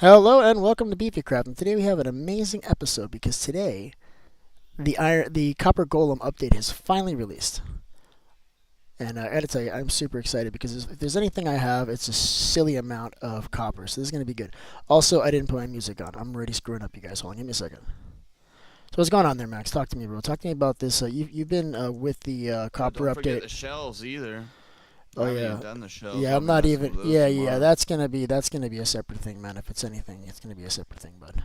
Hello and welcome to Beefy Craft. And today we have an amazing episode because today the Copper Golem update has finally released. And I gotta tell you, I'm super excited because if there's anything I have, it's a silly amount of copper. So this is gonna be good. Also, I didn't put my music on. I'm already screwing up, you guys. Hold on, give me a second. So what's going on there, Max? Talk to me, bro. Talk to me about this. You've been with the copper Don't forget update. the shells either. Oh I haven't yeah. even done the shells. Yeah, I'll I'm be not messing even. with those Yeah. tomorrow. That's gonna be a separate thing, man. If it's anything, it's gonna be a separate thing, bud.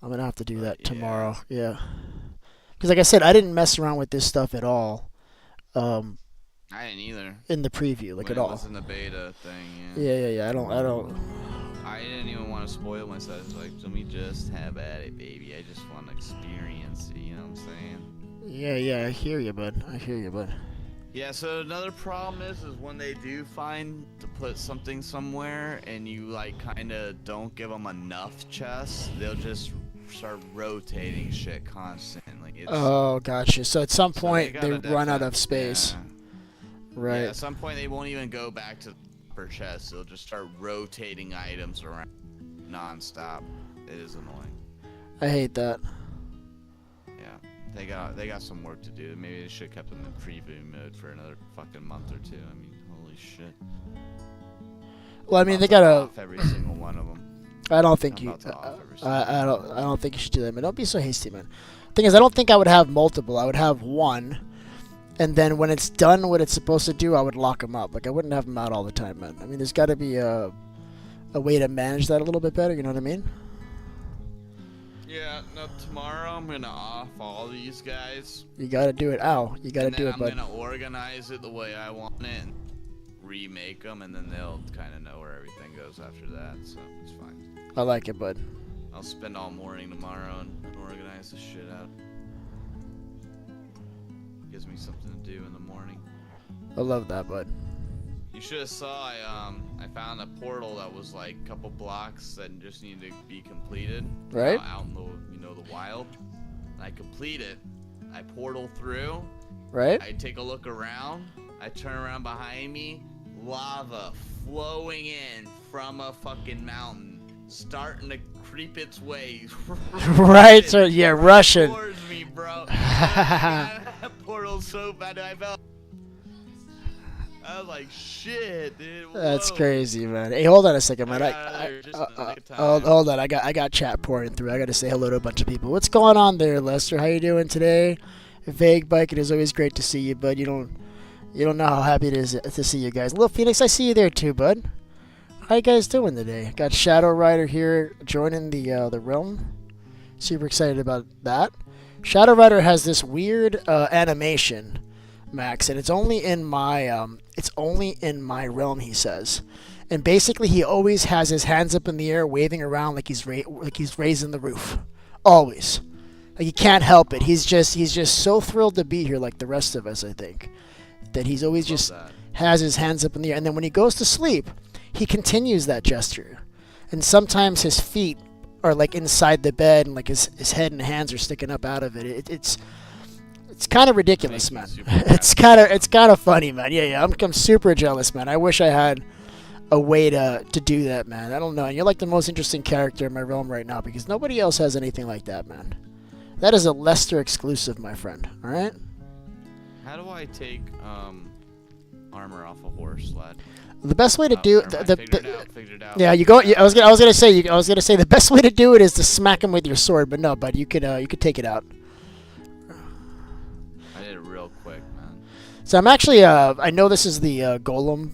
I'm gonna have to do But that yeah, tomorrow. Yeah. Because like I said, I didn't mess around with this stuff at all um, I didn't either. in the preview, like When at it all. was in the beta thing, yeah. Yeah. I don't. I didn't even want to spoil myself. It's like, let me just have at it, baby. I just want to experience it. You know what I'm saying? Yeah. I hear you, bud. Yeah. So another problem is when they do find to put something somewhere, and you like kind of don't give them enough chests, they'll just start rotating shit constantly. It's Oh, gotcha. So at some So they point they gotta run out of space, yeah. right? Yeah, at some point they won't even go back to the upper chest. They'll just start rotating items around non-stop. It is annoying. I hate that. Yeah, they got some work to do. Maybe they should have kept them in preview mode for another fucking month or two. I mean, holy shit. Well, I mean they About to gotta. off every single one of them. I don't think I'm you. about to off every single one. I don't think you should do that, man. Don't be so hasty, man. Thing is, I don't think I would have multiple. I would have one, and then when it's done what it's supposed to do, I would lock them up. Like I wouldn't have them out all the time, man. I mean, there's got to be a way to manage that a little bit better. You know what I mean? Yeah, no, tomorrow I'm gonna off all these guys. You got to do it. Ow! You got to And do then it, bud. I'm gonna organize it the way I want it and remake them, and then they'll kind of know where everything goes after that, so it's fine. I like it, bud. I'll spend all morning tomorrow and organize this shit out. Gives me something to do in the morning. I love that, bud. You should have saw I found a portal that was like a couple blocks that just needed to be completed. Right. Out in the wild. And I complete it. I portal through. Right? I take a look around. I turn around behind me. Lava flowing in from a fucking mountain, starting to creep its way. Right. So yeah, Russian. Towards me, bro. That portal so bad. I was like, shit, dude. That's whoa. crazy, man. Hey, hold on a second, man. I got out of there just in the nick of time. Hold on. I got chat pouring through. I got to say hello to a bunch of people. What's going on there, Lester? How you doing today? Vague Bike. It is always great to see you, bud. You don't know how happy it is to see you guys. Little Phoenix, I see you there too, bud. How you guys doing today? Got Shadow Rider here joining the realm. Super excited about that. Shadow Rider has this weird animation, Max, and it's only in my realm, he says. And basically, he always has his hands up in the air, waving around like he's raising the roof, always. Like he can't help it. He's just so thrilled to be here, like the rest of us, I think, that he's always Love just that. has his hands up in the air. And then when he goes to sleep, he continues that gesture. And sometimes his feet are like inside the bed, and like his head and hands are sticking up out of it. It's kind of ridiculous, man. Makes me super It's kind of funny, man. Yeah. I'm super jealous, man. I wish I had a way to do that, man. I don't know. And you're like the most interesting character in my realm right now because nobody else has anything like that, man. That is a Lester exclusive, my friend. All right. How do I take armor off a horse, lad? The best way to do Figured it out. yeah, you go. I was gonna say the best way to do it is to smack him with your sword, but no, bud, you could take it out. I did it real quick, man. So I'm actually I know this is the golem.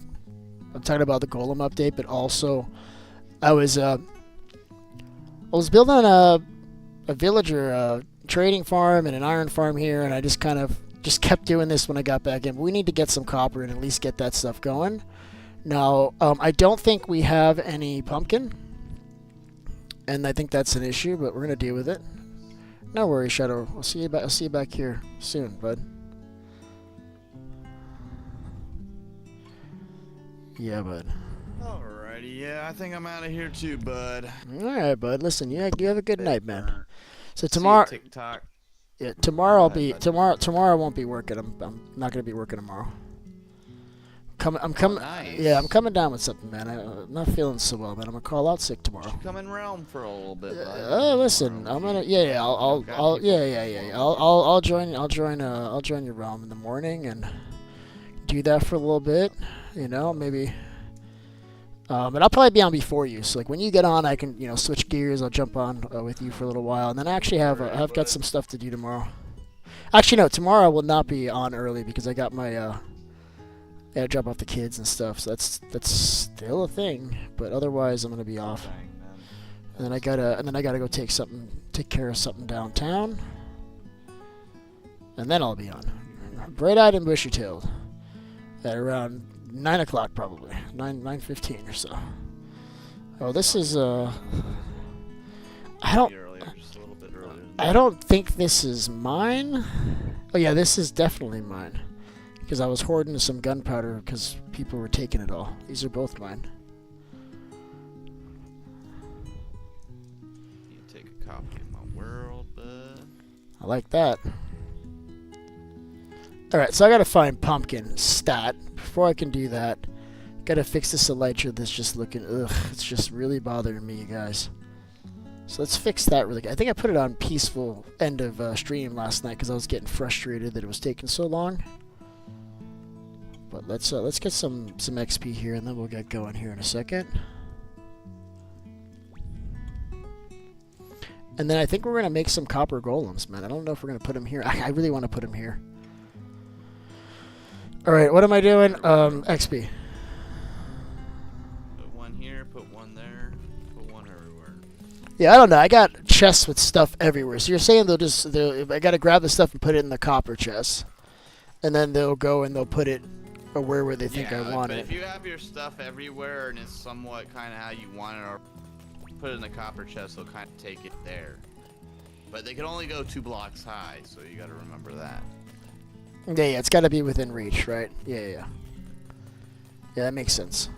I'm talking about the golem update, but also I was building a villager trading farm and an iron farm here, and I just kind of kept doing this when I got back in. But we need to get some copper and at least get that stuff going. Now, I don't think we have any pumpkin, and I think that's an issue, but we're gonna deal with it. No worries, Shadow. I'll see you back here soon, bud. Yeah, bud. Alrighty, yeah, I think I'm out of here too, bud. All right, bud. Listen, you have a good night, man. Burn. So See you, tomorrow, TikTok. yeah, tomorrow I'll Go ahead, be bud. tomorrow I won't be working. I'm not gonna be working tomorrow. coming. I'm coming. Nice. Yeah, I'm coming down with something, man. I'm not feeling so well, man. I'm gonna call out sick tomorrow. Come in realm for a little bit. Listen, I'm gonna. Yeah. I'll join. I'll join your realm in the morning and do that for a little bit. You know, maybe. But I'll probably be on before you. So like when you get on, I can switch gears. I'll jump on with you for a little while, and then I actually I've got some stuff to do tomorrow. Actually, no. Tomorrow I will not be on early because I got my I gotta drop off the kids and stuff. So that's still a thing. But otherwise, I'm gonna be off. And then I gotta go take care of something downtown, and then I'll be on. Bright-eyed and bushy-tailed at around 9 o'clock probably, 9:15 or so. Oh, this is I don't think this is mine. Oh yeah, this is definitely mine. Because I was hoarding some gunpowder because people were taking it all. These are both mine. You take a copy of my world, bud. I like that. Alright, so I gotta find pumpkin stat. Before I can do that, gotta fix this elytra that's just looking, it's just really bothering me, you guys. So let's fix that really good. I think I put it on peaceful end of stream last night because I was getting frustrated that it was taking so long. But let's get some XP here and then we'll get going here in a second. And then I think we're gonna make some copper golems, man. I don't know if we're gonna put them here. I really want to put them here. All right, what am I doing? XP. Put one here, put one there, put one everywhere. Yeah, I don't know. I got chests with stuff everywhere. So you're saying I gotta grab the stuff and put it in the copper chest, and then they'll go and they'll put it where they think I want but it. if you have your stuff everywhere and it's somewhat kind of how you want it, or put it in the copper chest, they'll kind of take it there. But they can only go 2 blocks high, so you got to remember that. Yeah, it's got to be within reach, right? Yeah. Yeah, that makes sense.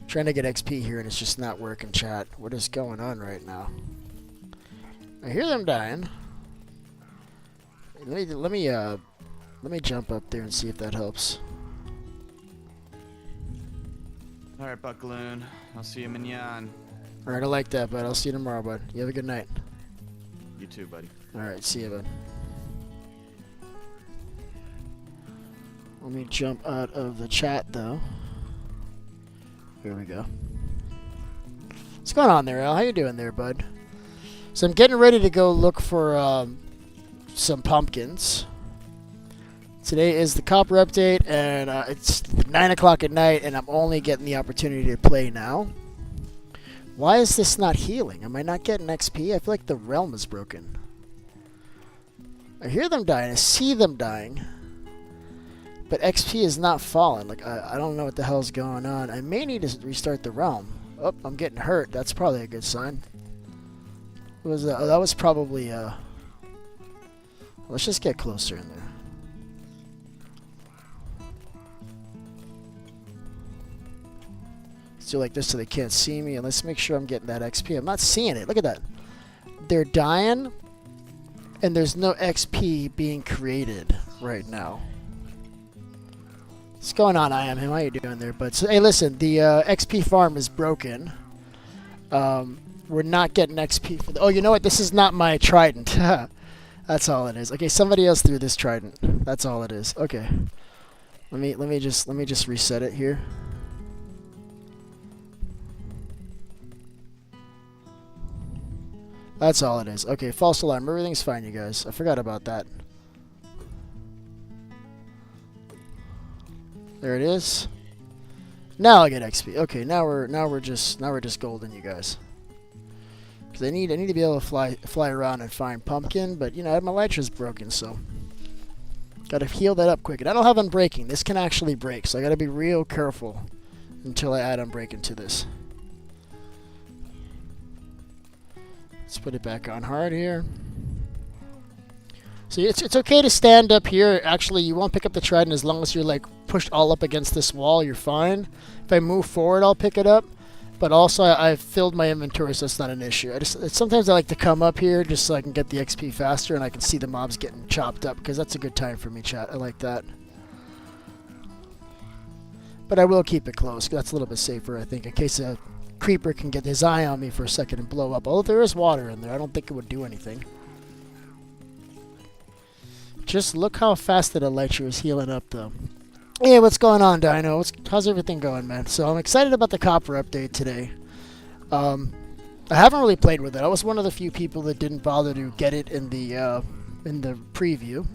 Trying to get XP here and it's just not working, chat. What is going on right now? I hear them dying. Let me jump up there and see if that helps. All right, Buckaloon. I'll see you mignon. All right, I like that, bud. I'll see you tomorrow, bud. You have a good night. You too, buddy. All right, see you, bud. Let me jump out of the chat, though. Here we go. What's going on there, Al? How you doing there, bud? So I'm getting ready to go look for some pumpkins. Today is the copper update, and it's 9 o'clock at night, and I'm only getting the opportunity to play now. Why is this not healing? Am I not getting XP? I feel like the realm is broken. I hear them dying. I see them dying. But XP is not falling. Like, I don't know what the hell's going on. I may need to restart the realm. Oh, I'm getting hurt. That's probably a good sign. What was that? Oh, that was probably, let's just get closer in there. Let's do like this so they can't see me, and let's make sure I'm getting that XP. I'm not seeing it. Look at that. They're dying, and there's no XP being created right now. What's going on, I am him? How you doing there, bud? So, hey, listen, the XP farm is broken. We're not getting XP for the... Oh, you know what? This is not my trident. That's all it is. Okay, somebody else threw this trident. That's all it is. Okay. Let me just reset it here. That's all it is. Okay, false alarm. Everything's fine, you guys. I forgot about that. There it is. Now I get XP. Okay, now we're just golden, you guys. Because I need to be able to fly around and find pumpkin, but you know my elytra's broken, so gotta heal that up quick. And I don't have unbreaking. This can actually break, so I gotta be real careful until I add unbreaking to this. Let's put it back on hard here. So it's okay to stand up here. Actually, you won't pick up the trident as long as you're like pushed all up against this wall. You're fine. If I move forward, I'll pick it up. But also, I've filled my inventory, so it's not an issue. Sometimes I like to come up here just so I can get the XP faster and I can see the mobs getting chopped up because that's a good time for me, chat. I like that. But I will keep it close. That's a little bit safer, I think, in case a creeper can get his eye on me for a second and blow up. Although there is water in there, I don't think it would do anything. Just look how fast that elytra is healing up, though. Hey, what's going on, Dino? How's everything going, man? So I'm excited about the copper update today. I haven't really played with it. I was one of the few people that didn't bother to get it in the preview.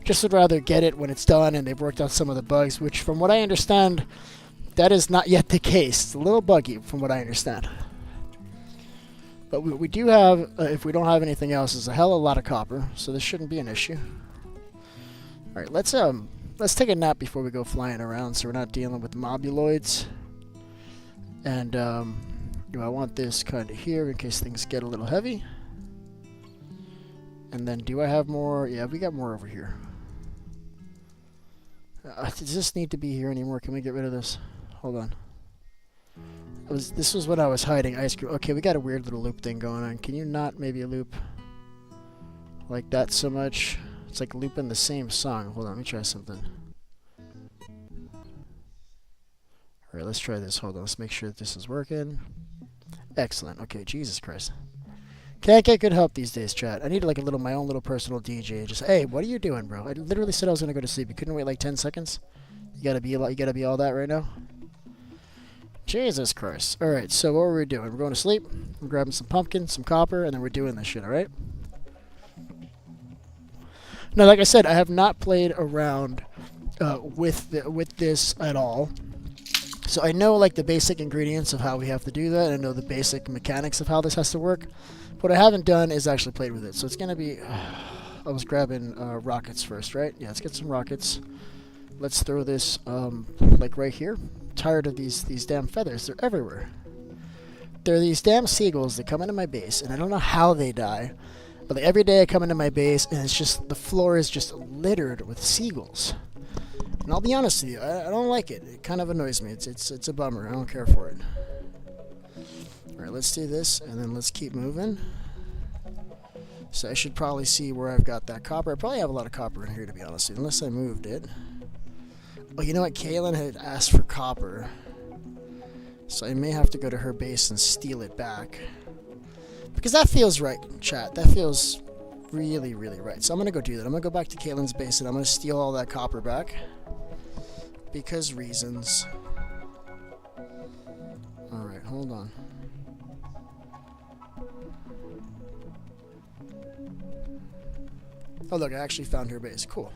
Just would rather get it when it's done and they've worked out some of the bugs, which from what I understand, that is not yet the case. It's a little buggy from what I understand. But we do have, if we don't have anything else, is a hell of a lot of copper, so this shouldn't be an issue. Alright, let's take a nap before we go flying around so we're not dealing with mobuloids. And I want this kind of here in case things get a little heavy. And then do I have more? Yeah, we got more over here. Does this need to be here anymore? Can we get rid of this? Hold on. This was when I was hiding ice cream. Okay, we got a weird little loop thing going on. Can you not maybe loop like that so much? It's like looping the same song. Hold on, let me try something. Alright, let's try this. Hold on, let's make sure that this is working. Excellent. Okay, Jesus Christ. Can't get good help these days, chat. I need like my own little personal DJ. Just, hey, what are you doing, bro? I literally said I was gonna go to sleep. You couldn't wait like 10 seconds? You gotta be all that right now? Jesus Christ. Alright, so what were we doing? We're going to sleep. We're grabbing some pumpkin, some copper, and then we're doing this shit, alright? Now, like I said, I have not played around with this at all. So I know like the basic ingredients of how we have to do that. I know the basic mechanics of how this has to work. What I haven't done is actually played with it. So it's going to be... I was grabbing rockets first, right? Yeah, let's get some rockets. Let's throw this like right here. Tired of these damn feathers. They're everywhere. There are these damn seagulls that come into my base, and I don't know how they die. But like, every day I come into my base, and it's just... the floor is just littered with seagulls. And I'll be honest with you, I don't like it. It kind of annoys me. It's a bummer. I don't care for it. Alright, let's do this, and then let's keep moving. So I should probably see where I've got that copper. I probably have a lot of copper in here, to be honest with you, unless I moved it. Oh, you know what? Kaylin had asked for copper. So I may have to go to her base and steal it back. Because that feels right, chat. That feels really, really right. So I'm going to go do that. I'm going to go back to Kaylin's base, and I'm going to steal all that copper back. Because reasons. Alright, hold on. Oh look, I actually found her base. Cool.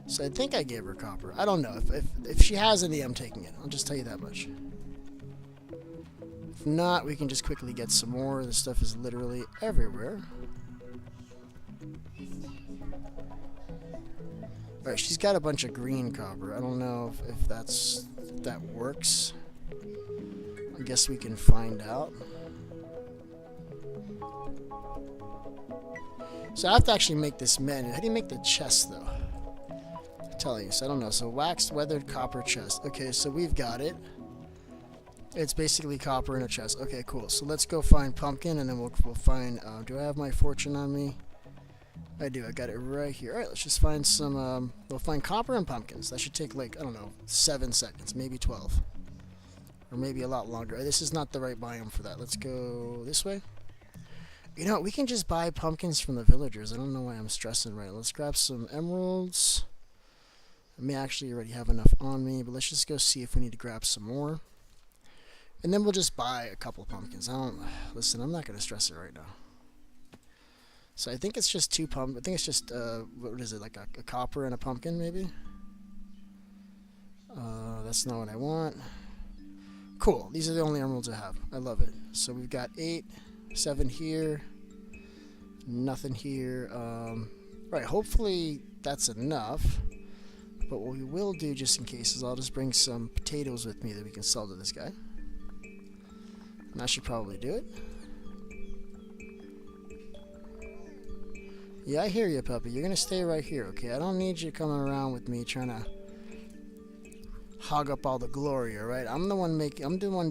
So I think I gave her copper. I don't know. If she has any, I'm taking it. I'll just tell you that much. If not, we can just quickly get some more. This stuff is literally everywhere. Alright, she's got a bunch of green copper. I don't know if that works. I guess we can find out. So I have to actually make this menu. How do you make the chest, though? I'm telling you, so I don't know. So waxed weathered copper chest. Okay, so we've got it. It's basically copper in a chest. Okay, cool. So let's go find pumpkin, and then we'll find... do I have my fortune on me? I do. I got it right here. Alright, let's just find some... we'll find copper and pumpkins. That should take, like, I don't know, 7 seconds. Maybe 12. Or maybe a lot longer. This is not the right biome for that. Let's go this way. You know, we can just buy pumpkins from the villagers. I don't know why I'm stressing right. Let's grab some emeralds. I may actually already have enough on me, but let's just go see if we need to grab some more. And then we'll just buy a couple pumpkins. Listen, I'm not going to stress it right now. So I think it's just 2 pumpkins. I think it's just, what is it, like a copper and a pumpkin, maybe? That's not what I want. Cool. These are the only emeralds I have. I love it. So we've got 8, 7 here. Nothing here. Right, hopefully that's enough. But what we will do, just in case, is I'll just bring some potatoes with me that we can sell to this guy. And that should probably do it. Yeah, I hear you, puppy. You're gonna stay right here, okay? I don't need you coming around with me trying to hog up all the glory, alright? I'm the one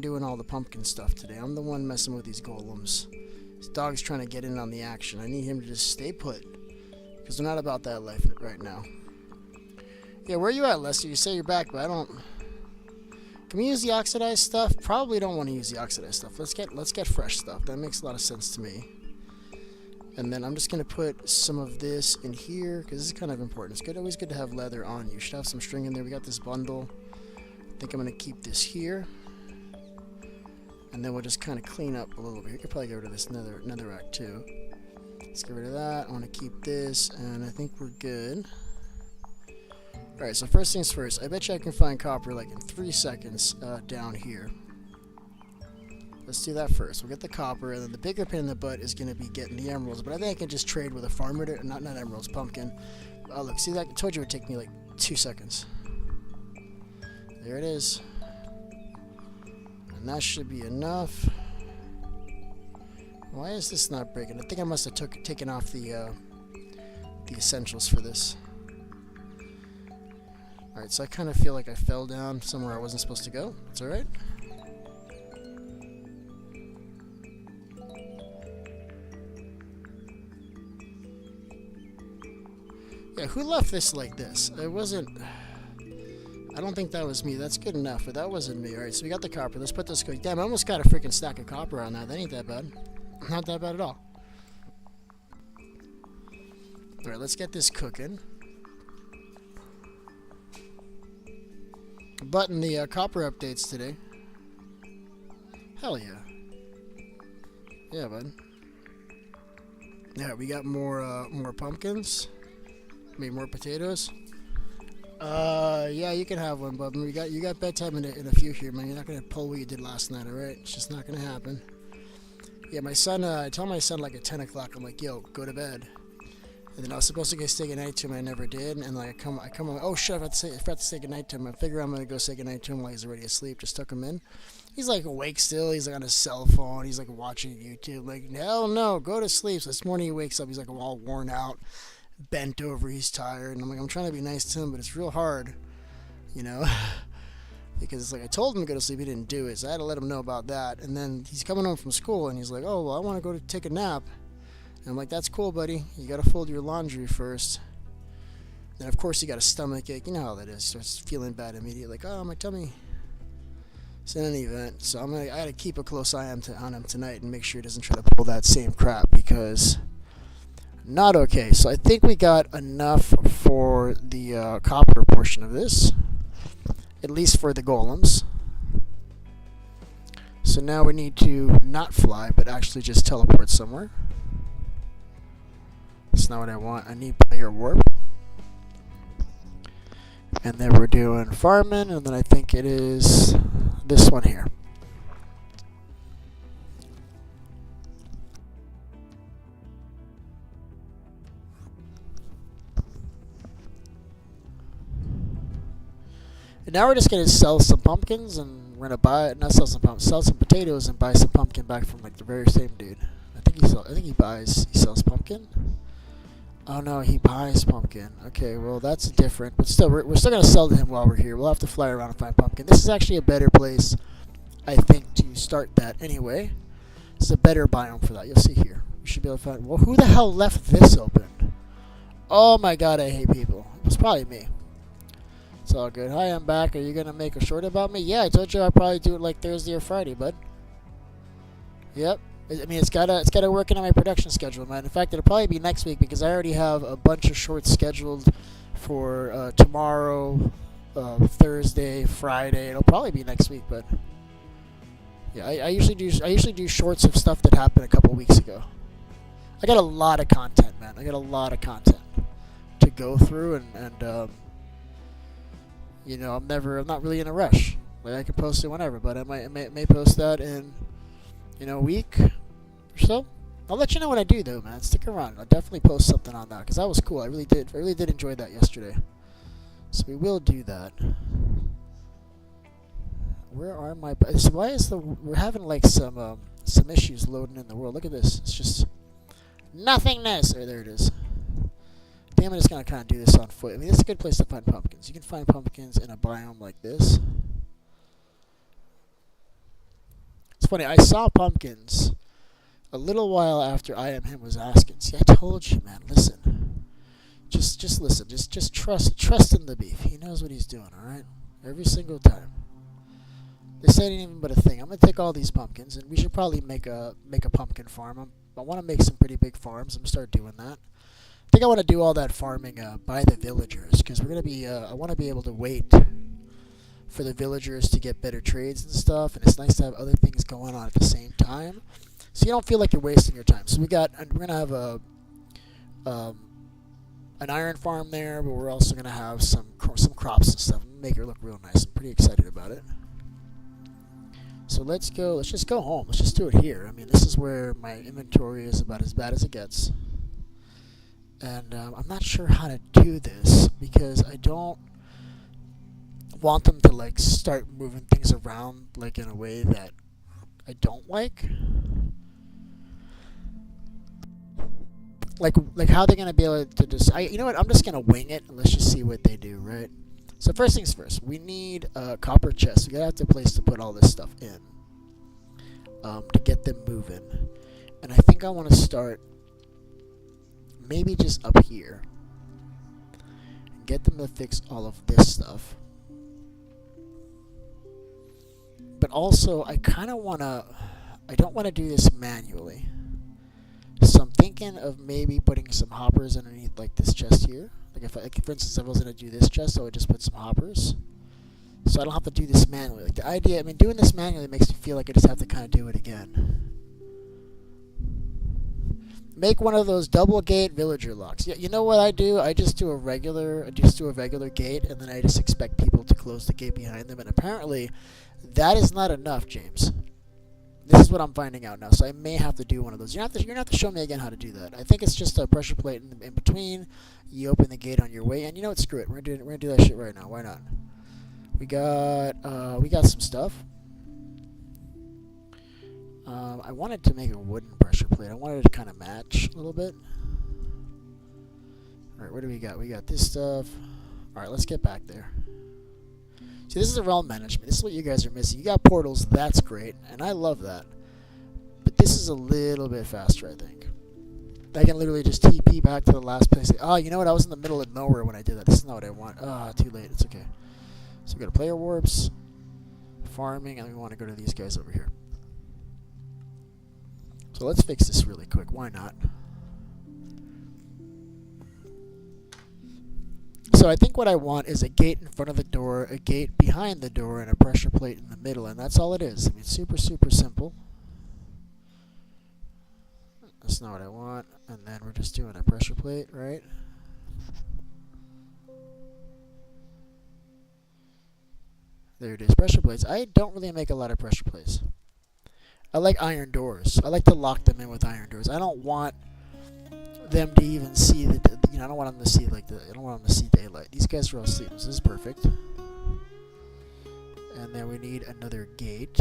doing all the pumpkin stuff today. I'm the one messing with these golems. This dog's trying to get in on the action. I need him to just stay put. Because we're not about that life right now. Yeah, where are you at, Lester? You say you're back, but I don't... Can we use the oxidized stuff? Probably don't want to use the oxidized stuff. Let's get fresh stuff. That makes a lot of sense to me. And then I'm just gonna put some of this in here because this is kind of important. It's always good to have leather on you. Should have some string in there. We got this bundle. I think I'm gonna keep this here, and then we'll just kind of clean up a little bit. You could probably get rid of this netherrack too. Let's get rid of that. I want to keep this, and I think we're good. All right. So first things first. I bet you I can find copper like in 3 seconds down here. Let's do that first. We'll get the copper, and then the bigger pain in the butt is going to be getting the emeralds. But I think I can just trade with a farmer, not emeralds, pumpkin. Look, see that? I told you it would take me like 2 seconds. There it is. And that should be enough. Why is this not breaking? I think I must have taken off the essentials for this. Alright, so I kind of feel like I fell down somewhere I wasn't supposed to go. It's alright. Yeah, who left this like this? It wasn't... I don't think that was me. That's good enough, but that wasn't me. Alright, so we got the copper. Let's put this... Damn, I almost got a freaking stack of copper on that. That ain't that bad. Not that bad at all. Alright, let's get this cooking. Button the copper updates today. Hell yeah. Yeah, bud. Yeah, we got more pumpkins. Maybe more potatoes. Yeah, you can have one, but you got bedtime in a few here, man. You're not gonna pull what you did last night, alright? It's just not gonna happen. Yeah, my son. I tell my son like at 10 o'clock. I'm like, yo, go to bed. And then I was supposed to go say goodnight to him. I never did. And like I come. Oh shit! I forgot to say goodnight to him. I figure I'm gonna go say goodnight to him while he's already asleep. Just tuck him in. He's like awake still. He's like on his cell phone. He's like watching YouTube. Like hell no, go to sleep. So this morning he wakes up. He's like all worn out, bent over. He's tired. And I'm like, I'm trying to be nice to him, but it's real hard, you know. Because it's like I told him to go to sleep, he didn't do it, so I had to let him know about that. And then he's coming home from school, and he's like, "Oh, well, I want to go to take a nap." And I'm like, "That's cool, buddy. You got to fold your laundry first." Then of course he got a stomach ache. You know how that is. He starts feeling bad immediately, like, "Oh, my tummy." So in any event, so I got to keep a close eye on him tonight and make sure he doesn't try to pull that same crap because not okay. So I think we got enough for the copper portion of this. At least for the golems. So now we need to not fly, but actually just teleport somewhere. That's not what I want. I need player warp. And then we're doing farming, and then I think it is this one here. And now we're just gonna sell some pumpkins, and we're gonna sell some potatoes, and buy some pumpkin back from like the very same dude. I think he sells pumpkin. Oh no, he buys pumpkin. Okay, well that's different, but still, we're still gonna sell to him while we're here. We'll have to fly around and find pumpkin. This is actually a better place, I think, to start that anyway. It's a better biome for that. You'll see here. We should be able to find. Well, who the hell left this open? Oh my god, I hate people. It was probably me. It's all good. Hi, I'm back. Are you gonna make a short about me? Yeah, I told you I'll probably do it like Thursday or Friday, bud. Yep. I mean, it's gotta work into my production schedule, man. In fact, it'll probably be next week because I already have a bunch of shorts scheduled for tomorrow, Thursday, Friday. It'll probably be next week, but yeah, I usually do shorts of stuff that happened a couple weeks ago. I got a lot of content, man. I got a lot of content to go through, and you know, I'm not really in a rush. Like I can post it whenever, but I may post that in, you know, a week or so. I'll let you know when I do, though, man. Stick around. I'll definitely post something on that because that was cool. I really did enjoy that yesterday. So we will do that. Where are my? So why is we're having like some issues loading in the world? Look at this. It's just nothingness. Oh, there it is. Damn, I'm just gonna kind of do this on foot. I mean, it's a good place to find pumpkins. You can find pumpkins in a biome like this. It's funny. I saw pumpkins a little while after I Am Him was asking. See, I told you, man. Listen. Just listen. Just trust in the beef. He knows what he's doing. All right. Every single time. This ain't even but a thing. I'm gonna take all these pumpkins, and we should probably make a pumpkin farm. I want to make some pretty big farms. I'm gonna start doing that. I think I want to do all that farming by the villagers, because we're gonna be. I want to be able to wait for the villagers to get better trades and stuff, and it's nice to have other things going on at the same time, so you don't feel like you're wasting your time. So we're gonna have um, an iron farm there, but we're also gonna have some crops and stuff. Make it look real nice. I'm pretty excited about it. So let's go. Let's just go home. Let's just do it here. I mean, this is where my inventory is about as bad as it gets, and I'm not sure how to do this because I don't want them to like start moving things around like in a way that I don't like. Like how they're gonna be able to just you know what, I'm just gonna wing it and let's just see what they do, right? So first things first, we need a copper chest. We gotta have a place to put all this stuff in to get them moving. And I think I want to start maybe just up here and get them to fix all of this stuff. But also, I kind of want to, I don't want to do this manually. So I'm thinking of maybe putting some hoppers underneath like this chest here. Like for instance, if I was going to do this chest, I would just put some hoppers. So I don't have to do this manually. Like the idea, I mean, doing this manually makes me feel like I just have to kind of do it again. Make one of those double gate villager locks. Yeah, you know what I do? I just do a regular gate, and then I just expect people to close the gate behind them. And apparently, that is not enough, James. This is what I'm finding out now, so I may have to do one of those. You're gonna have to show me again how to do that. I think it's just a pressure plate in between. You open the gate on your way, and you know what? Screw it. We're gonna do that shit right now. Why not? We got some stuff. I wanted to make a wooden pressure plate. I wanted it to kind of match a little bit. All right, what do we got? We got this stuff. All right, let's get back there. See, this is the realm management. This is what you guys are missing. You got portals. That's great, and I love that. But this is a little bit faster, I think. I can literally just TP back to the last place. Oh, you know what? I was in the middle of nowhere when I did that. This is not what I want. Ah, too late. It's okay. So we go to player warps, farming, and we want to go to these guys over here. So let's fix this really quick. Why not? So I think what I want is a gate in front of the door, a gate behind the door, and a pressure plate in the middle, and that's all it is. I mean, super, super simple. That's not what I want. And then we're just doing a pressure plate, right? There it is, pressure plates. I don't really make a lot of pressure plates. I like iron doors. I like to lock them in with iron doors. I don't want them to even see the, I don't want them to see like I don't want them to see daylight. These guys are all asleep. So this is perfect. And then we need another gate,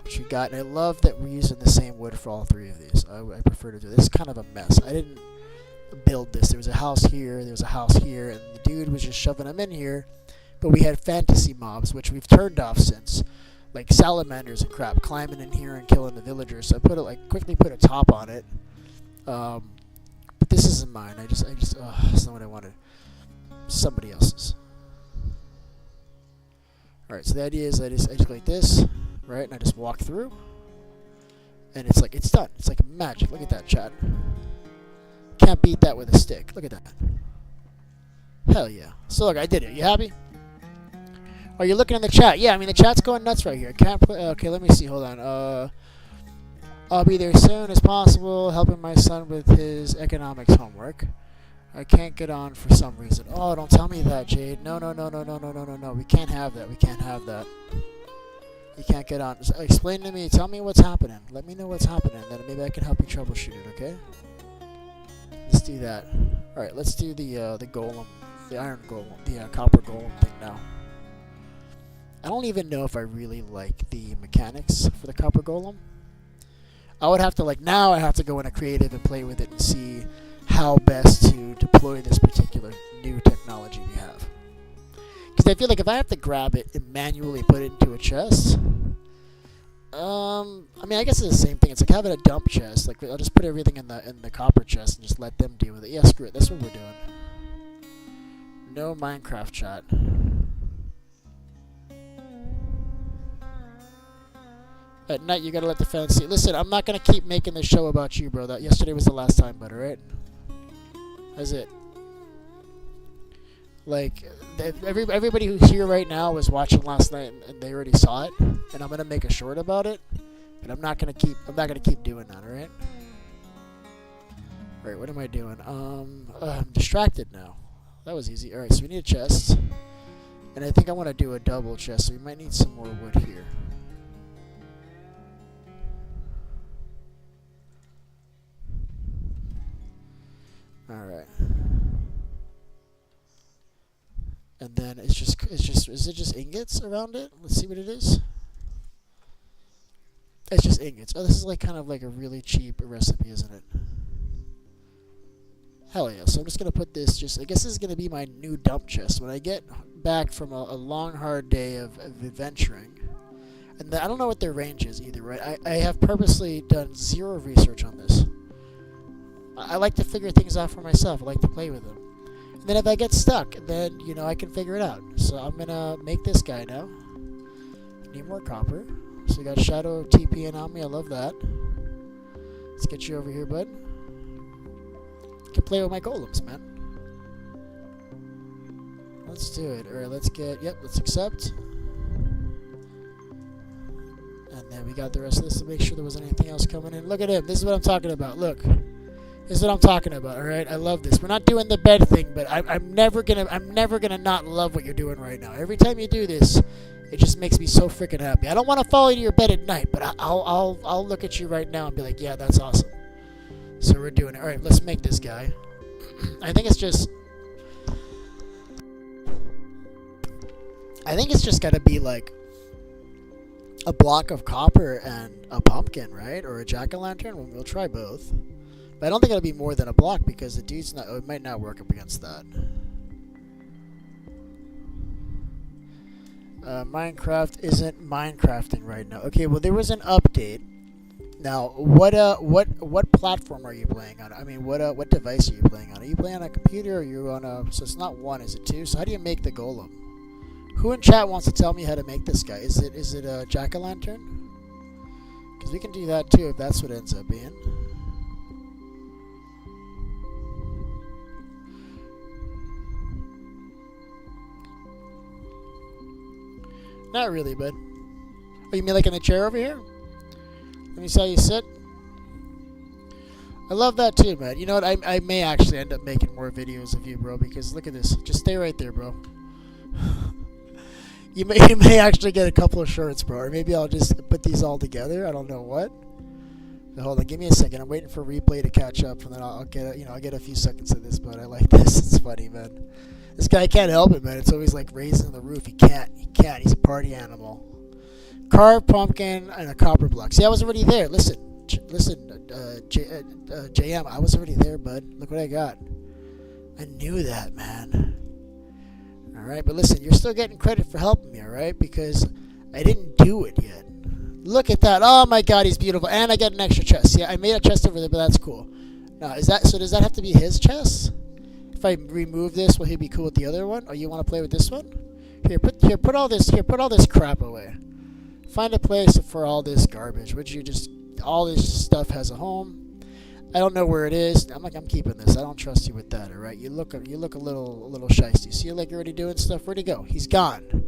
which we got. And I love that we're using the same wood for all three of these. I prefer to do this. It's kind of a mess. I didn't build this. There was a house here. There was a house here, and the dude was just shoving them in here. But we had fantasy mobs, which we've turned off since, like salamanders and crap, climbing in here and killing the villagers. So I quickly put a top on it. But this isn't mine. That's not what I wanted. Somebody else's. Alright, so the idea is I just go like this, right, and I just walk through, and it's like, it's done. It's like magic. Look at that, chat. Can't beat that with a stick. Look at that. Hell yeah. So look, I did it. You happy? Are you looking in the chat? Yeah, I mean, the chat's going nuts right here. Can't play. Okay, let me see. Hold on. I'll be there soon as possible, helping my son with his economics homework. I can't get on for some reason. Oh, don't tell me that, Jade. No. We can't have that. We can't have that. You can't get on. Just explain to me. Tell me what's happening. Let me know what's happening. Then maybe I can help you troubleshoot it, okay? Let's do that. Alright, let's do the golem. The iron golem. The copper golem thing now. I don't even know if I really like the mechanics for the copper golem. I would have to, now I have to go into creative and play with it and see how best to deploy this particular new technology we have. Because I feel like if I have to grab it and manually put it into a chest, I mean, I guess it's the same thing. It's like having a dump chest. Like, I'll just put everything in the copper chest and just let them deal with it. Yeah, screw it. That's what we're doing. No Minecraft chat. At night, you gotta let the fans see. Listen, I'm not gonna keep making this show about you, bro. That yesterday was the last time, bud. All right? That's it. Like, everybody who's here right now was watching last night, and they already saw it. And I'm gonna make a short about it. But I'm not gonna keep doing that. All right? All right. What am I doing? I'm distracted now. That was easy. All right. So we need a chest, and I think I want to do a double chest. So we might need some more wood here. Alright. And then is it just ingots around it? Let's see what it is. It's just ingots. Oh, this is like kind of like a really cheap recipe, isn't it? Hell yeah. So I'm just gonna put this I guess this is gonna be my new dump chest. When I get back from a long hard day of adventuring. And I don't know what their range is either, right? I have purposely done zero research on this. I like to figure things out for myself. I like to play with them. And then if I get stuck, then, I can figure it out. So I'm going to make this guy now. Need more copper. So we got Shadow TPing on me. I love that. Let's get you over here, bud. I can play with my golems, man. Let's do it. Alright, let's accept. And then we got the rest of this to make sure there wasn't anything else coming in. Look at him. This is what I'm talking about. Look. This is what I'm talking about, all right? I love this. We're not doing the bed thing, but I'm never gonna not love what you're doing right now. Every time you do this, it just makes me so freaking happy. I don't want to follow you to your bed at night, but I'll look at you right now and be like, yeah, that's awesome. So we're doing it. All right, let's make this guy. I think it's just gotta be like a block of copper and a pumpkin, right? Or a jack-o'-lantern. We'll try both. But I don't think it'll be more than a block because the dude's not. It might not work up against that. Minecraft isn't Minecrafting right now. Okay, well there was an update. Now, what platform are you playing on? I mean, what device are you playing on? Are you playing on a computer or are you on a? So it's not one, is it two? So how do you make the golem? Who in chat wants to tell me how to make this guy? Is it a jack-o'-lantern? Because we can do that too if that's what ends up being. Not really, bud. Oh, you mean like in the chair over here? Let me see how you sit. I love that too, man. You know what? I may actually end up making more videos of you, bro, because look at this. Just stay right there, bro. you may actually get a couple of shorts, bro. Or maybe I'll just put these all together. I don't know what. But hold on, give me a second. I'm waiting for replay to catch up, and then I'll get I'll get a few seconds of this. But I like this. It's funny, man. This guy can't help it, man. It's always like raising the roof. He can't. He's a party animal. Carved pumpkin and a copper block. See, I was already there. Listen, JM, I was already there, bud. Look what I got. I knew that, man. All right, but listen, you're still getting credit for helping me, all right? Because I didn't do it yet. Look at that. Oh my God, he's beautiful. And I got an extra chest. Yeah, I made a chest over there, but that's cool. Now, does that have to be his chest? If I remove this, will he be cool with the other one? Or you want to play with this one? Put all this crap away. Find a place for all this garbage. All this stuff has a home. I don't know where it is. I'm keeping this. I don't trust you with that, all right? You look a little shysty. See, like you're already doing stuff. Where'd he go? He's gone.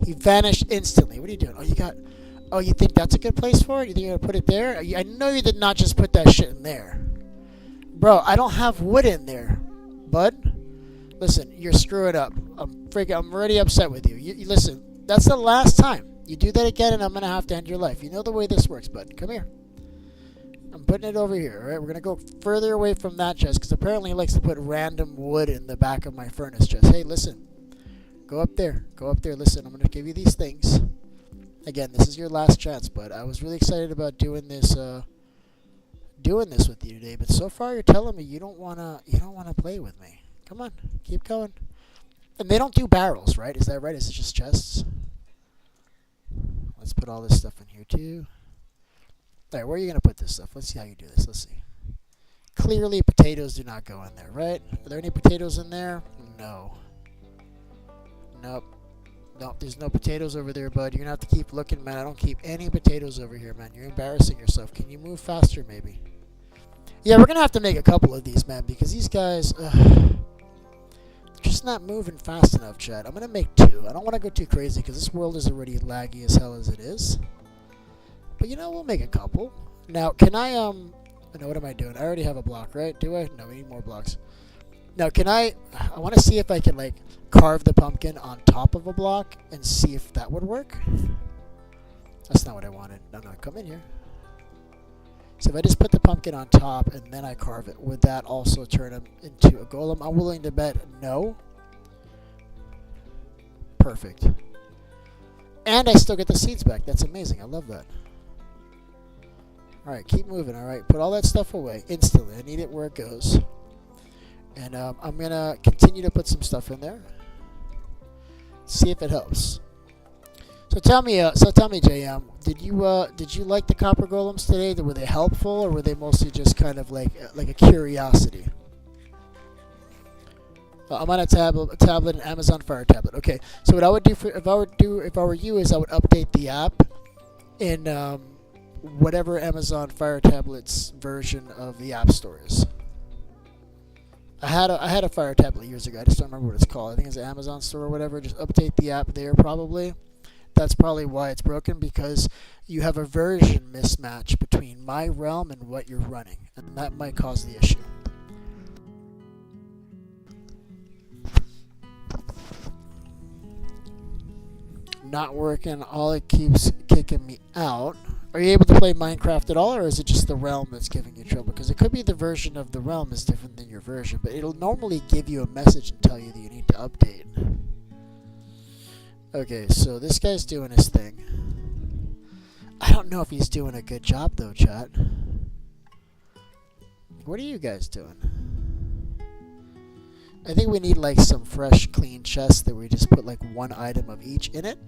He vanished instantly. What are you doing? Oh, you think that's a good place for it? You think you're gonna put it there? I know you did not just put that shit in there, bro. I don't have wood in there, bud. Listen, you're screwing up. I'm already upset with you. You listen. That's the last time. You do that again, and I'm gonna have to end your life. You know the way this works, bud. Come here. I'm putting it over here. All right, we're gonna go further away from that chest because apparently he likes to put random wood in the back of my furnace chest. Hey, listen. Go up there. Listen, I'm gonna give you these things. Again, this is your last chance, bud. I was really excited about doing this with you today, but so far you're telling me you don't wanna play with me. Come on, keep going. And they don't do barrels, right? Is that right? Is it just chests? Let's put all this stuff in here too. Alright, where are you going to put this stuff? Let's see how you do this. Let's see. Clearly potatoes do not go in there, right? Are there any potatoes in there? No. Nope. No, there's no potatoes over there, bud. You're gonna have to keep looking, man. I don't keep any potatoes over here, man. You're embarrassing yourself. Can you move faster, maybe? Yeah, we're gonna have to make a couple of these, man, because these guys, just not moving fast enough, chat. I'm gonna make 2. I don't want to go too crazy because this world is already laggy as hell as it is. But you know, we'll make a couple. Now, can I no, what am I doing? I already have a block, right? Do I? No, we need more blocks. Now, can I want to see if I can like carve the pumpkin on top of a block and see if that would work. That's not what I wanted. No, come in here. So if I just put the pumpkin on top and then I carve it, would that also turn him into a golem? I'm willing to bet no. Perfect. And I still get the seeds back. That's amazing. I love that. Alright, keep moving. Alright, put all that stuff away instantly. I need it where it goes. And I'm going to continue to put some stuff in there. See if it helps. So tell me, JM, did you like the copper golems today? Were they helpful, or were they mostly just kind of like a curiosity? I'm on a tablet, an Amazon Fire tablet. Okay, so what I would do if I were you is I would update the app in whatever Amazon Fire tablet's version of the App Store is. I had a Fire tablet years ago. I just don't remember what it's called. I think it's the Amazon Store or whatever. Just update the app there probably. That's probably why it's broken, because you have a version mismatch between my realm and what you're running, and that might cause the issue. Not working. All it keeps kicking me out. Are you able to play Minecraft at all, or is it just the realm that's giving you trouble? Because it could be the version of the realm is different than your version, but it'll normally give you a message and tell you that you need to update. Okay, so this guy's doing his thing. I don't know if he's doing a good job, though, chat. What are you guys doing? I think we need, like, some fresh, clean chests that we just put, like, one item of each in it.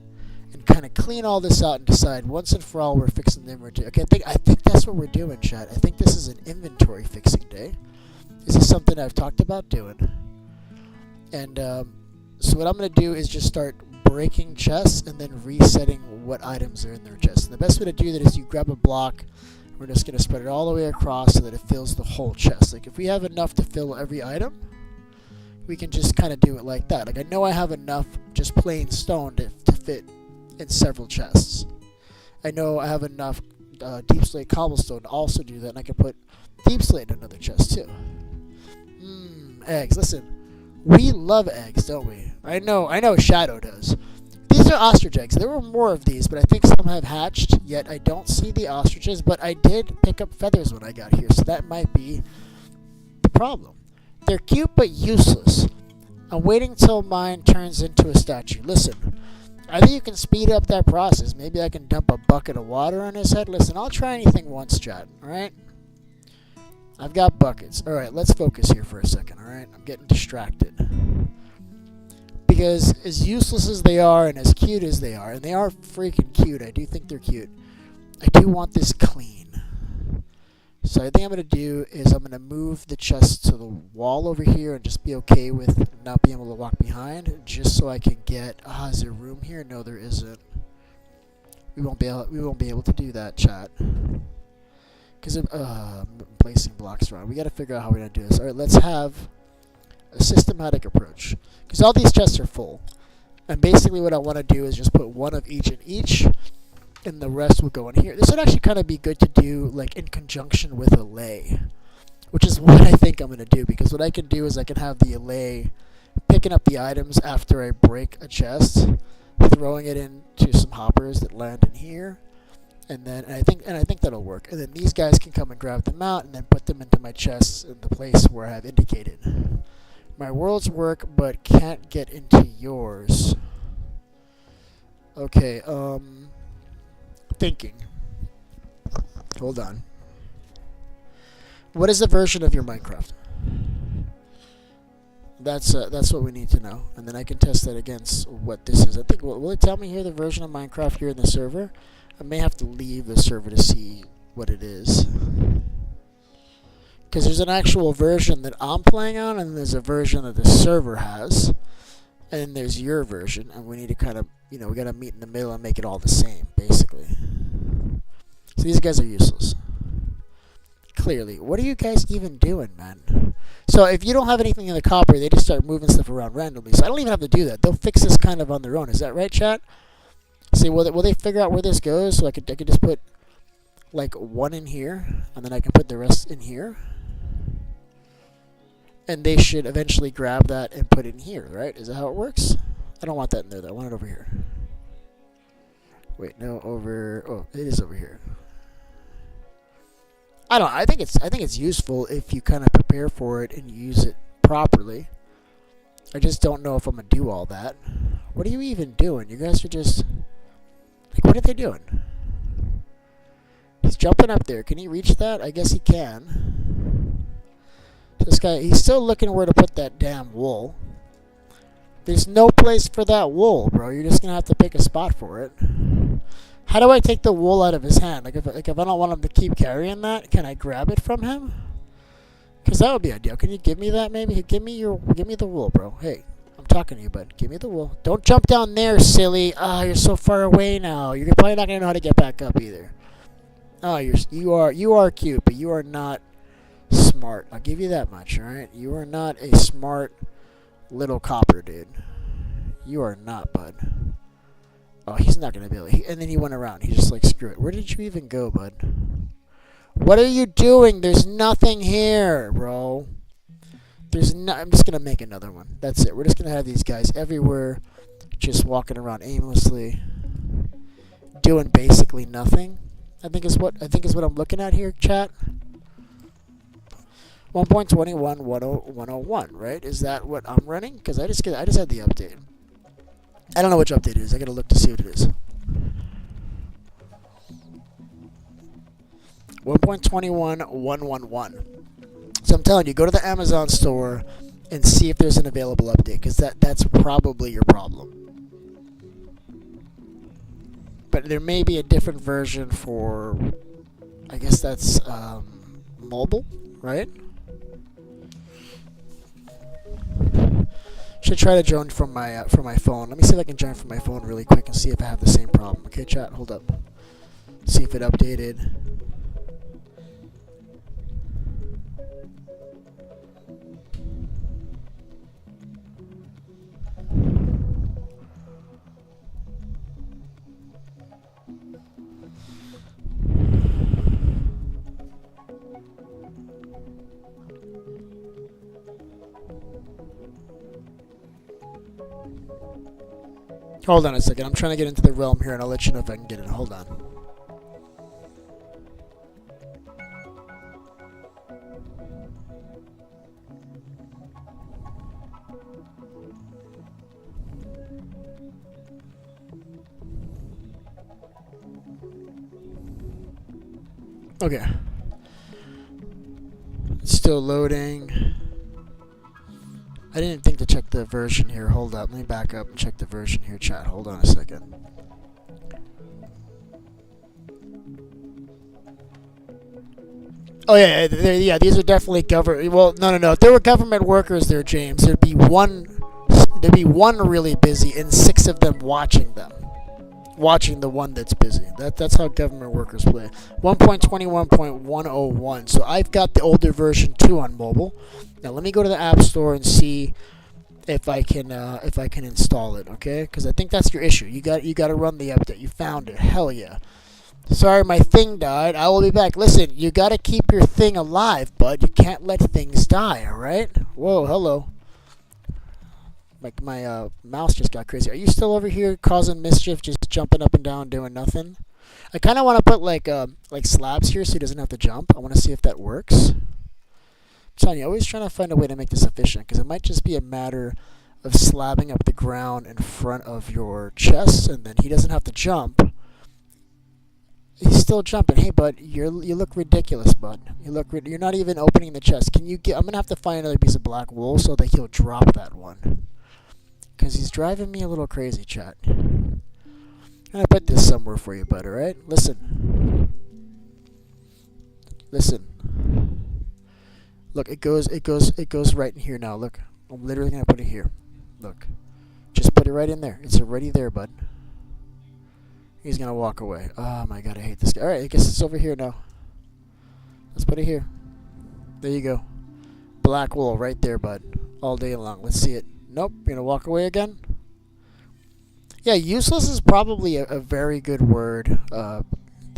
And kind of clean all this out and decide once and for all we're fixing the inventory. Okay, I think that's what we're doing, chat. I think this is an inventory fixing day. This is something I've talked about doing. And so what I'm going to do is just start breaking chests and then resetting what items are in their chests. And the best way to do that is you grab a block. We're just going to spread it all the way across so that it fills the whole chest. Like if we have enough to fill every item, we can just kind of do it like that. Like I know I have enough just plain stone to fit in several chests. I know I have enough deep slate cobblestone to also do that, and I can put deep slate in another chest too. Eggs. Listen, we love eggs, don't we? I know Shadow does. These are ostrich eggs. There were more of these, but I think some have hatched, yet I don't see the ostriches, but I did pick up feathers when I got here, so that might be the problem. They're cute but useless. I'm waiting till mine turns into a statue. Listen, I think you can speed up that process. Maybe I can dump a bucket of water on his head. Listen, I'll try anything once, chat. Alright? I've got buckets. Alright, let's focus here for a second, alright? I'm getting distracted. Because as useless as they are and as cute as they are, and they are freaking cute, I do think they're cute, I do want this clean. So I think I'm going to do is I'm going to move the chest to the wall over here and just be okay with not being able to walk behind, just so I can get. Is there room here? No, there isn't. We won't be able to do that, chat. Because I'm placing blocks around. We got to figure out how we're going to do this. All right, let's have a systematic approach. Because all these chests are full, and basically what I want to do is just put one of each in each. And the rest will go in here. This would actually kind of be good to do like in conjunction with a lay, which is what I think I'm going to do, because what I can do is I can have the lay picking up the items after I break a chest, throwing it into some hoppers that land in here, and I think that'll work. And then these guys can come and grab them out and then put them into my chests in the place where I have indicated. My worlds work but can't get into yours. Okay, thinking. Hold on. What is the version of your Minecraft? That's what we need to know, and then I can test that against what this is. I think will it tell me here the version of Minecraft here in the server? I may have to leave the server to see what it is, because there's an actual version that I'm playing on, and there's a version that the server has. And then there's your version, and we need to kind of, we got to meet in the middle and make it all the same, basically. So these guys are useless. Clearly. What are you guys even doing, man? So if you don't have anything in the copper, they just start moving stuff around randomly. So I don't even have to do that. They'll fix this kind of on their own. Is that right, chat? See, will they figure out where this goes? So I could just put like one in here, and then I can put the rest in here. And they should eventually grab that and put it in here, right? Is that how it works? I don't want that in there, though. I want it over here. Wait, no, over... Oh, it is over here. I think it's useful if you kind of prepare for it and use it properly. I just don't know if I'm going to do all that. What are you even doing? You guys are just... Like, what are they doing? He's jumping up there. Can he reach that? I guess he can. This guy, he's still looking where to put that damn wool. There's no place for that wool, bro. You're just going to have to pick a spot for it. How do I take the wool out of his hand? Like if I don't want him to keep carrying that, can I grab it from him? Because that would be ideal. Can you give me that maybe? Give me the wool, bro. Hey, I'm talking to you, bud. Give me the wool. Don't jump down there, silly. Ah, you're so far away now. You're probably not going to know how to get back up either. Oh, you are cute, but you are not smart. I'll give you that much, alright? You are not a smart little copper, dude. You are not, bud. Oh, he's not going to be able to... And then he went around. He's just like, screw it. Where did you even go, bud? What are you doing? There's nothing here, bro. I'm just going to make another one. That's it. We're just going to have these guys everywhere, just walking around aimlessly, doing basically nothing. I think is what I'm looking at here, chat. 1.21.101, right? Is that what I'm running? Because I just had the update. I don't know which update it is. I gotta look to see what it is. 1.21.111. So I'm telling you, go to the Amazon store and see if there's an available update, because that's probably your problem. But there may be a different version for, I guess that's mobile, right? Should try to join from my phone. Let me see if I can join from my phone really quick and see if I have the same problem. Okay, chat, hold up. See if it updated. Hold on a second. I'm trying to get into the realm here, and I'll let you know if I can get in. Hold on. Okay. It's still loading. I didn't think to check the version here. Hold up. Let me back up and check the version here, chat. Hold on a second. Oh, yeah, these are definitely government. Well, no. If there were government workers there, James, there'd be one really busy and 6 of them watching them. Watching the one that's busy. That's how government workers play. 1.21.101. So I've got the older version 2 on mobile. Now let me go to the App Store and see if I can install it. Okay? Because I think that's your issue. You got to run the update. You found it. Hell yeah. Sorry, my thing died. I will be back. Listen, you got to keep your thing alive, bud. You can't let things die. All right? Whoa, hello. My mouse just got crazy. Are you still over here causing mischief, just jumping up and down, doing nothing? I kind of want to put like slabs here so he doesn't have to jump. I want to see if that works. I'm telling you, always trying to find a way to make this efficient, because it might just be a matter of slabbing up the ground in front of your chest, and then he doesn't have to jump. He's still jumping. Hey, bud, you look ridiculous, bud. You're not even opening the chest. Can you get? I'm gonna have to find another piece of black wool so that he'll drop that one. Because he's driving me a little crazy, chat. I'm going to put this somewhere for you, bud, alright? Listen. Look, it goes right in here now. Look, I'm literally going to put it here. Look. put it right in there. It's already there, bud. He's gonna walk away. Oh my god, I hate this guy. Alright, I guess it's over here now. Let's put it here. There you go. Black wool right there, bud. All day long. Let's see it. Nope, you're gonna walk away again? Yeah, useless is probably a very good word that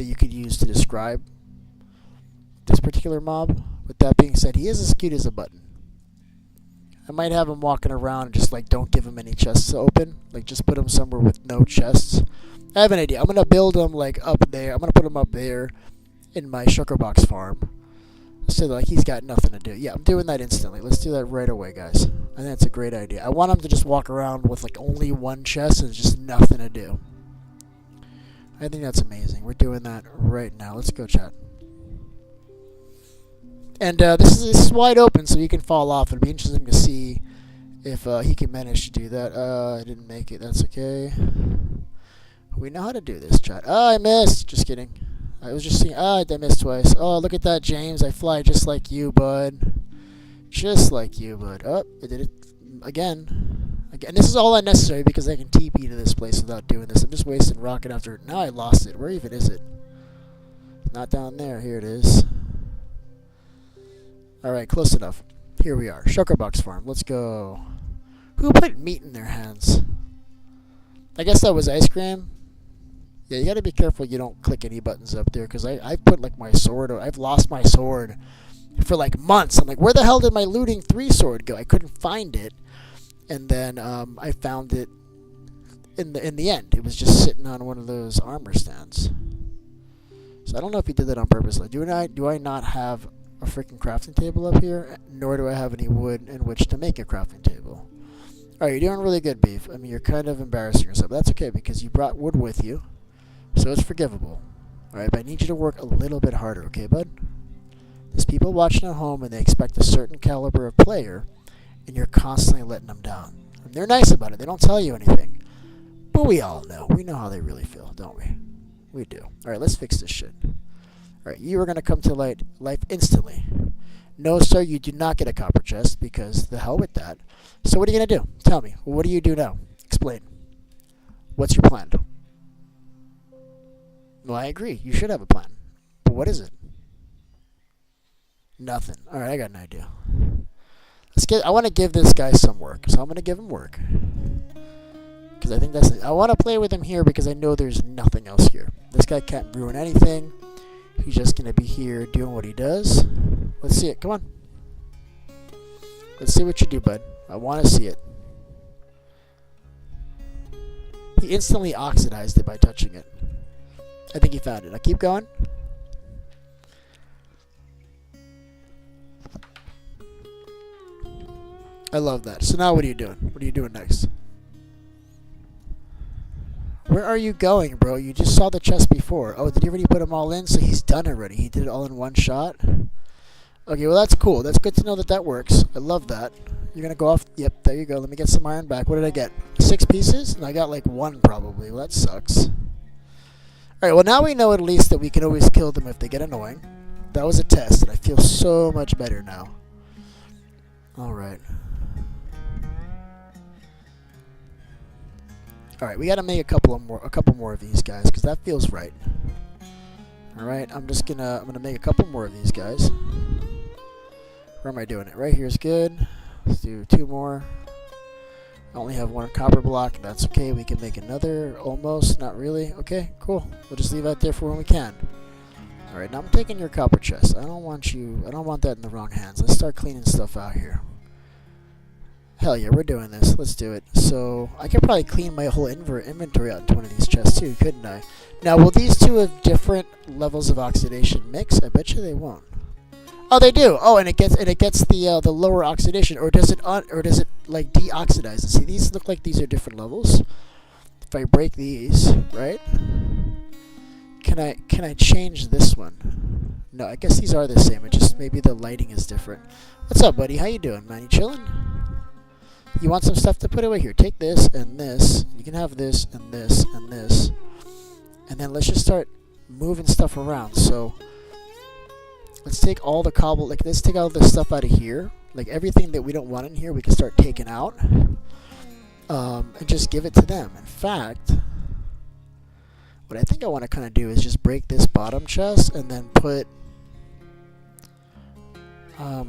you could use to describe this particular mob. With that being said, he is as cute as a button. I might have him walking around and just like don't give him any chests to open. Like just put him somewhere with no chests. I have an idea. I'm gonna build him like up there. I'm gonna put him up there in my sugar box farm. So like he's got nothing to do. Yeah, I'm doing that instantly. Let's do that right away, guys. I think that's a great idea. I want him to just walk around with like only one chest and just nothing to do. I think that's amazing. We're doing that right now. Let's go, chat. And this is wide open, so you can fall off. It'll be interesting to see if he can manage to do that. I didn't make it. That's okay. We know how to do this, chat. Oh, I missed. Just kidding. I was just seeing. Oh, I missed twice. Oh, look at that, James. I fly just like you, bud. Just like you, bud. Oh, I did it again. Again. This is all unnecessary because I can TP to this place without doing this. I'm just wasting rocket after. Now I lost it. Where even is it? Not down there. Here it is. Alright, close enough. Here we are. Sugar Box Farm. Let's go. Who put meat in their hands? I guess that was ice cream. Yeah, you gotta be careful you don't click any buttons up there, because I put like my sword, or I've lost my sword for like months. I'm like, where the hell did my looting 3 sword go? I couldn't find it. And then I found it in the end. It was just sitting on one of those armor stands. So I don't know if he did that on purpose. Like, do I not have a freaking crafting table up here, nor do I have any wood in which to make a crafting table. Alright, you're doing really good, Beef. I mean, you're kind of embarrassing yourself. That's okay, because you brought wood with you, so it's forgivable. Alright, but I need you to work a little bit harder, okay, bud? There's people watching at home, and they expect a certain caliber of player, and you're constantly letting them down. And they're nice about it. They don't tell you anything. But we all know. We know how they really feel, don't we? We do. Alright, let's fix this shit. Alright, you are going to come to life instantly. No, sir, you do not get a copper chest, because the hell with that. So what are you going to do? Tell me. What do you do now? Explain. What's your plan? Well, I agree. You should have a plan. But what is it? Nothing. Alright, I got an idea. I want to give this guy some work, so I'm going to give him work. Because I think that's it. I want to play with him here because I know there's nothing else here. This guy can't ruin anything. He's just going to be here doing what he does. Let's see it. Come on. Let's see what you do, bud. I want to see it. He instantly oxidized it by touching it. I think he found it. Now keep going. I love that. So now what are you doing? What are you doing next? Where are you going, bro? You just saw the chest before. Oh, did you already put them all in? So he's done already. He did it all in one shot. Okay, well, that's cool. That's good to know that that works. I love that. You're going to go off. Yep, there you go. Let me get some iron back. What did I get? 6 pieces? And I got like 1 probably. Well, that sucks. Alright, well, now we know at least that we can always kill them if they get annoying. That was a test, and I feel so much better now. Alright. Alright, we gotta make a couple more of these guys, because that feels right. Alright, I'm gonna make a couple more of these guys. Where am I doing it? Right here is good. Let's do 2 more. I only have 1 copper block. That's okay. We can make another. Almost. Not really. Okay, cool. We'll just leave that there for when we can. Alright, now I'm taking your copper chest. I don't want that in the wrong hands. Let's start cleaning stuff out here. Hell yeah, we're doing this. Let's do it. So, I could probably clean my whole inventory out into one of these chests too, couldn't I? Now, will these two have different levels of oxidation mix? I bet you they won't. Oh, they do. Oh, and it gets the lower oxidation, or does it like deoxidize? See, these look like these are different levels. If I break these, right? Can I change this one? No, I guess these are the same. It just maybe the lighting is different. What's up, buddy? How you doing, man? You chilling? You want some stuff to put away? Here, take this and this. You can have this and this and this. And then let's just start moving stuff around. So let's take all the let's take all this stuff out of here. Like everything that we don't want in here, we can start taking out. and just give it to them. In fact, what I think I want to kind of do is just break this bottom chest and then put.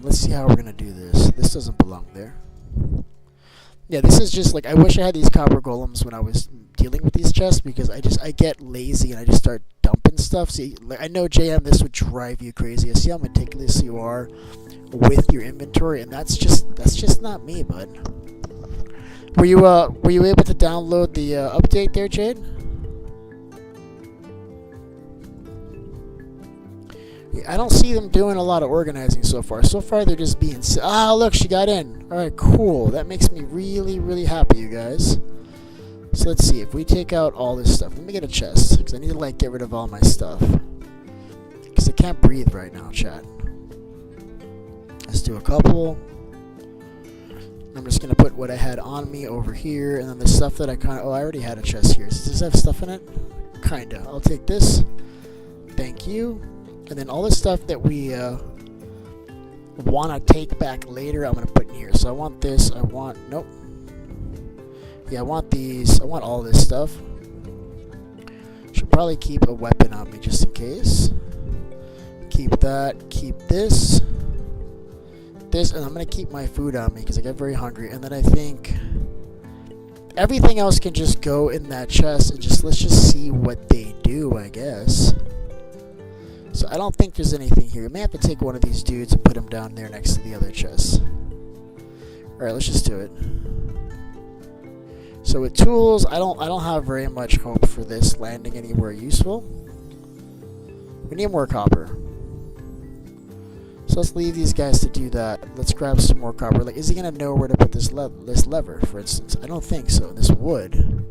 Let's see how we're gonna do this. This doesn't belong there. Yeah, this is just like, I wish I had these copper golems when I was dealing with these chests, because I get lazy and I just start dumping stuff. See, like, I know JM, this would drive you crazy. I see how meticulous you are with your inventory, and that's just not me, bud. Were you able to download the update there, Jade? I don't see them doing a lot of organizing so far. So far, they're just being... Ah, look, she got in. All right, cool. That makes me really, really happy, you guys. So let's see. If we take out all this stuff... Let me get a chest, because I need to, like, get rid of all my stuff. Because I can't breathe right now, chat. Let's do a couple. I'm just going to put what I had on me over here, and then the stuff that I kind of... Oh, I already had a chest here. Does this have stuff in it? Kinda. I'll take this. Thank you. And then all the stuff that we want to take back later, I'm going to put in here. So I want this. I want... Nope. Yeah, I want these. I want all this stuff. Should probably keep a weapon on me just in case. Keep that. Keep this. This. And I'm going to keep my food on me because I get very hungry. And then I think everything else can just go in that chest. And let's just see what they do, I guess. So I don't think there's anything here. We may have to take one of these dudes and put him down there next to the other chest. Alright, let's just do it. So with tools, I don't have very much hope for this landing anywhere useful. We need more copper. So let's leave these guys to do that. Let's grab some more copper. Like, is he gonna know where to put this lever, for instance? I don't think so. This wood.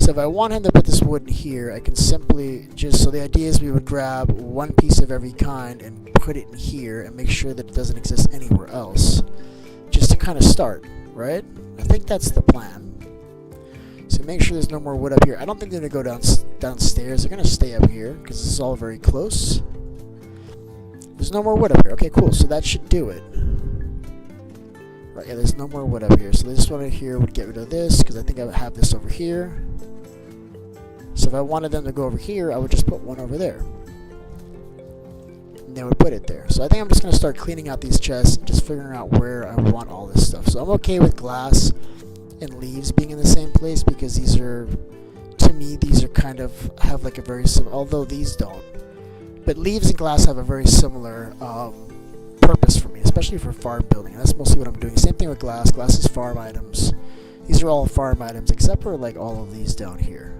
So if I want him to put this wood in here, I can simply just... So the idea is we would grab one piece of every kind and put it in here and make sure that it doesn't exist anywhere else. Just to kind of start, right? I think that's the plan. So make sure there's no more wood up here. I don't think they're going to go downstairs. They're going to stay up here because this is all very close. There's no more wood up here. Okay, cool. So that should do it. Right, yeah, there's no more wood up here. So this one right here would get rid of this because I think I would have this over here. So if I wanted them to go over here, I would just put one over there. And they would put it there. So I think I'm just going to start cleaning out these chests and just figuring out where I want all this stuff. So I'm okay with glass and leaves being in the same place because these are, to me, these are kind of, have like a very similar, although these don't. But leaves and glass have a very similar purpose for me, especially for farm building. And that's mostly what I'm doing. Same thing with glass. Glass is farm items. These are all farm items except for like all of these down here.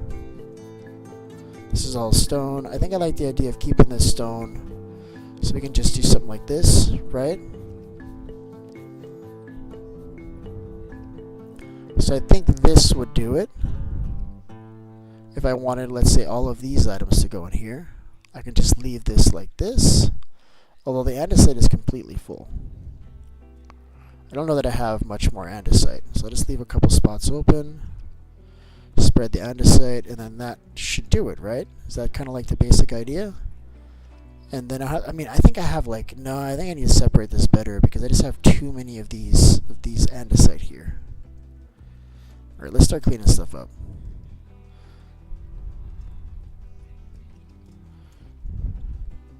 This is all stone. I think I like the idea of keeping this stone so we can just do something like this, right? So I think this would do it. If I wanted, let's say, all of these items to go in here, I can just leave this like this, although the andesite is completely full. I don't know that I have much more andesite, so I'll just leave a couple spots open. Spread the andesite, and then that should do it, right? Is that kind of like the basic idea? And then I think I have like, no, I think I need to separate this better because I just have too many of these andesite here. Alright, let's start cleaning stuff up.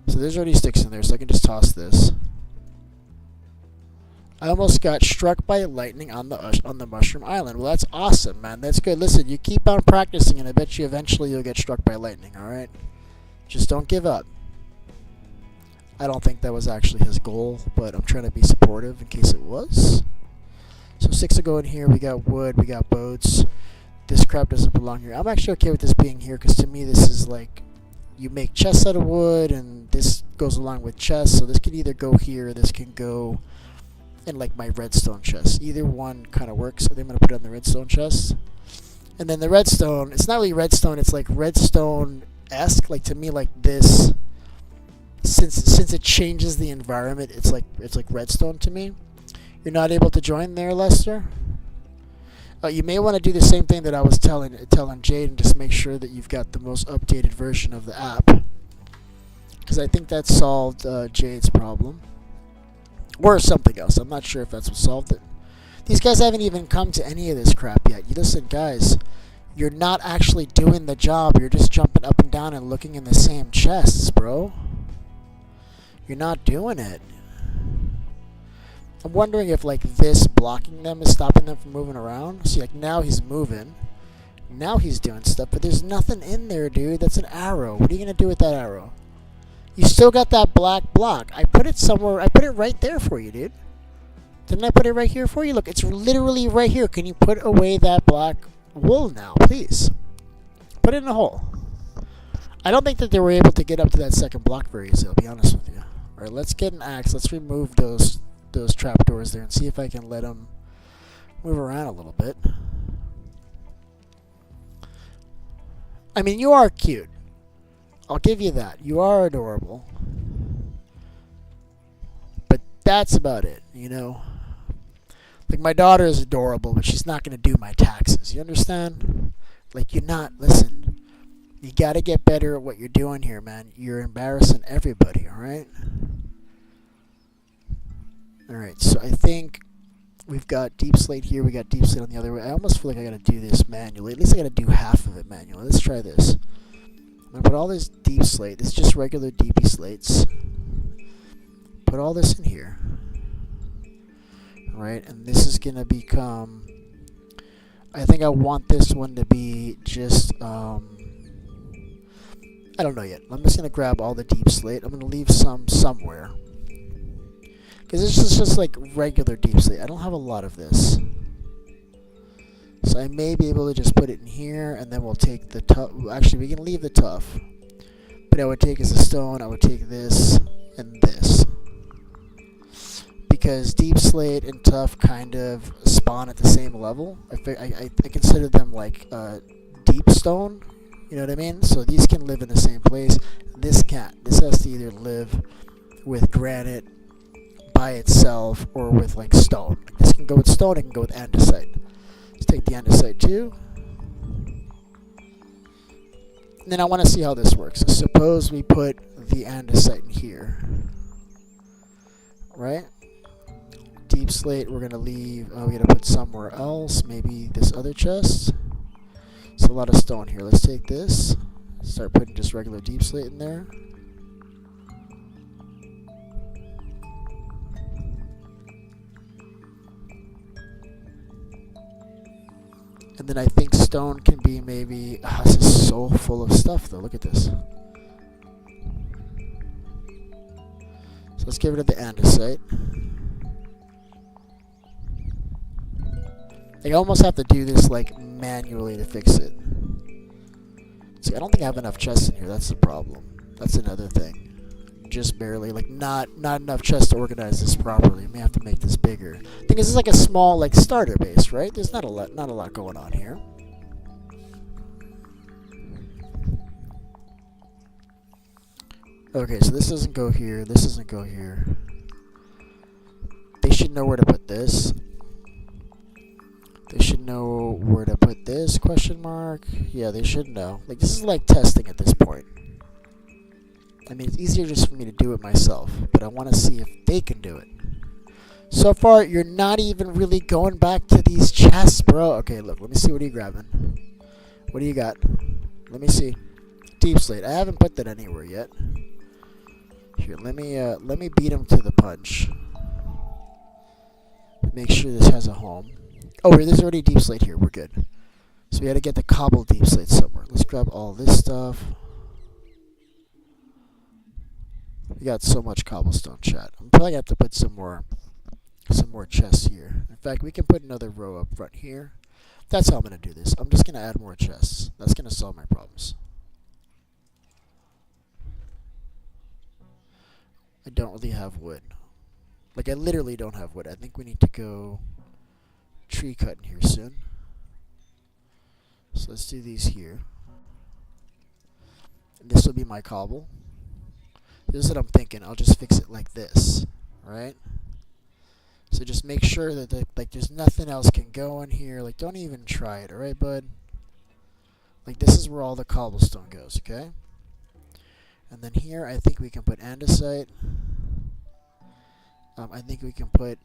So there's already sticks in there, so I can just toss this. I almost got struck by lightning on the Mushroom Island. Well, that's awesome, man. That's good. Listen, you keep on practicing, and I bet you eventually you'll get struck by lightning, alright? Just don't give up. I don't think that was actually his goal, but I'm trying to be supportive in case it was. So 6 will go in here. We got wood. We got boats. This crap doesn't belong here. I'm actually okay with this being here, because to me this is like... You make chests out of wood, and this goes along with chests, so this can either go here, or this can go... in like my redstone chest. Either one kind of works. So I'm going to put it on the redstone chest. And then the redstone, it's not really redstone, it's like redstone-esque. Like to me, like this, since it changes the environment, it's like redstone to me. You're not able to join there, Lester? You may want to do the same thing that I was telling Jade, and just make sure that you've got the most updated version of the app. Because I think that solved Jade's problem. Or something else. I'm not sure if that's what solved it. These guys haven't even come to any of this crap yet. You listen, guys. You're not actually doing the job. You're just jumping up and down and looking in the same chests, bro. You're not doing it. I'm wondering if like this blocking them is stopping them from moving around. See, like now he's moving. Now he's doing stuff, but there's nothing in there, dude. That's an arrow. What are you gonna do with that arrow? You still got that black block. I put it somewhere. I put it right there for you, dude. Didn't I put it right here for you? Look, it's literally right here. Can you put away that black wool now, please? Put it in a hole. I don't think that they were able to get up to that second block very easily, I'll be honest with you. Alright, let's get an axe. Let's remove those trapdoors there and see if I can let them move around a little bit. I mean, you are cute. I'll give you that. You are adorable. But that's about it, you know? Like, my daughter is adorable, but she's not going to do my taxes. You understand? Like, you're not... Listen, you got to get better at what you're doing here, man. You're embarrassing everybody, alright? Alright, so I think we've got deep slate here. We got deep slate on the other way. I almost feel like I got to do this manually. At least I got to do half of it manually. Let's try this. I'm going to put all this deep slate. It's just regular DP slates. Put all this in here. Right, and this is gonna become, I think I want this one to be just I don't know yet. I'm just gonna grab all the deep slate. I'm gonna leave some somewhere because this is just like regular deep slate. I don't have a lot of this, so I may be able to just put it in here, and then we'll take the tough. Actually, we can leave the tough, but I would take as a stone. I would take this and this. Because deep slate and tough kind of spawn at the same level. I consider them like deep stone. You know what I mean? So these can live in the same place. This can't. This has to either live with granite by itself or with like stone. Like this can go with stone. It can go with andesite. Let's take the andesite too. And then I want to see how this works. So suppose we put the andesite in here. Right? Deep slate we're going to leave, we're going to put somewhere else, maybe this other chest. It's a lot of stone here. Let's take this, start putting just regular deep slate in there. And then I think stone can be maybe, this is so full of stuff though, look at this. So let's get rid of the andesite. I almost have to do this like manually to fix it. See, I don't think I have enough chests in here. That's the problem. That's another thing. Just barely, like not enough chests to organize this properly. I may have to make this bigger. I think this is like a small like starter base, right? There's not a lot going on here. Okay, so this doesn't go here. This doesn't go here. They should know where to put this. They should know where to put this, question mark. Yeah, they should know. Like, this is like testing at this point. I mean, it's easier just for me to do it myself, but I want to see if they can do it. So far, you're not even really going back to these chests, bro. Okay, look, let me see what are you grabbing. What do you got? Let me see. Deep slate. I haven't put that anywhere yet. Here, let me beat him to the punch. Make sure this has a home. Oh, there's already deep slate here. We're good. So we had to get the cobble deep slate somewhere. Let's grab all this stuff. We got so much cobblestone, chat. I'm probably gonna have to put some more chests here. In fact, we can put another row up front here. That's how I'm gonna do this. I'm just gonna add more chests. That's gonna solve my problems. I don't really have wood. Like, I literally don't have wood. I think we need to go tree cutting here soon. So let's do these here. And this will be my cobble. This is what I'm thinking. I'll just fix it like this, right? So just make sure that like there's nothing else can go in here. Like, don't even try it, all right, bud? Like, this is where all the cobblestone goes, okay? And then here, I think we can put andesite. I think we can put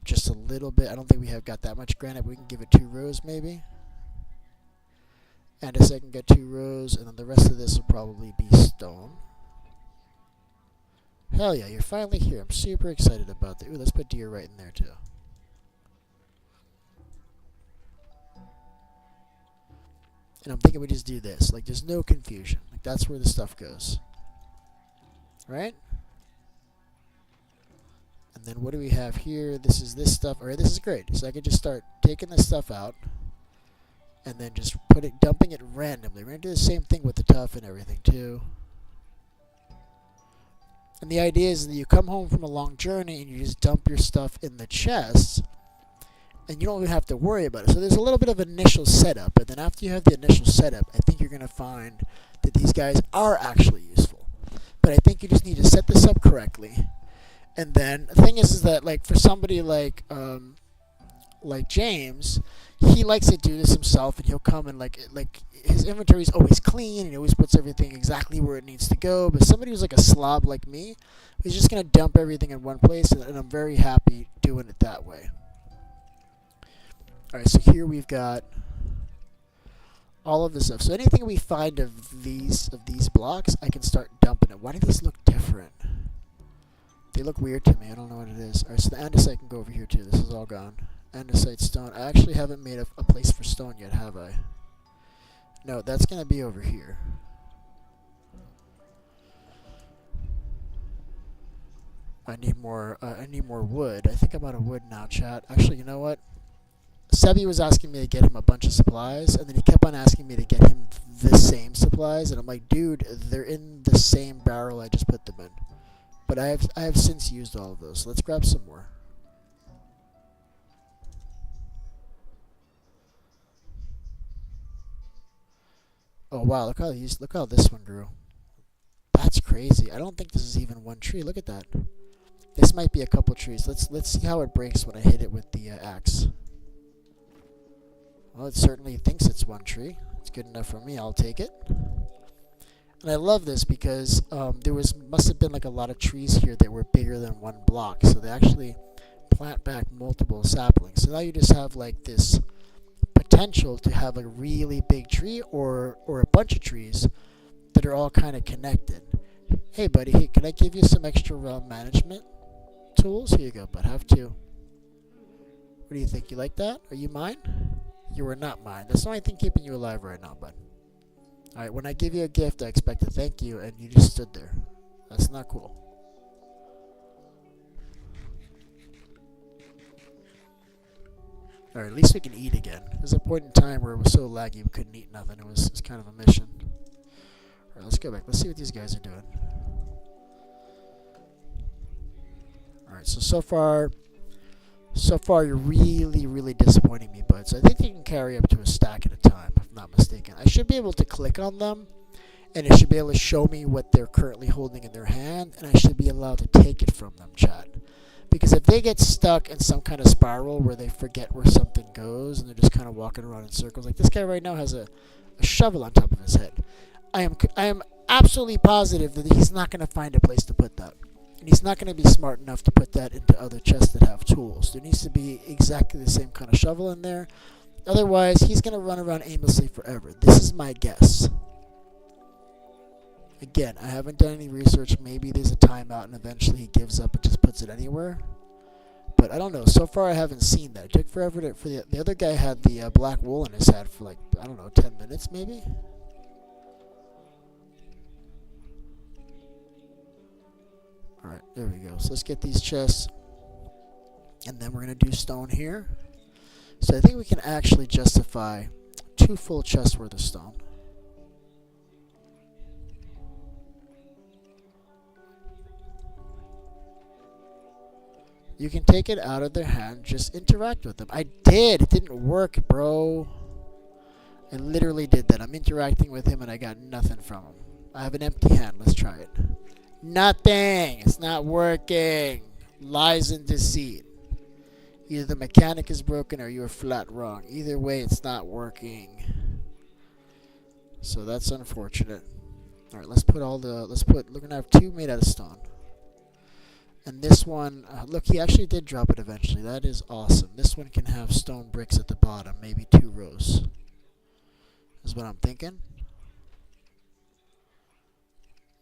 just a little bit. I don't think we have got that much granite. We can give it 2 rows maybe. And a second get 2 rows, and then the rest of this will probably be stone. Hell yeah, you're finally here. I'm super excited about that. Ooh, let's put deer right in there too. And I'm thinking we just do this. Like, there's no confusion. Like, that's where the stuff goes. Right? And then what do we have here? This is this stuff. Alright, this is great. So I can just start taking this stuff out. And then just dumping it randomly. We're going to do the same thing with the tuff and everything too. And the idea is that you come home from a long journey and you just dump your stuff in the chests. And you don't even have to worry about it. So there's a little bit of initial setup. And then after you have the initial setup, I think you're going to find that these guys are actually useful. But I think you just need to set this up correctly. And then the thing is that, like, for somebody like James, he likes to do this himself, and he'll come and like his inventory is always clean, and he always puts everything exactly where it needs to go. But somebody who's like a slob like me, he's just gonna dump everything in one place, and I'm very happy doing it that way. All right, so here we've got all of this stuff. So anything we find of these blocks, I can start dumping it. Why do these look different? They look weird to me. I don't know what it is. All right, so the andesite can go over here too. This is all gone. Andesite stone. I actually haven't made a place for stone yet, have I? No, that's gonna be over here. I need more wood. I think I'm out of wood now, chat. Actually, you know what? Sebi was asking me to get him a bunch of supplies, and then he kept on asking me to get him the same supplies, and I'm like, dude, they're in the same barrel I just put them in. But I have since used all of those. So let's grab some more. Oh wow, look how this one grew. That's crazy. I don't think this is even one tree. Look at that. This might be a couple trees. Let's see how it breaks when I hit it with the axe. Well, it certainly thinks it's one tree. It's good enough for me. I'll take it. And I love this because must have been like a lot of trees here that were bigger than one block. So they actually plant back multiple saplings. So now you just have like this potential to have a really big tree or a bunch of trees that are all kind of connected. Hey buddy, hey, can I give you some extra realm management tools? Here you go, but have 2. What do you think? You like that? Are you mine? You are not mine. That's the only thing keeping you alive right now, bud. Alright, when I give you a gift, I expect to thank you, and you just stood there. That's not cool. Alright, at least we can eat again. There's a point in time where it was so laggy we couldn't eat nothing. It was kind of a mission. Alright, let's go back. Let's see what these guys are doing. Alright, so far you're really, really disappointing me, bud. So I think you can carry up to a stack at a time, if I'm not mistaken. I should be able to click on them, and it should be able to show me what they're currently holding in their hand, and I should be allowed to take it from them, chat. Because if they get stuck in some kind of spiral where they forget where something goes, and they're just kind of walking around in circles, like this guy right now has a shovel on top of his head. I am absolutely positive that he's not going to find a place to put that. And he's not going to be smart enough to put that into other chests that have tools. There needs to be exactly the same kind of shovel in there. Otherwise, he's going to run around aimlessly forever. This is my guess. Again, I haven't done any research. Maybe there's a timeout and eventually he gives up and just puts it anywhere. But I don't know. So far, I haven't seen that. It took forever for the other guy had the black wool in his head for like, I don't know, 10 minutes maybe? Alright, there we go. So let's get these chests. And then we're going to do stone here. So I think we can actually justify 2 full chests worth of stone. You can take it out of their hand, just interact with them. I did! It didn't work, bro. I literally did that. I'm interacting with him and I got nothing from him. I have an empty hand. Let's try it. Nothing! It's not working. Lies and deceit. Either the mechanic is broken or you're flat wrong. Either way, it's not working. So that's unfortunate. Alright, we're gonna have 2 made out of stone. And this one, look, he actually did drop it eventually. That is awesome. This one can have stone bricks at the bottom, maybe 2 rows. Is what I'm thinking.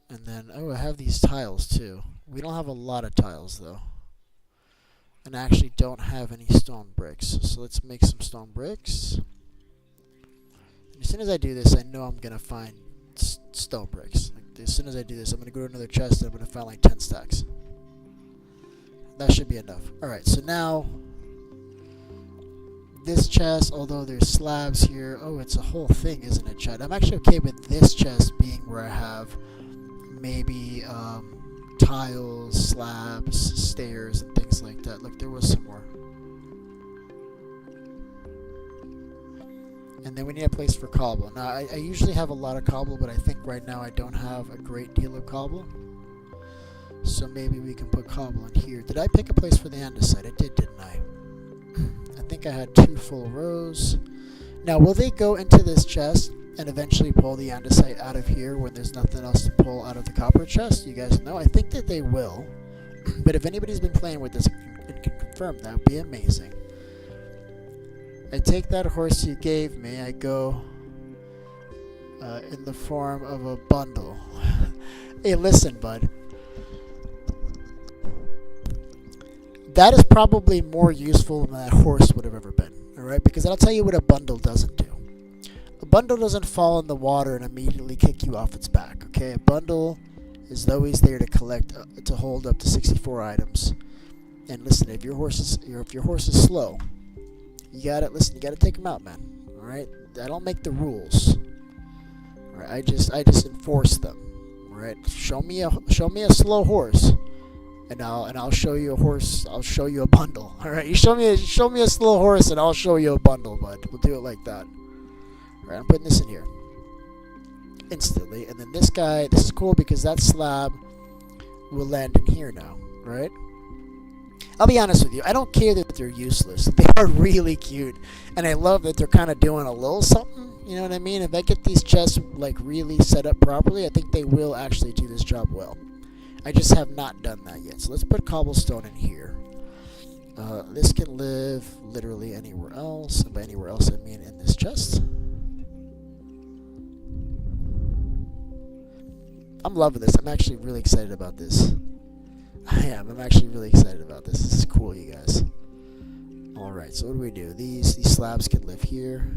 And then, oh, I have these tiles too. We don't have a lot of tiles though. And I actually don't have any stone bricks. So let's make some stone bricks. And as soon as I do this, I know I'm going to find stone bricks. Like, as soon as I do this, I'm going to go to another chest and I'm going to find like 10 stacks. That should be enough. Alright, so now this chest, although there's slabs here, oh, it's a whole thing, isn't it, Chad? I'm actually okay with this chest being where I have maybe tiles, slabs, stairs, and things like that. Look, there was some more. And then we need a place for cobble. Now, I usually have a lot of cobble, but I think right now I don't have a great deal of cobble. So maybe we can put cobble in here. Did I pick a place for the andesite? I did, didn't I? I think I had 2 full rows. Now, will they go into this chest and eventually pull the andesite out of here when there's nothing else to pull out of the copper chest? You guys know? I think that they will. But if anybody's been playing with this and can confirm, that would be amazing. I take that horse you gave me. I go in the form of a bundle. Hey, listen, bud. That is probably more useful than that horse would have ever been, alright? Because I'll tell you what a bundle doesn't do. A bundle doesn't fall in the water and immediately kick you off its back, okay? A bundle is always there to collect, to hold up to 64 items. And listen, if your horse is slow, you gotta take him out, man. Alright? I don't make the rules. Alright, I just enforce them. Alright? Show me a slow horse. And I'll show you a horse. I'll show you a bundle. All right, you show me a slow horse, and I'll show you a bundle, bud. We'll do it like that. All right, I'm putting this in here instantly, and then this guy. This is cool because that slab will land in here now, right? I'll be honest with you. I don't care that they're useless. They are really cute, and I love that they're kind of doing a little something. You know what I mean? If I get these chests like really set up properly, I think they will actually do this job well. I just have not done that yet. So let's put cobblestone in here. This can live literally anywhere else. And by anywhere else, I mean in this chest. I'm loving this. I'm actually really excited about this. I am. I'm actually really excited about this. This is cool, you guys. Alright, so what do we do? These slabs can live here.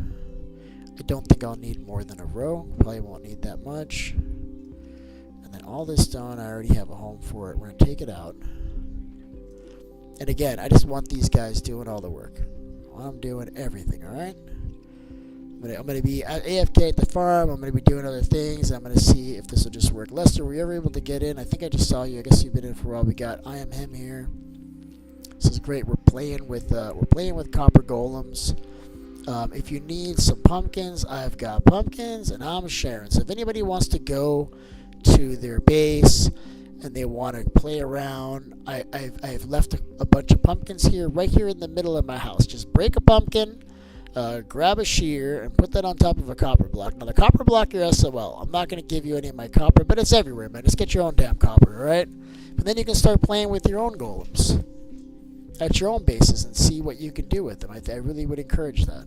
I don't think I'll need more than a row. Probably won't need that much. And then all this stone, I already have a home for it. We're going to take it out. And again, I just want these guys doing all the work. I'm doing everything, alright? I'm going to be at AFK at the farm. I'm going to be doing other things. I'm going to see if this will just work. Lester, were you ever able to get in? I think I just saw you. I guess you've been in for a while. We got I Am Him here. This is great. We're playing with copper golems. If you need some pumpkins, I've got pumpkins, and I'm sharing. So if anybody wants to go to their base and they want to play around, I've left a bunch of pumpkins here, right here in the middle of my house. Just break a pumpkin, grab a shear, and put that on top of a copper block. Now the copper block, your SOL. I'm not going to give you any of my copper, but it's everywhere, man. Just get your own damn copper, alright? And then you can start playing with your own golems at your own bases and see what you can do with them. I really would encourage that.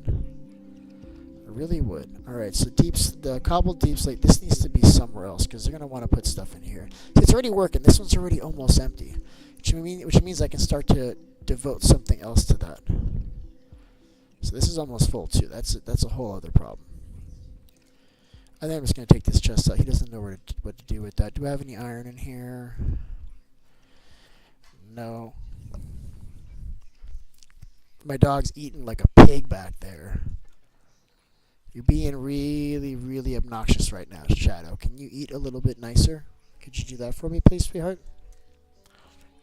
Really would. Alright, so the cobbled deep slate, this needs to be somewhere else because they're going to want to put stuff in here. See, it's already working. This one's already almost empty, which means I can start to devote something else to that. So this is almost full too. That's a whole other problem. I think I'm just going to take this chest out. He doesn't know what to do with that. Do I have any iron in here? No. My dog's eating like a pig back there. You're being really, really obnoxious right now, Shadow. Can you eat a little bit nicer? Could you do that for me, please, sweetheart?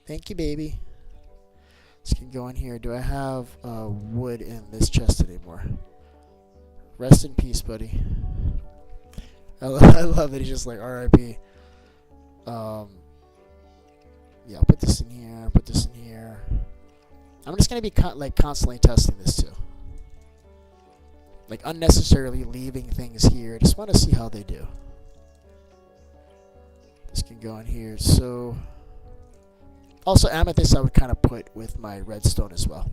Thank you, baby. This can go in here. Do I have wood in this chest anymore? Rest in peace, buddy. I love that he's just like, R.I.P. Yeah, I'll put this in here. Put this in here. I'm just going to be constantly testing this, too. Like, unnecessarily leaving things here. I just want to see how they do. This can go in here. So, Also, amethyst I would kind of put with my redstone as well.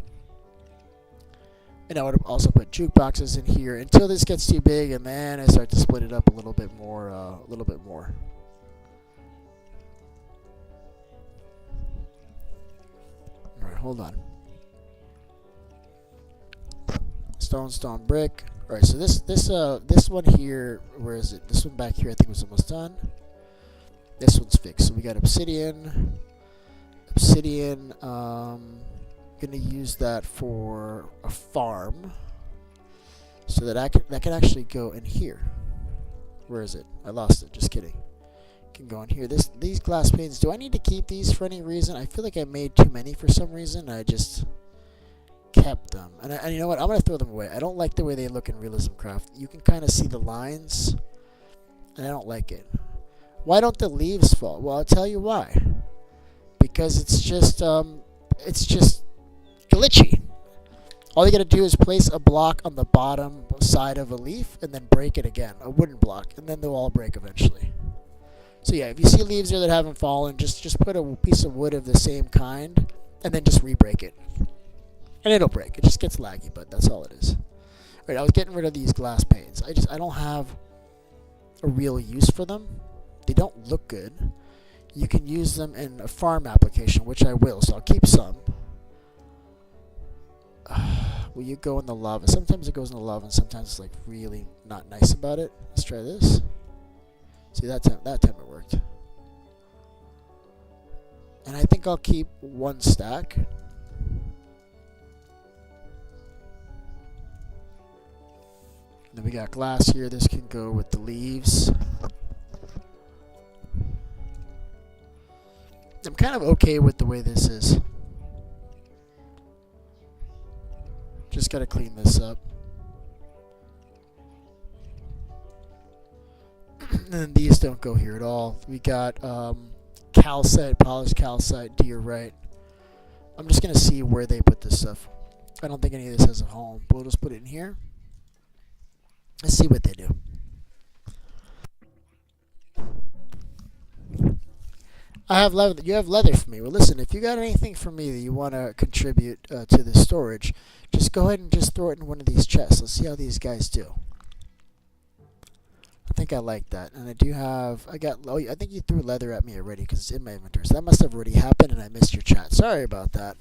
And I would also put jukeboxes in here until this gets too big, and then I start to split it up a little bit more. All right, hold on. Stone, brick. All right, so this one here, where is it? This one back here, I think was almost done. This one's fixed. So we got obsidian. Gonna use that for a farm, so that can actually go in here. Where is it? I lost it. Just kidding. Can go in here. These glass panes. Do I need to keep these for any reason? I feel like I made too many for some reason. I just kept them, and you know what? I'm gonna throw them away. I don't like the way they look in Realism Craft. You can kind of see the lines, and I don't like it. Why don't the leaves fall? Well, I'll tell you why. Because it's just glitchy. All you gotta do is place a block on the bottom side of a leaf and then break it again, a wooden block, and then they'll all break eventually. So yeah, if you see leaves here that haven't fallen, just put a piece of wood of the same kind and then just re-break it. And it'll break. It just gets laggy, but that's all it is. Alright, I was getting rid of these glass panes. I don't have a real use for them. They don't look good. You can use them in a farm application, which I will, so I'll keep some. Will you go in the lava? Sometimes it goes in the lava, and sometimes it's like really not nice about it. Let's try this. See, that time it worked. And I think I'll keep one stack. Then we got glass here. This can go with the leaves. I'm kind of okay with the way this is. Just gotta clean this up. And then these don't go here at all. We got calcite, polished calcite, diorite. I'm just gonna see where they put this stuff. I don't think any of this has a home, but we'll just put it in here. Let's see what they do. I have leather. You have leather for me. Well, listen, if you got anything for me that you want to contribute to the storage, just go ahead and just throw it in one of these chests. Let's see how these guys do. I think I like that. And I do have, I think you threw leather at me already because it's in my inventory. So that must have already happened and I missed your chat. Sorry about that.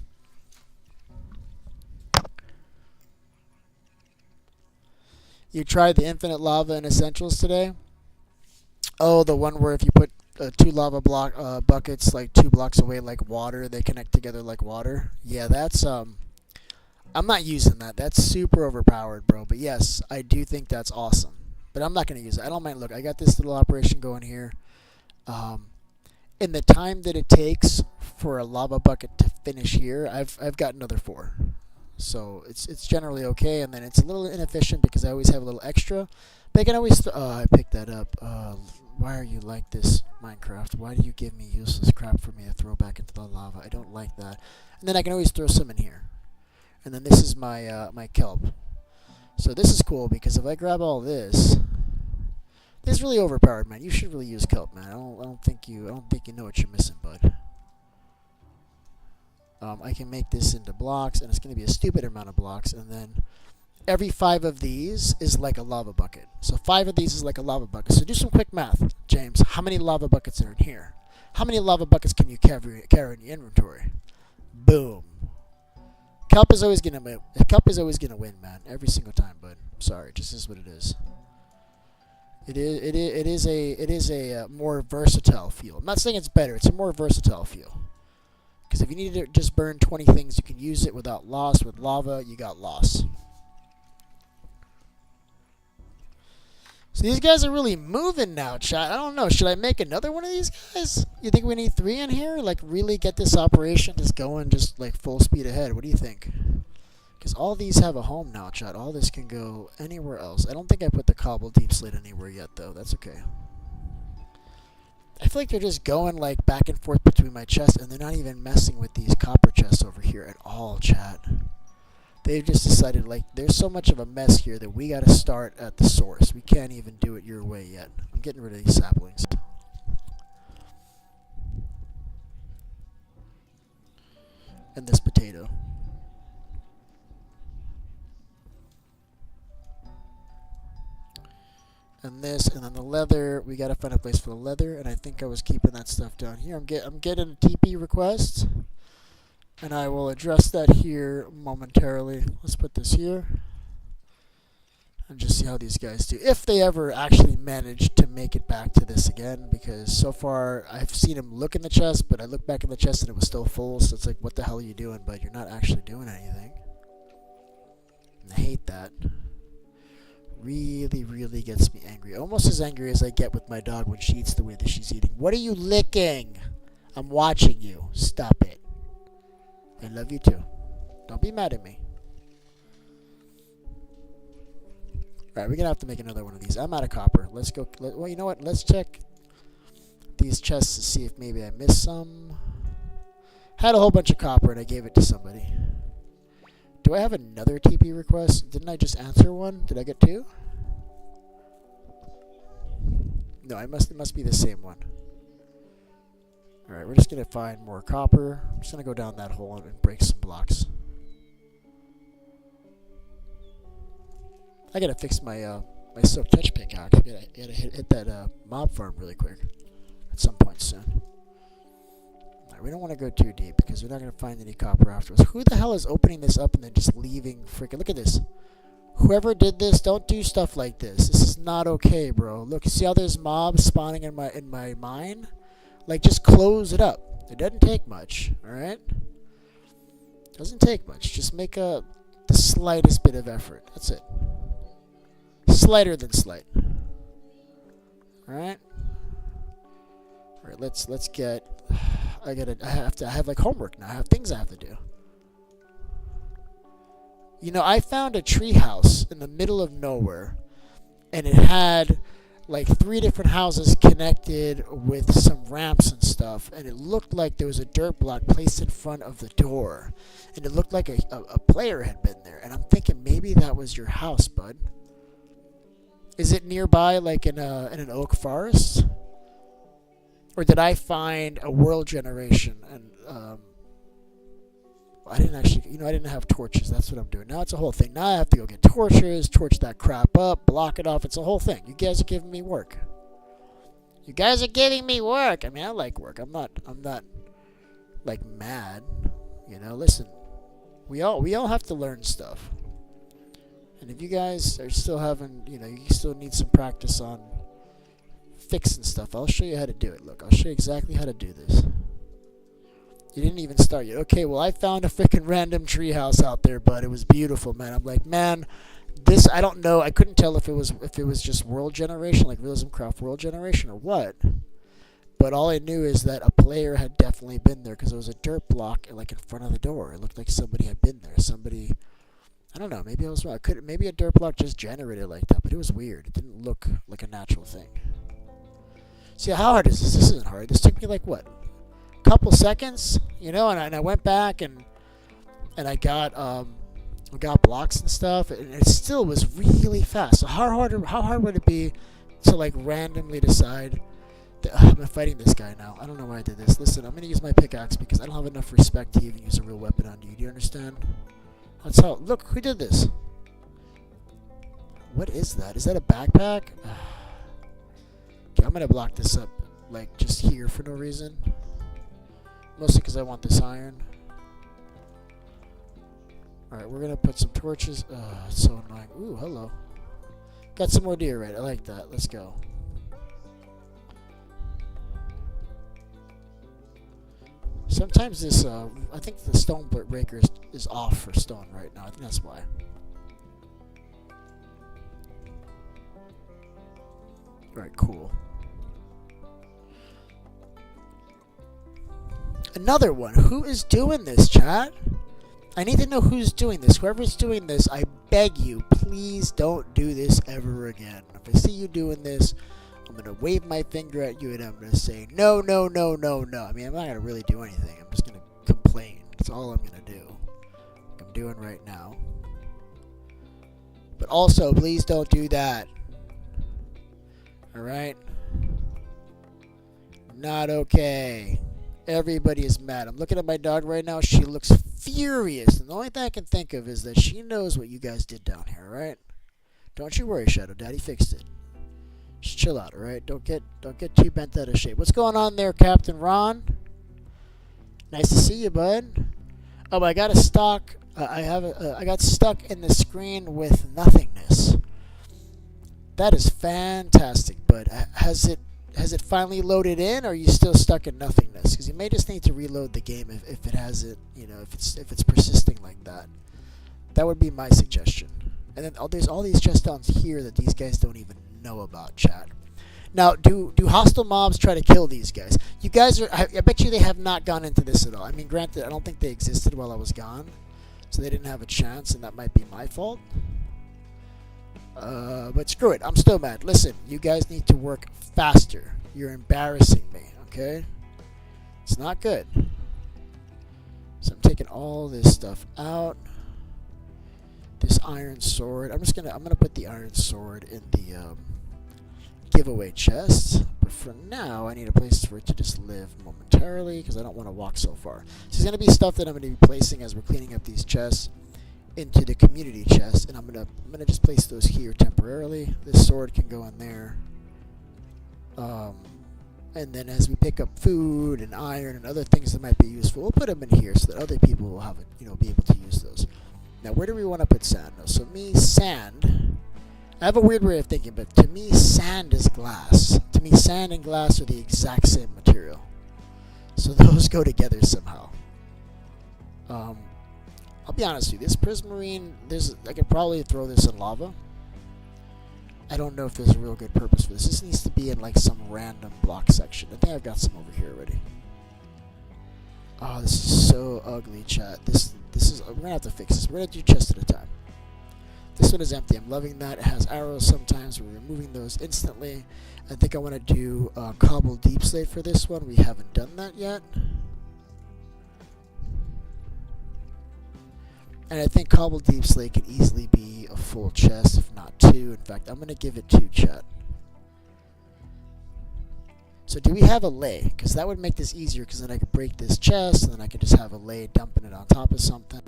You tried the infinite lava in Essentials today? Oh, the one where if you put two lava block buckets like 2 blocks away like water, they connect together like water. Yeah, that's I'm not using that. That's super overpowered, bro. But yes, I do think that's awesome. But I'm not gonna use it. I don't mind. Look, I got this little operation going here. In the time that it takes for a lava bucket to finish here, I've got another 4. So it's generally okay, and then it's a little inefficient because I always have a little extra. But I can always I picked that up. Why are you like this, Minecraft? Why do you give me useless crap for me to throw back into the lava? I don't like that. And then I can always throw some in here. And then this is my my kelp. So this is cool because if I grab all this is really overpowered, man. You should really use kelp, man. I don't think you know what you're missing, bud. I can make this into blocks, and it's going to be a stupid amount of blocks, and then every 5 of these is like a lava bucket. So 5 of these is like a lava bucket. So do some quick math, James. How many lava buckets are in here? How many lava buckets can you carry in your inventory? Boom. Kelp is always gonna win. Kelp is always gonna win, man. Every single time, bud. Sorry, it just is what it is. It is a more versatile fuel. I'm not saying it's better. It's a more versatile fuel. Because if you need to just burn 20 things, you can use it without loss. With lava, you got loss. So these guys are really moving now, chat. I don't know. Should I make another one of these guys? You think we need 3 in here? Like, really get this operation just going, just like full speed ahead. What do you think? Because all these have a home now, chat. All this can go anywhere else. I don't think I put the cobble deep slate anywhere yet, though. That's okay. I feel like they're just going like back and forth between my chests, and they're not even messing with these copper chests over here at all, chat. They've just decided, like, there's so much of a mess here that we got to start at the source. We can't even do it your way yet. I'm getting rid of these saplings. and this potato. And this, and then the leather. We gotta find a place for the leather, and I think I was keeping that stuff down here. I'm getting a TP request, and I will address that here momentarily. Let's put this here, and just see how these guys do. If they ever actually manage to make it back to this again, because so far I've seen them look in the chest, but I looked back in the chest and it was still full, so it's like, what the hell are you doing, bud? You're not actually doing anything. And I hate that. Really, really gets me angry. Almost as angry as I get with my dog when she eats the way that she's eating. What are you licking? I'm watching you. Stop it. I love you too. Don't be mad at me. Alright, we're going to have to make another one of these. I'm out of copper. Let's go. Well, you know what? Let's check these chests to see if maybe I missed some. Had a whole bunch of copper and I gave it to somebody. Do I have another TP request? Didn't I just answer one? Did I get two? No, it must be the same one. Alright, we're just going to find more copper. I'm just going to go down that hole and break some blocks. I gotta fix my my silk touch pickaxe. I gotta hit that mob farm really quick at some point soon. Right, we don't want to go too deep because we're not gonna find any copper afterwards. Who the hell is opening this up and then just leaving? Freaking look at this. Whoever did this, don't do stuff like this. This is not okay, bro. Look, see how there's mobs spawning in my mine? Like, just close it up. It doesn't take much. All right. Doesn't take much. Just make the slightest bit of effort. That's it. Slighter than slight. Alright. Alright, let's get I have like homework now. I have things I have to do. You know, I found a tree house in the middle of nowhere, and it had like 3 different houses connected with some ramps and stuff, and it looked like there was a dirt block placed in front of the door, and it looked like a player had been there, and I'm thinking maybe that was your house, bud. Is it nearby, like in an oak forest? Or did I find a world generation? And I didn't actually, I didn't have torches. That's what I'm doing. Now it's a whole thing. Now I have to go get torches, torch that crap up, block it off. It's a whole thing. You guys are giving me work. You guys are giving me work. I mean, I like work. I'm not like mad. Listen, we all have to learn stuff. And if you guys are still having, you still need some practice on fixing stuff, I'll show you how to do it. Look, I'll show you exactly how to do this. You didn't even start yet. Okay, well, I found a freaking random treehouse out there, but it was beautiful, man. I'm like, man, this, I don't know. I couldn't tell if it was just world generation, like Realism Craft world generation or what. But all I knew is that a player had definitely been there because there was a dirt block like in front of the door. It looked like somebody had been there. Somebody... I don't know, maybe I was wrong. Maybe a dirt block just generated like that, but it was weird. It didn't look like a natural thing. See, how hard is this? This isn't hard. This took me like, what? A couple seconds? And I went back and I got blocks and stuff, and it still was really fast. So how hard would it be to like randomly decide that I'm fighting this guy now? I don't know why I did this. Listen, I'm going to use my pickaxe because I don't have enough respect to even use a real weapon on you. Do you understand? That's how. Look, who did this? What is that? Is that a backpack? Okay, I'm gonna block this up, like just here for no reason. Mostly because I want this iron. All right, we're gonna put some torches. It's so annoying. Ooh, hello. Got some more deer, right? I like that. Let's go. Sometimes this, I think the stone breaker is off for stone right now. I think that's why. Alright, cool. Another one. Who is doing this, chat? I need to know who's doing this. Whoever's doing this, I beg you, please don't do this ever again. If I see you doing this, I'm going to wave my finger at you and I'm going to say, no, no, no, no, no. I mean, I'm not going to really do anything. I'm just going to complain. That's all I'm going to do. Like I'm doing right now. But also, please don't do that. Alright? Not okay. Everybody is mad. I'm looking at my dog right now. She looks furious. And the only thing I can think of is that she knows what you guys did down here, right? Don't you worry, Shadow. Daddy fixed it. Just chill out, alright? Don't get too bent out of shape. What's going on there, Captain Ron? Nice to see you, bud. Oh, I got a stock. I got stuck in the screen with nothingness. That is fantastic, bud. Has it finally loaded in, or are you still stuck in nothingness? Because you may just need to reload the game if it hasn't, if it's persisting like that. That would be my suggestion. And then there's all these chest downs here that these guys don't even know about, chat. Now, do hostile mobs try to kill these guys? You guys are, I bet you they have not gone into this at all. I mean, granted, I don't think they existed while I was gone, so they didn't have a chance, and that might be my fault. But screw it, I'm still mad. Listen, you guys need to work faster. You're embarrassing me, okay? It's not good. So I'm taking all this stuff out. This iron sword. I'm gonna put the iron sword in the giveaway chest. But for now, I need a place for it to just live momentarily because I don't want to walk so far. So there's gonna be stuff that I'm gonna be placing as we're cleaning up these chests into the community chest, and I'm gonna just place those here temporarily. This sword can go in there, and then as we pick up food and iron and other things that might be useful, we'll put them in here so that other people will have it, be able to use those. Now, where do we want to put sand? So me, sand. I have a weird way of thinking, but to me, sand is glass. To me, sand and glass are the exact same material, so those go together somehow. I'll be honest with you, this prismarine, I could probably throw this in lava. I don't know if there's a real good purpose for this. This needs to be in like some random block section. I think I've got some over here already. Oh, this is so ugly, chat. This is, we're gonna have to fix this. We're gonna do chest at a time. This one is empty. I'm loving that. It has arrows sometimes. We're removing those instantly. I think I want to do cobble deep slate for this one. We haven't done that yet. And I think cobble deep slate could easily be a full chest, if not two. In fact, I'm going to give it 2, chat. So do we have a lay? Because that would make this easier, because then I could break this chest, and then I could just have a lay dumping it on top of something.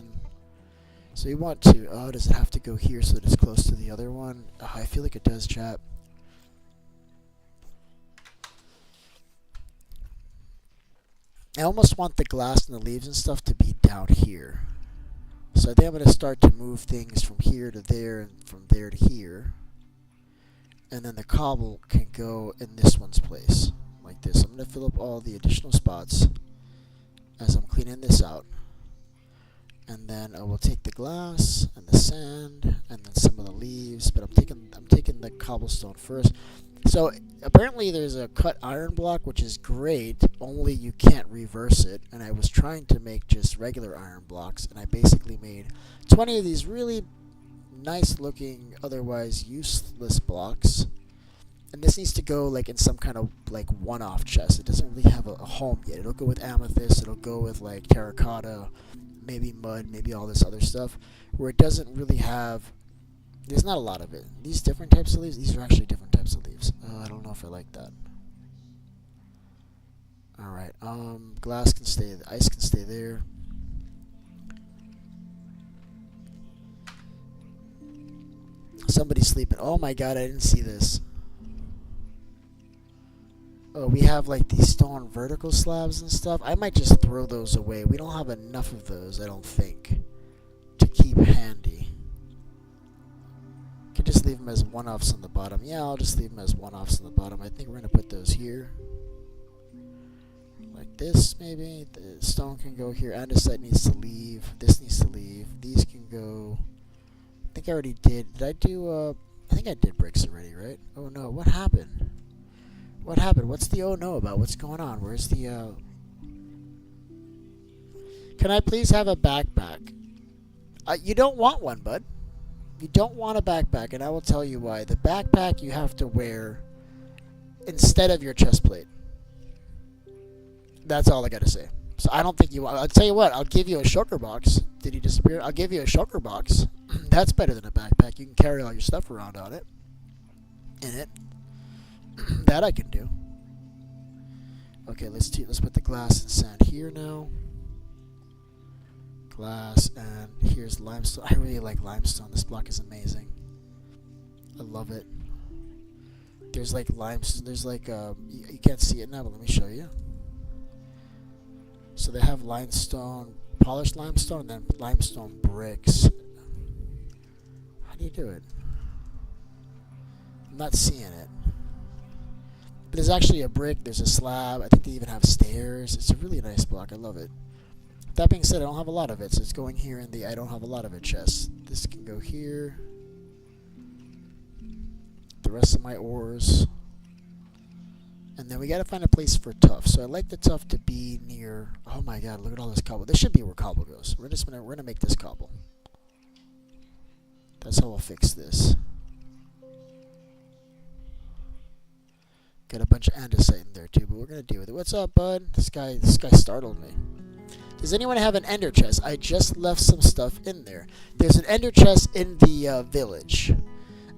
So we want to, does it have to go here so that it's close to the other one? I feel like it does, chat. I almost want the glass and the leaves and stuff to be down here. So I think I'm going to start to move things from here to there and from there to here. And then the cobble can go in this one's place, like this. I'm going to fill up all the additional spots as I'm cleaning this out. And then I will take the glass and the sand and then some of the leaves, but I'm taking the cobblestone first. So apparently there's a cut iron block, which is great, only you can't reverse it. And I was trying to make just regular iron blocks, and I basically made 20 of these really nice looking, otherwise useless blocks. And this needs to go like in some kind of like one-off chest. It doesn't really have a home yet. It'll go with amethyst, it'll go with like terracotta, maybe mud, maybe all this other stuff, where it doesn't really have, there's not a lot of it. These different types of leaves, these are actually different types of leaves. I don't know if I like that. Alright, glass can stay, the ice can stay there. Somebody's sleeping. Oh my god, I didn't see this. Oh, we have like these stone vertical slabs and stuff. I might just throw those away. We don't have enough of those, I don't think, to keep handy. Could just leave them as one-offs on the bottom. Yeah, I'll just leave them as one-offs on the bottom. I think we're going to put those here. Like this, maybe. The stone can go here. Andesite needs to leave. This needs to leave. These can go. I think I already did. Did I do, I think I did bricks already, right? Oh no, what happened? What happened? What's the oh no about? What's going on? Where's the, Can I please have a backpack? You don't want one, bud. You don't want a backpack, and I will tell you why. The backpack you have to wear instead of your chest plate. That's all I gotta say. So I don't think you want. I'll tell you what. I'll give you a shulker box. Did he disappear? I'll give you a shulker box. That's better than a backpack. You can carry all your stuff around on it. In it. That I can do. Okay, let's put the glass and sand here now. Glass, and here's limestone. I really like limestone. This block is amazing. I love it. There's like limestone. There's like you can't see it now, but let me show you. So they have limestone, polished limestone, and then limestone bricks. How do you do it? I'm not seeing it. But there's actually a brick. There's a slab. I think they even have stairs. It's a really nice block. I love it. That being said, I don't have a lot of it, so it's going here in the I don't have a lot of it chest. This can go here. The rest of my ores. And then we gotta find a place for tuff. So I like the tuff to be near. Oh my god, look at all this cobble. This should be where cobble goes. We're gonna make this cobble. That's how we'll fix this. Got a bunch of andesite in there too, but we're gonna deal with it. What's up, bud? This guy startled me. Does anyone have an ender chest? I just left some stuff in there. There's an ender chest in the village.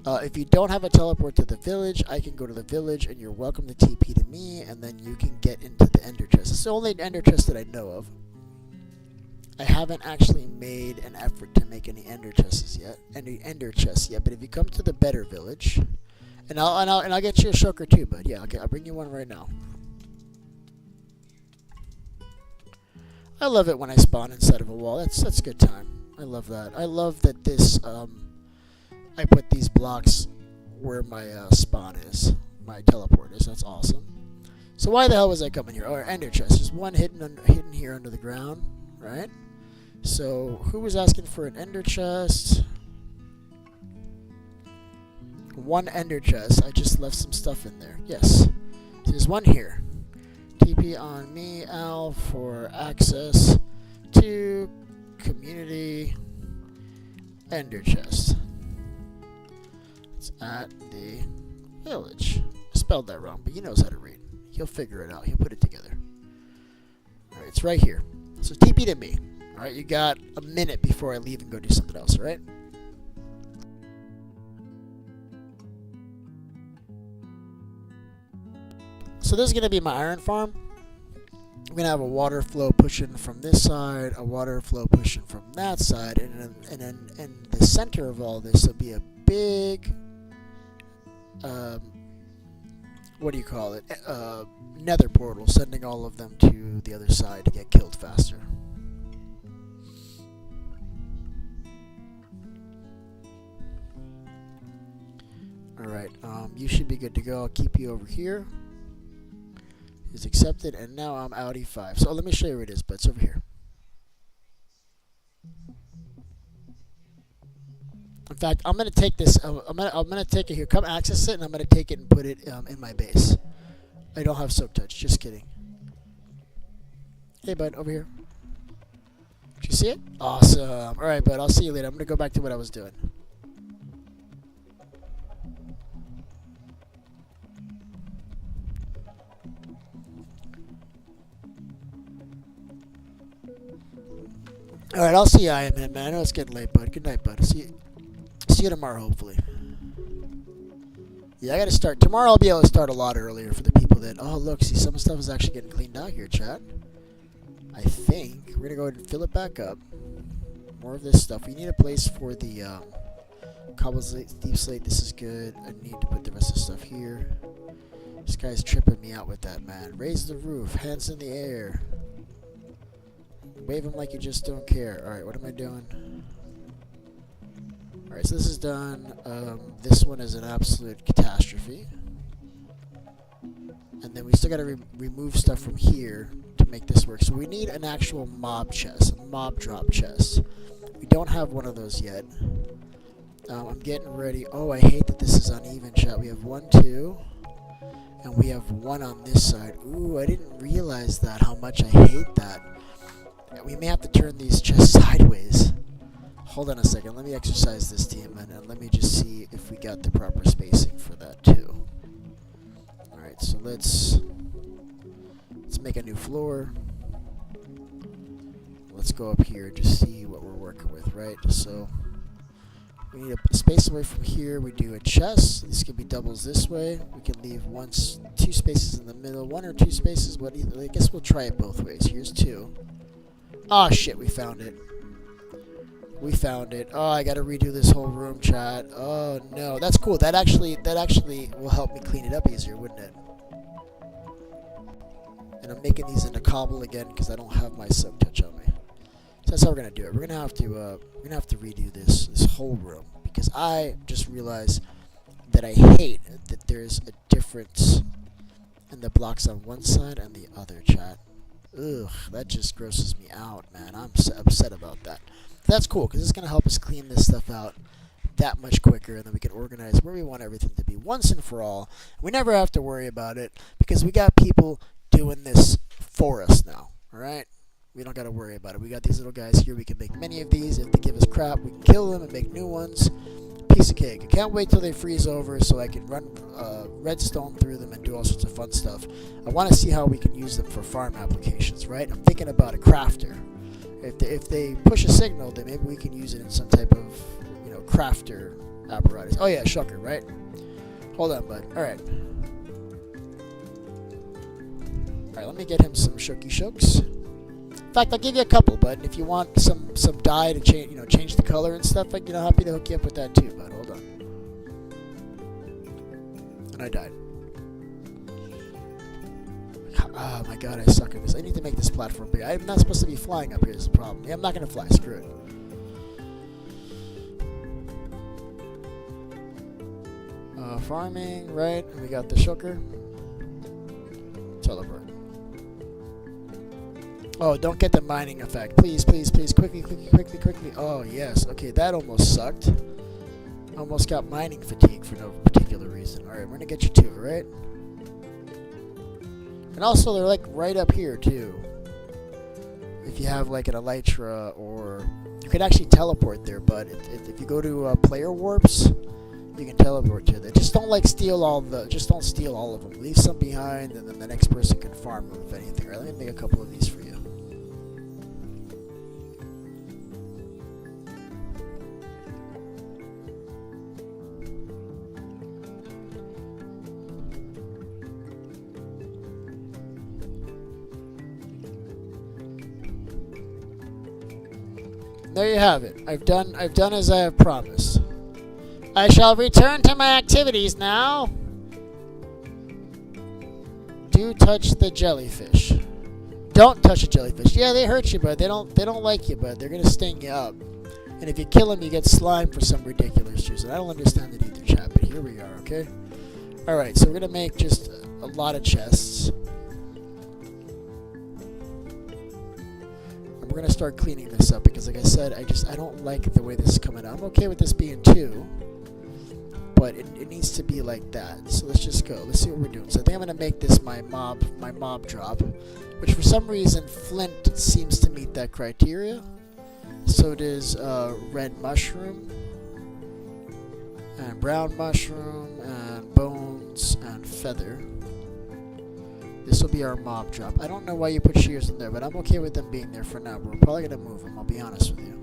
If you don't have a teleport to the village, I can go to the village, and you're welcome to TP to me, and then you can get into the ender chest. It's the only ender chest that I know of. I haven't actually made an effort to make any ender chests yet. But if you come to the better village, and I'll get you a shulker too, bud. Yeah, okay, I'll bring you one right now. I love it when I spawn inside of a wall. That's a good time. I love that. I love that this I put these blocks where my spawn is, my teleport is. That's awesome. So why the hell was I coming here? Oh, ender chest. There's one hidden here under the ground, right? So who was asking for an ender chest? One ender chest. I just left some stuff in there. Yes. So there's one here. TP on me, Al, for access to community ender chest. It's at the village. I spelled that wrong, but he knows how to read. He'll figure it out. He'll put it together. Alright, it's right here. So TP to me. Alright, you got a minute before I leave and go do something else, alright? So this is going to be my iron farm. I'm going to have a water flow pushing from this side, a water flow pushing from that side, and then in the center of all this will be a big, what do you call it, nether portal, sending all of them to the other side to get killed faster. Alright, you should be good to go. I'll keep you over here. Is accepted, and now I'm Audi 5. So let me show you where it is, but it's over here. In fact, I'm gonna take this. I'm gonna take it here. Come access it, and I'm gonna take it and put it in my base. I don't have soak touch. Just kidding. Hey, bud, over here. Did you see it? Awesome. All right, bud. I'll see you later. I'm gonna go back to what I was doing. Alright, I'll see you in a minute, man. I know it's getting late, bud. Good night, bud. See you tomorrow, hopefully. Yeah, I gotta start. Tomorrow I'll be able to start a lot earlier for the people that... Oh, look, see, some stuff is actually getting cleaned out here, chat. I think. We're gonna go ahead and fill it back up. More of this stuff. We need a place for the cobble slate, deep slate. This is good. I need to put the rest of the stuff here. This guy's tripping me out with that, man. Raise the roof. Hands in the air. Wave them like you just don't care. Alright, what am I doing? Alright, so this is done. This one is an absolute catastrophe. And then we still gotta remove stuff from here to make this work. So we need an actual mob chest, a mob drop chest. We don't have one of those yet. I'm getting ready. Oh, I hate that this is uneven, chat. We have 1, 2, and we have 1 on this side. Ooh, I didn't realize that, how much I hate that. We may have to turn these chests sideways. Hold on a second. Let me exercise this team, and let me just see if we got the proper spacing for that too. Alright, so let's make a new floor. Let's go up here and just see what we're working with, right? So We need a space away from here. We do a chest. This could be doubles this way. We can leave two spaces in the middle. 1 or 2 spaces. What? I guess we'll try it both ways. Here's 2. Oh shit, we found it. We found it. Oh, I gotta redo this whole room, chat. Oh no, that's cool. That actually will help me clean it up easier, wouldn't it? And I'm making these into cobble again because I don't have my soak touch on me. So that's how we're gonna do it. We're gonna have to redo this whole room because I just realized that I hate that there's a difference in the blocks on one side and the other, chat. Ugh, that just grosses me out, man. I'm upset about that. That's cool because it's gonna help us clean this stuff out that much quicker, and then we can organize where we want everything to be once and for all. We never have to worry about it because we got people doing this for us now. All right. We don't got to worry about it. We got these little guys here. We can make many of these. If they give us crap, we can kill them and make new ones. Piece of cake. I can't wait till they freeze over so I can run redstone through them and do all sorts of fun stuff. I want to see how we can use them for farm applications, right? I'm thinking about a crafter. If they push a signal, then maybe we can use it in some type of, crafter apparatus. Oh yeah, shulker, right? Hold on, bud. All right. All right, let me get him some shooky shooks. In fact, I'll give you a couple, bud. If you want some dye to change the color and stuff, I'm happy to hook you up with that too, bud. Hold on. And I died. Oh my god, I suck at this. I need to make this platform bigger. I'm not supposed to be flying up here. Is the problem? Yeah, I'm not gonna fly. Screw it. Farming, right? We got the shulker. Teleport. Oh, don't get the mining effect. Please, please, please. Quickly, quickly, quickly, quickly. Oh, yes. Okay, that almost sucked. Almost got mining fatigue for no particular reason. Alright, we're gonna get you 2, right? And also, they're like right up here, too. If you have like an elytra, or you can actually teleport there, but if you go to player warps, you can teleport to that. Just don't steal all of them. Leave some behind, and then the next person can farm them if anything. Alright, let me make a couple of these for you. There you have it. I've done as I have promised. I shall return to my activities now. Do touch the jellyfish. Don't touch the jellyfish. Yeah, they hurt you, bud. They don't like you, bud. They're gonna sting you up. And if you kill them, you get slime for some ridiculous reason. I don't understand it either, chat. But here we are. Okay. All right. So we're gonna make just a lot of chests. We're going to start cleaning this up because, like I said, I don't like the way this is coming out. I'm okay with this being 2, but it needs to be like that. So let's just go. Let's see what we're doing. So I think I'm going to make this my mob drop, which for some reason flint seems to meet that criteria. So does red mushroom, and brown mushroom, and bones, and feather. This will be our mob drop. I don't know why you put shears in there, but I'm okay with them being there for now. But we're probably going to move them, I'll be honest with you.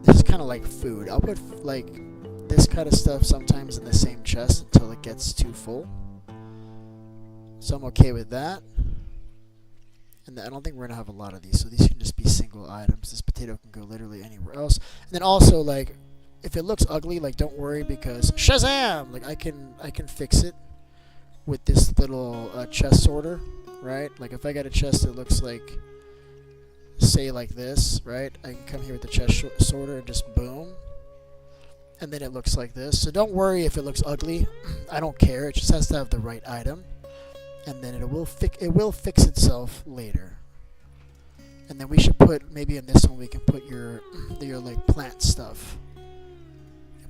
This is kind of like food. I'll put, this kind of stuff sometimes in the same chest until it gets too full. So I'm okay with that. And I don't think we're going to have a lot of these, so these can just be single items. This potato can go literally anywhere else. And then also, if it looks ugly, don't worry, because Shazam! I can fix it with this little chest sorter, right? If I got a chest that looks say like this, right? I can come here with the chest sorter and just boom. And then it looks like this. So don't worry if it looks ugly. I don't care. It just has to have the right item. And then it will fix itself later. And then we should put, maybe in this one we can put your plant stuff.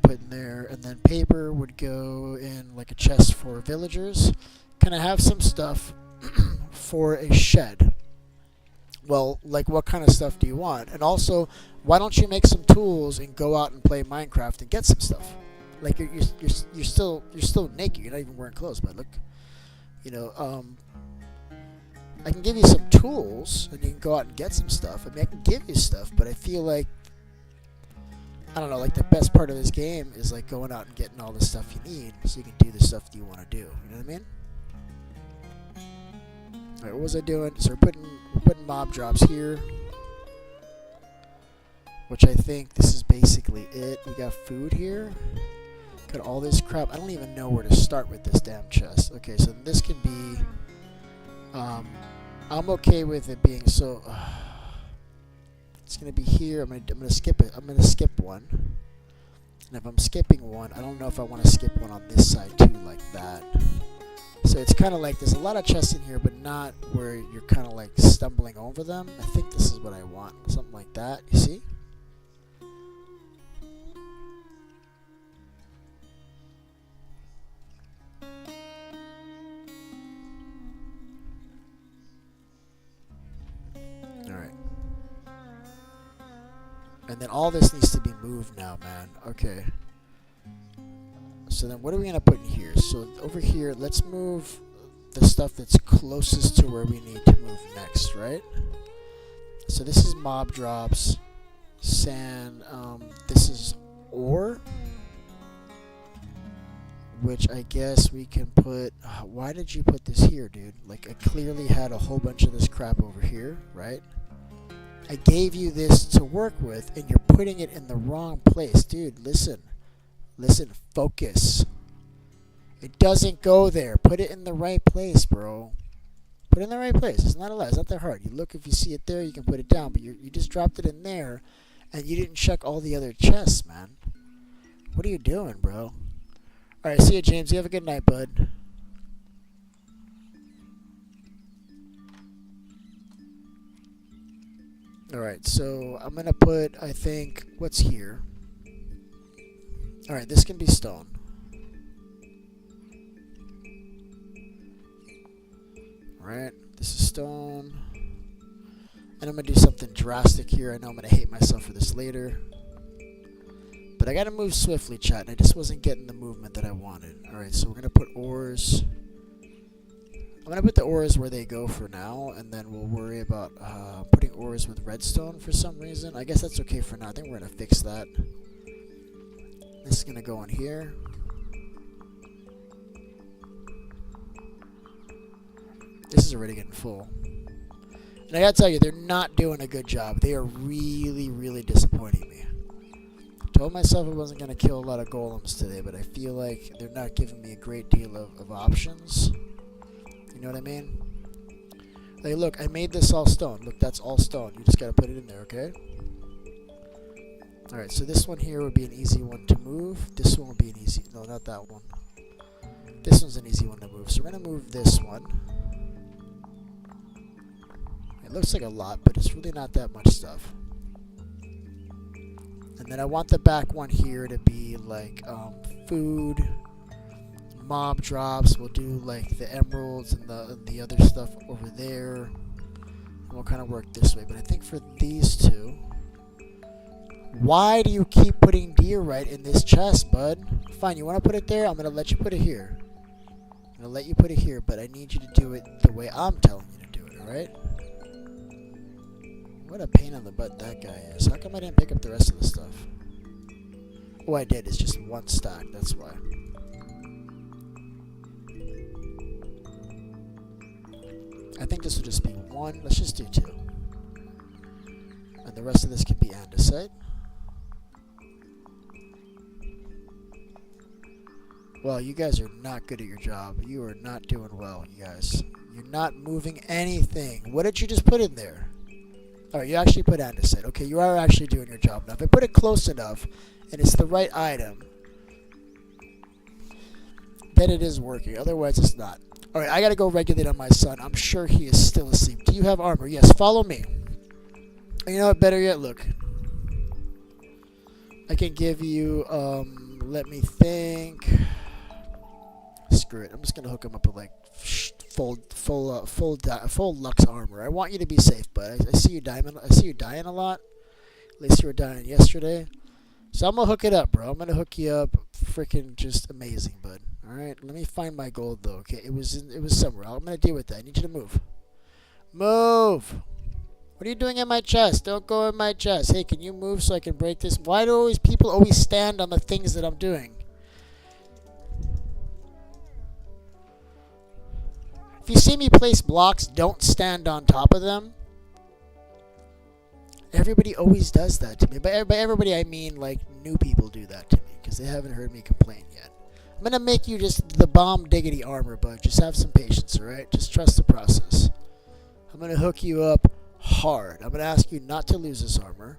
Put in there, and then paper would go in a chest for villagers. Can I have some stuff for a shed? Well, what kind of stuff do you want? And also, why don't you make some tools and go out and play Minecraft and get some stuff? You're still naked. You're not even wearing clothes, but look, I can give you some tools and you can go out and get some stuff. I mean, I can give you stuff, but I feel like I don't know, like the best part of this game is like going out and getting all the stuff you need so you can do the stuff that you want to do. You know what I mean? Alright, what was I doing? So we're putting mob drops here, which I think this is basically it. We got food here. Got all this crap. I don't even know where to start with this damn chest. Okay, so this can be. I'm okay with it being so. It's gonna be here. I'm gonna skip it. I'm gonna skip one. And if I'm skipping one, I don't know if I want to skip one on this side too, like that. So it's kind of like there's a lot of chests in here, but not where you're kind of like stumbling over them. I think this is what I want. Something like that. You see? Alright. And then all this needs to be moved now, man. Okay. So then what are we going to put in here? So over here, let's move the stuff that's closest to where we need to move next, right? So this is mob drops, sand, this is ore, which I guess we can put, why did you put this here, dude? Like, I clearly had a whole bunch of this crap over here, right? I gave you this to work with, and you're putting it in the wrong place. Dude, listen. Listen, focus. It doesn't go there. Put it in the right place, bro. Put it in the right place. It's not a lot. It's not that hard. You look, if you see it there, you can put it down. But you just dropped it in there, and you didn't check all the other chests, man. What are you doing, bro? Alright, see you, James. You have a good night, bud. Alright, so I'm going to put, I think, what's here? Alright, this can be stone. Alright, this is stone. And I'm going to do something drastic here. I know I'm going to hate myself for this later. But I got to move swiftly, chat, and I just wasn't getting the movement that I wanted. Alright, so we're going to put ores. I'm going to put the ores where they go for now, and then we'll worry about putting ores with redstone for some reason. I guess that's okay for now. I think we're going to fix that. This is going to go in here. This is already getting full. And I gotta tell you, they're not doing a good job. They are really, really disappointing me. Told myself I wasn't going to kill a lot of golems today, but I feel like they're not giving me a great deal of options. You know what I mean? Like, look, I made this all stone. Look, that's all stone. You just got to put it in there, okay? Alright, so this one here would be an easy one to move. This one would be an easy... No, not that one. This one's an easy one to move. So we're going to move this one. It looks like a lot, but it's really not that much stuff. And then I want the back one here to be like food, mob drops. We'll do like the emeralds and the other stuff over there. And we'll kind of work this way. But I think for these two... Why do you keep putting diorite in this chest, bud? Fine, you want to put it there? I'm going to let you put it here. I'm going to let you put it here, but I need you to do it the way I'm telling you to do it, alright? What a pain in the butt that guy is. How come I didn't pick up the rest of the stuff? Oh, I did. It's just one stack. That's why. I think this will just be one. Let's just do two. And the rest of this can be andesite. Well, you guys are not good at your job. You are not doing well, you guys. You're not moving anything. What did you just put in there? Alright, you actually put andesite. Okay, you are actually doing your job now. If I put it close enough, and it's the right item, then it is working. Otherwise, it's not. Alright, I gotta go regulate on my son. I'm sure he is still asleep. Do you have armor? Yes, follow me. You know what, better yet, look. I can give you, let me think. Screw it. I'm just gonna hook him up with like full Lux armor. I want you to be safe, but I see you dying. I see you dying a lot. At least you were dying yesterday. So I'm gonna hook it up, bro. I'm gonna hook you up. Freaking just amazing, bud. All right. Let me find my gold though. Okay, it was somewhere. I'm gonna deal with that. I need you to move. Move. What are you doing in my chest? Don't go in my chest. Hey, can you move so I can break this? Why do always people always stand on the things that I'm doing? If you see me place blocks, don't stand on top of them. Everybody always does that to me. By everybody, I mean like new people do that to me because they haven't heard me complain yet. I'm going to make you just the bomb diggity armor, bud. Just have some patience, alright? Just trust the process. I'm going to hook you up hard. I'm going to ask you not to lose this armor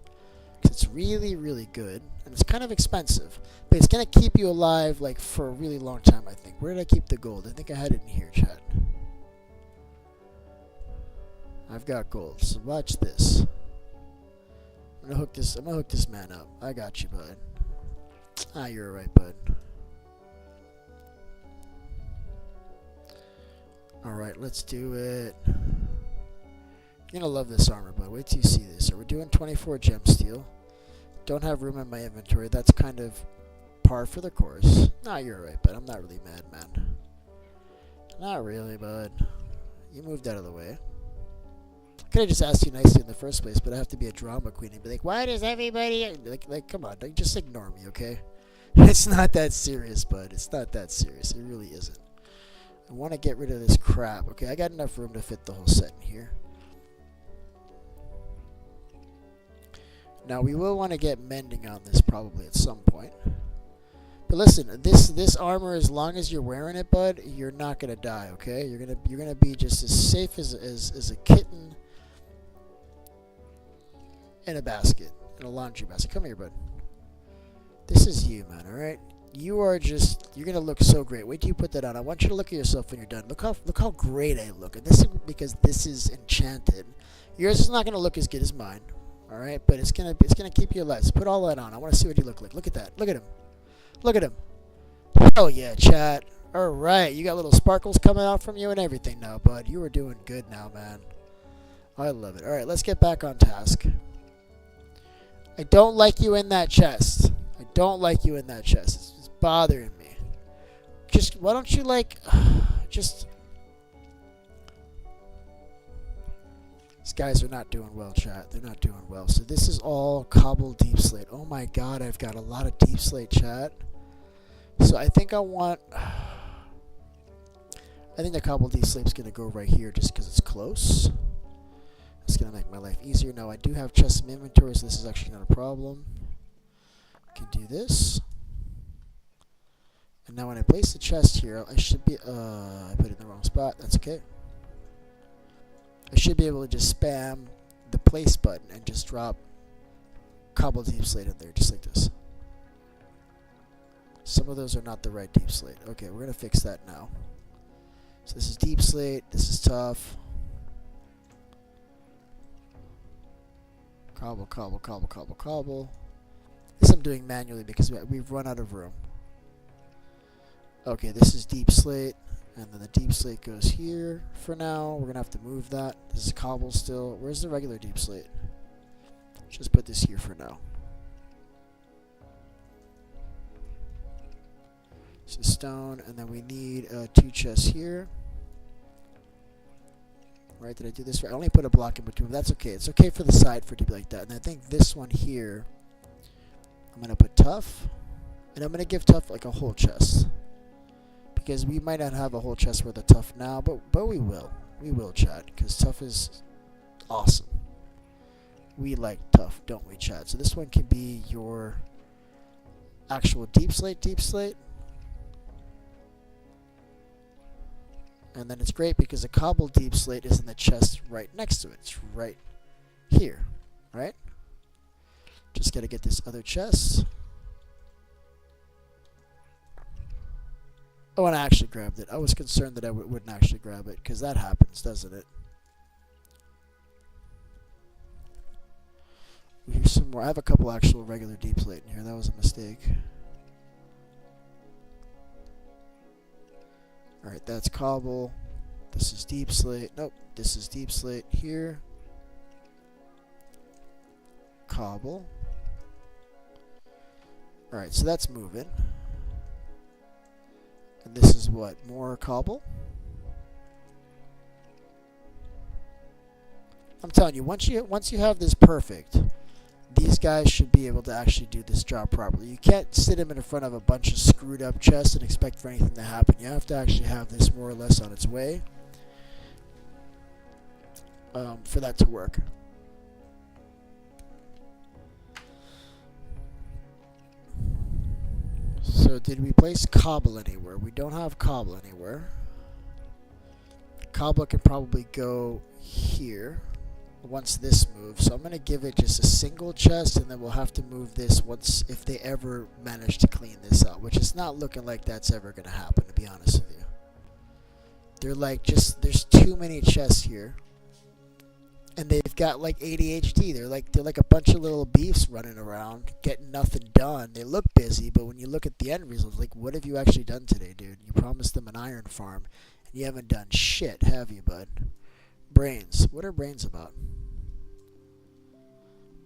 because it's really, really good. And it's kind of expensive. But it's going to keep you alive like for a really long time, I think. Where did I keep the gold? I think I had it in here, chat. I've got gold, so watch this. I'm gonna hook this man up. I got you, bud. Ah, you're alright, bud. Alright, let's do it. You're gonna love this armor, bud. Wait till you see this. So we're doing 24 gem steel. Don't have room in my inventory. That's kind of par for the course. Nah, you're alright, bud. I'm not really mad, man. Not really, bud. You moved out of the way. Could have just asked you nicely in the first place, but I have to be a drama queen and be like, why does everybody... Like come on, just ignore me, okay? It's not that serious, bud. It's not that serious. It really isn't. I want to get rid of this crap. Okay, I got enough room to fit the whole set in here. Now, we will want to get mending on this probably at some point. But listen, this armor, as long as you're wearing it, bud, you're not going to die, okay? You're gonna be just as safe as a kitten in a basket, in a laundry basket. Come here, bud. This is you, man, alright? You are just, you're going to look so great. Wait till you put that on. I want you to look at yourself when you're done. Look how great I look. And this is because this is enchanted. Yours is not going to look as good as mine, alright? But it's gonna keep you alive. So put all that on. I want to see what you look like. Look at that. Look at him. Look at him. Hell yeah, chat. Alright, you got little sparkles coming out from you and everything now, bud. You are doing good now, man. I love it. Alright, let's get back on task. I don't like you in that chest. I don't like you in that chest. It's bothering me. Just, why don't you like, just... These guys are not doing well, chat. They're not doing well. So this is all cobble deep slate. Oh my god, I've got a lot of deep slate, chat. So I think I want... I think the cobble deep slate's going to go right here just because it's close. It's going to make my life easier. Now, I do have chest in inventory, so this is actually not a problem. I can do this. And now when I place the chest here, I should be... I put it in the wrong spot. That's okay. I should be able to just spam the place button and just drop cobble deep slate in there, just like this. Some of those are not the right deep slate. Okay, we're going to fix that now. So this is deep slate. This is tough. Cobble, cobble, cobble, cobble, cobble. This I'm doing manually because we've run out of room. Okay, this is deep slate. And then the deep slate goes here for now. We're going to have to move that. This is cobble still. Where's the regular deep slate? Just put this here for now. So stone, and then we need 2 chests here. Right, did I do this right? I only put a block in between, but that's okay. It's okay for the side for it to be like that. And I think this one here, I'm going to put tough. And I'm going to give tough like a whole chest. Because we might not have a whole chest worth of tough now, but we will. We will, chat, because tough is awesome. We like tough, don't we, chat? So this one can be your actual deep slate. And then it's great because the cobble deep slate is in the chest right next to it. It's right here, right? Just got to get this other chest. Oh, and I actually grabbed it. I was concerned that I wouldn't actually grab it, because that happens, doesn't it? Here's some more. I have a couple actual regular deep slate in here. That was a mistake. Alright, that's cobble. This is deep slate. Nope, this is deep slate here. Cobble. Alright, so that's moving. And this is what? More cobble? I'm telling you, once you have this perfect, these guys should be able to actually do this job properly. You can't sit them in front of a bunch of screwed up chests and expect for anything to happen. You have to actually have this more or less on its way for that to work. So did we place cobble anywhere? We don't have cobble anywhere. Cobble can probably go here once this moves. So I'm going to give it just a single chest, and then we'll have to move this once if they ever manage to clean this out, which is not looking like that's ever going to happen, to be honest with you. They're like there's too many chests here. And they've got like ADHD. They're like a bunch of little beefs running around, getting nothing done. They look busy, but when you look at the end results, like, what have you actually done today, dude? You promised them an iron farm, and you haven't done shit, have you, bud? Brains. What are brains about?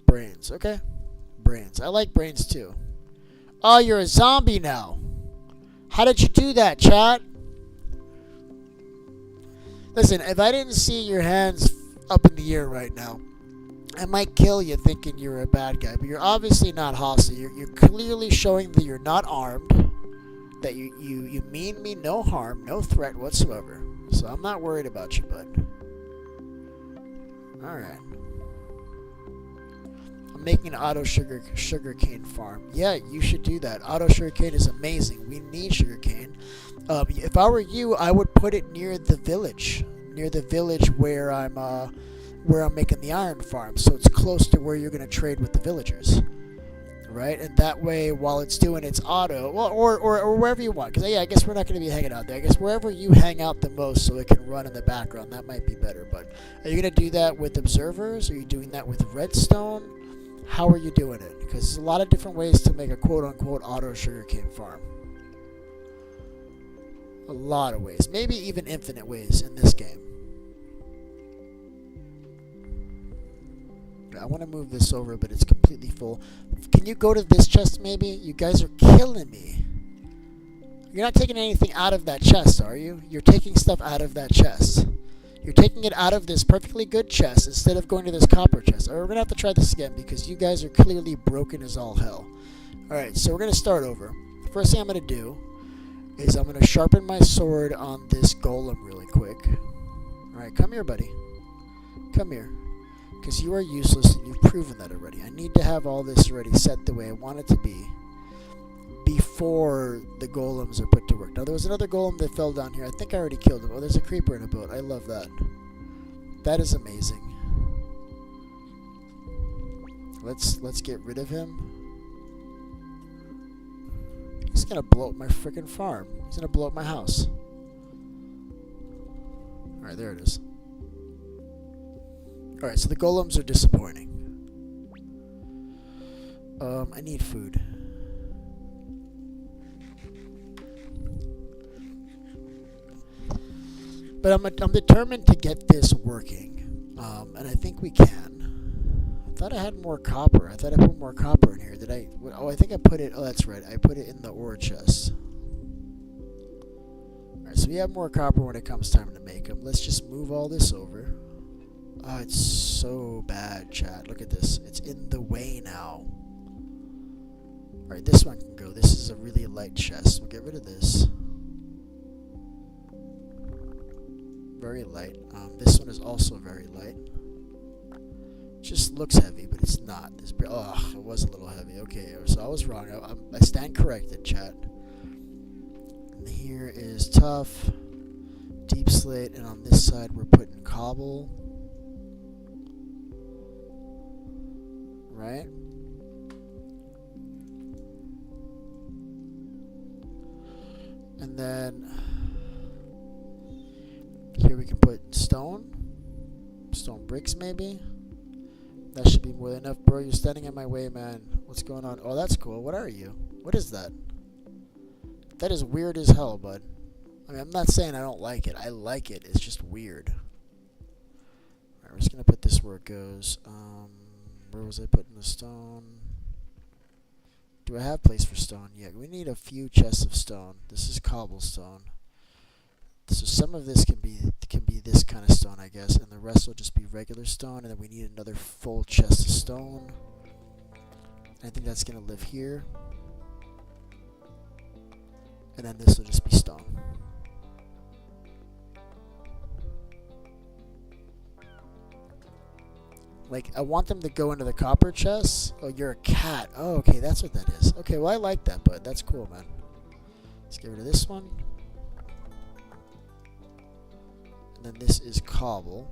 Brains. Okay. Brains. I like brains too. Oh, you're a zombie now. How did you do that, chat? Listen, if I didn't see your hands up in the air right now, I might kill you thinking you're a bad guy, but you're obviously not hostile. You're clearly showing that you're not armed, that you mean me no harm, no threat whatsoever. So I'm not worried about you, bud. Alright. I'm making an auto sugarcane farm. Yeah, you should do that. Auto sugarcane is amazing. We need sugarcane. If I were you, I would put it near the village. Near the village where I'm making the iron farm, so it's close to where you're going to trade with the villagers, right? And that way, while it's doing its auto, well, or wherever you want, because yeah, I guess we're not going to be hanging out there. I guess wherever you hang out the most, so it can run in the background, that might be better. But are you going to do that with observers? Are you doing that with redstone? How are you doing it? Because there's a lot of different ways to make a quote-unquote auto sugarcane farm. A lot of ways, maybe even infinite ways in this game. I want to move this over, but it's completely full. Can you go to this chest maybe? You guys are killing me. You're not taking anything out of that chest, are you? You're taking stuff out of that chest. You're taking it out of this perfectly good chest instead of going to this copper chest. Alright, we're going to have to try this again because you guys are clearly broken as all hell. Alright, so we're going to start over. The first thing I'm going to do is I'm going to sharpen my sword on this golem really quick. Alright, come here, buddy. Come here. Because you are useless and you've proven that already. I need to have all this already set the way I want it to be before the golems are put to work. Now, there was another golem that fell down here. I think I already killed him. Oh, there's a creeper in a boat. I love that. That is amazing. Let's get rid of him. He's going to blow up my freaking farm. He's going to blow up my house. Alright, there it is. Alright, so the golems are disappointing. I need food. But I'm determined to get this working. And I think we can. I thought I had more copper. I thought I put more copper in here. Did I? Oh, I think I put it. Oh, that's right. I put it in the ore chest. Alright, so we have more copper when it comes time to make them. Let's just move all this over. Oh, it's so bad, chat. Look at this. It's in the way now. Alright, this one can go. This is a really light chest. We'll get rid of this. Very light. This one is also very light. Just looks heavy, but it's not. Oh, it was a little heavy. Okay, so I was wrong. I stand corrected, chat. And here is tough, deep slate, and on this side we're putting cobble. Right? And then here we can put stone bricks maybe. That should be more than enough. Bro, you're standing in my way, man. What's going on? Oh, that's cool. What are you? What is that? That is weird as hell, bud. I mean, I'm not saying I don't like it. I like it. It's just weird. Alright, we're just going to put this where it goes. Where was I putting the stone? Do I have place for stone? Yeah, we need a few chests of stone. This is cobblestone. So some of this can be this kind of stone, I guess, and the rest will just be regular stone, and then we need another full chest of stone. I think that's going to live here. And then this will just be stone. Like, I want them to go into the copper chests. Oh, you're a cat. Oh, okay, that's what that is. Okay, well, I like that, bud. That's cool, man. Let's get rid of this one. And then this is cobble.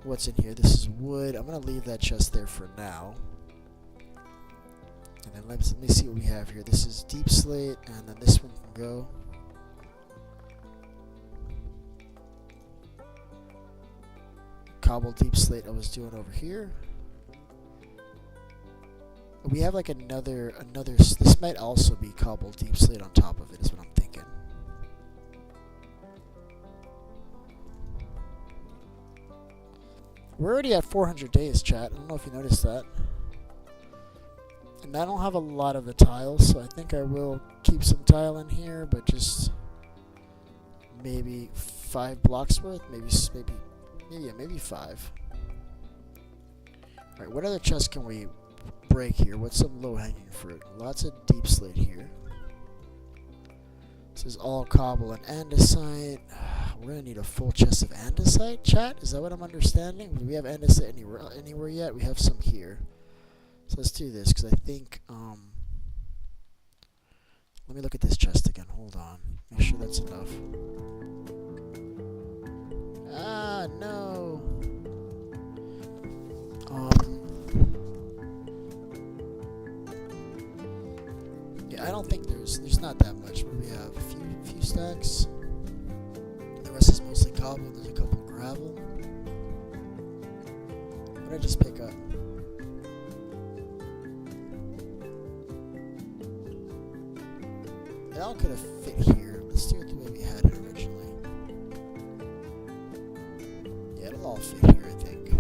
What's in here? This is wood. I'm going to leave that chest there for now. And then let me see what we have here. This is deep slate, and then this one can go. Cobble deep slate I was doing over here. We have like another, this might also be cobble deep slate on top of it is what I'm thinking. We're already at 400 days, chat. I don't know if you noticed that. And I don't have a lot of the tiles, so I think I will keep some tile in here, but just maybe 5 blocks worth, maybe 5. Alright, what other chests can we break here? What's some low-hanging fruit? Lots of deep slate here. This is all cobble and andesite. We're going to need a full chest of andesite, chat? Is that what I'm understanding? Do we have andesite anywhere yet? We have some here. So let's do this, because I think, let me look at this chest again. Hold on. Make sure that's enough. Ah, no. Yeah, I don't think there's not that much. But we have a few stacks. The rest is mostly cobble. There's a couple of gravel. What did I just pick up? It all could have fit here. Let's do it the way we had it originally. Yeah, it'll all fit here, I think.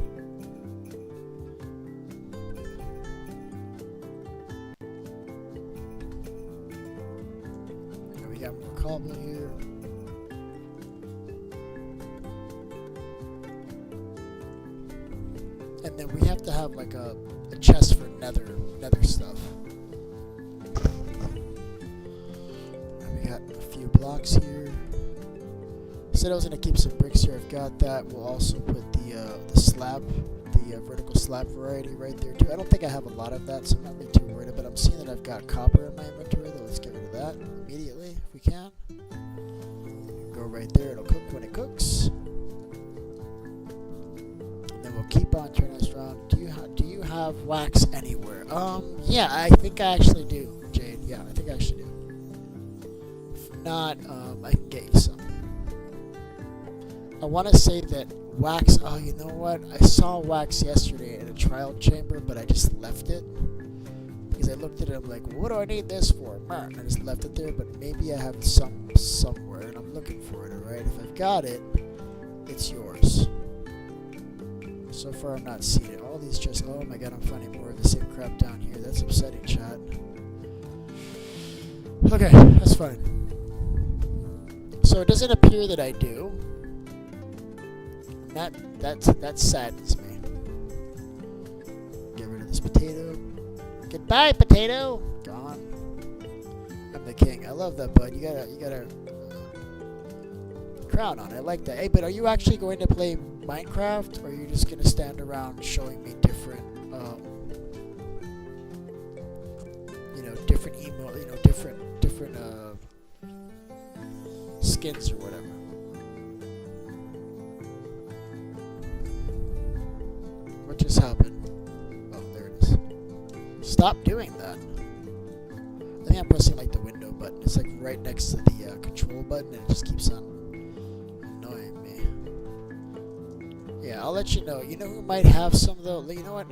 And we got more cobble here. And then we have to have like a chest for nether stuff. Got a few blocks here. Said I was gonna keep some bricks here. I've got that. We'll also put the slab, the vertical slab variety right there too. I don't think I have a lot of that, so I'm not really too worried about it. I'm seeing that I've got copper in my inventory, though. Let's get rid of that immediately if we can. Go right there. It'll cook when it cooks. And then we'll keep on turning this around. Do you have wax anywhere? Yeah, I think I actually do, Jade. Yeah, I think I actually do. Not, I can get you some. I want to say that wax, oh, you know what? I saw wax yesterday in a trial chamber, but I just left it. Because I looked at it, I'm like, what do I need this for? And I just left it there, but maybe I have some somewhere, and I'm looking for it, alright? If I've got it, it's yours. So far, I'm not seeing it. All these just, oh my god, I'm finding more of the same crap down here. That's upsetting, chat. Okay, that's fine. So it doesn't appear that I do. That saddens me. Get rid of this potato. Goodbye, potato. Gone. I'm the king. I love that, bud. You got a crown on it. I like that. Hey, but are you actually going to play Minecraft, or are you just gonna stand around showing me different, different different skins or whatever? What just happened? Oh, there it is. Stop doing that. I think I'm pressing like the window button. It's like right next to the control button, and it just keeps on annoying me. Yeah, I'll let you know. You know who might have some though? You know what?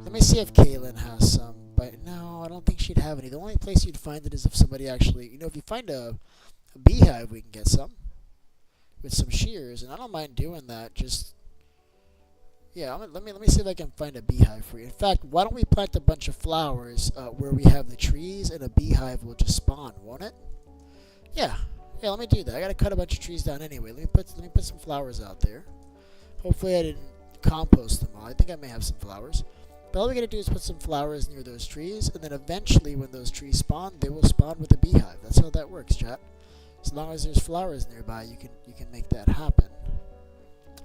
Let me see if Kaylin has some. But no, I don't think she'd have any. The only place you'd find it is if somebody actually, if you find a beehive, we can get some with some shears, and I don't mind doing that. Just yeah, let me see if I can find a beehive for you. In fact, why don't we plant a bunch of flowers where we have the trees, and a beehive will just spawn, won't it? Yeah, Yeah, let me do that. I gotta cut a bunch of trees down anyway. Let me put some flowers out there. Hopefully I didn't compost them all. I think I may have some flowers. But all we gotta do is put some flowers near those trees, and then eventually when those trees spawn, they will spawn with a beehive. That's how that works, chat. As long as there's flowers nearby, you can make that happen.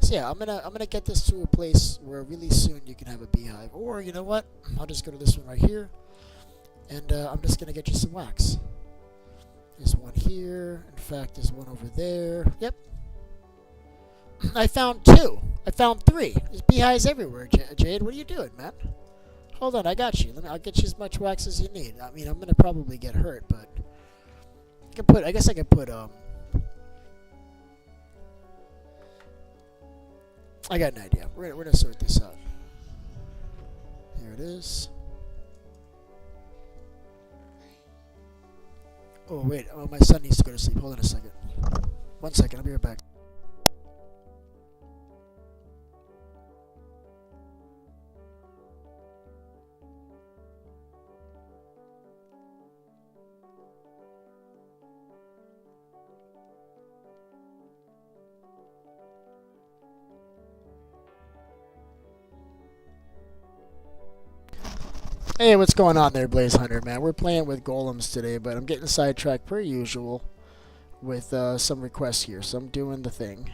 So yeah, I'm gonna get this to a place where really soon you can have a beehive. Or you know what? I'll just go to this one right here, and I'm just gonna get you some wax. There's one here. In fact, there's one over there. Yep. I found 2. I found 3. There's beehives everywhere, Jade. What are you doing, man? Hold on, I got you. I'll get you as much wax as you need. I mean, I'm gonna probably get hurt, but I guess I could put I got an idea. We're gonna sort this out. Here it is. Oh wait, my son needs to go to sleep. Hold on a second. 1 second, I'll be right back. Hey, what's going on there, Blaze Hunter, man? We're playing with golems today, but I'm getting sidetracked per usual with some requests here, so I'm doing the thing.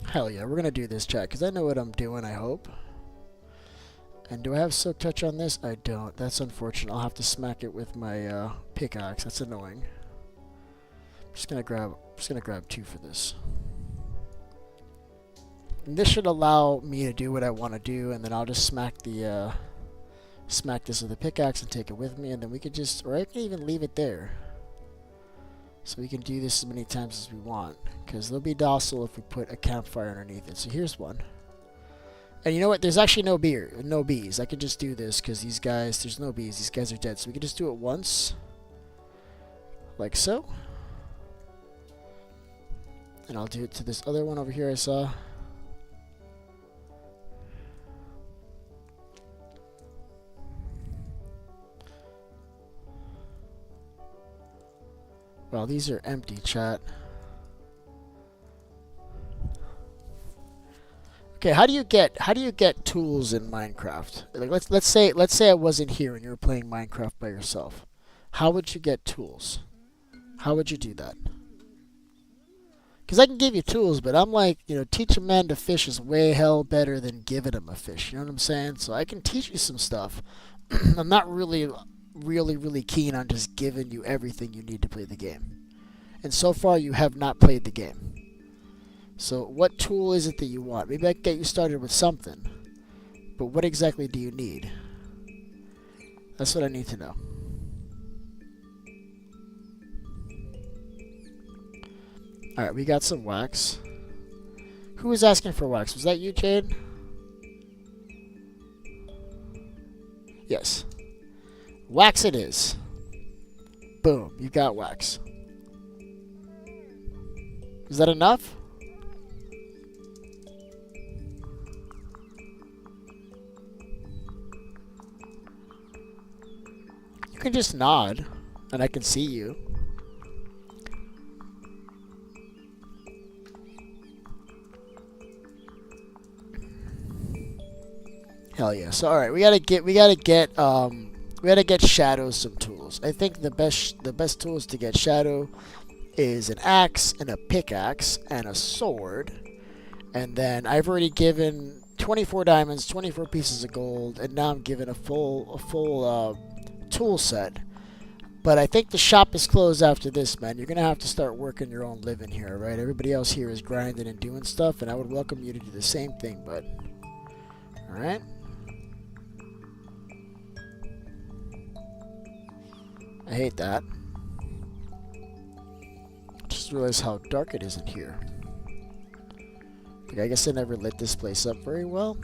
Hell yeah, we're gonna do this, chat, because I know what I'm doing, I hope. And do I have Silk Touch on this? I don't. That's unfortunate. I'll have to smack it with my pickaxe. That's annoying. I'm just gonna grab 2 for this. And this should allow me to do what I want to do, and then I'll just smack this with a pickaxe and take it with me, and then we could just, or I can even leave it there. So we can do this as many times as we want, because they'll be docile if we put a campfire underneath it. So here's one. And you know what? There's actually no bees. I can just do this, because these guys, there's no bees. These guys are dead. So we can just do it once. Like so. And I'll do it to this other one over here I saw. Well, these are empty, chat. Okay, how do you get tools in Minecraft? Like let's say I wasn't here and you were playing Minecraft by yourself. How would you get tools? How would you do that? Because I can give you tools, but I'm like, teach a man to fish is way hell better than giving him a fish. You know what I'm saying? So I can teach you some stuff. I'm not really keen on just giving you everything you need to play the game. And so far, you have not played the game. So what tool is it that you want? Maybe I can get you started with something. But what exactly do you need? That's what I need to know. Alright, we got some wax. Who was asking for wax? Was that you, Jade? Yes. Wax it is. Boom, you got wax. Is that enough? You can just nod, and I can see you. Hell yeah! So all right, we gotta get Shadow some tools. I think the best tools to get Shadow is an axe and a pickaxe and a sword. And then I've already given 24 diamonds, 24 pieces of gold, and now I'm given a full tool set. But I think the shop is closed after this, man. You're gonna have to start working your own living here, right? Everybody else here is grinding and doing stuff, and I would welcome you to do the same thing, bud. All right. I hate that. Just realized how dark it is in here. Like, I guess I never lit this place up very well.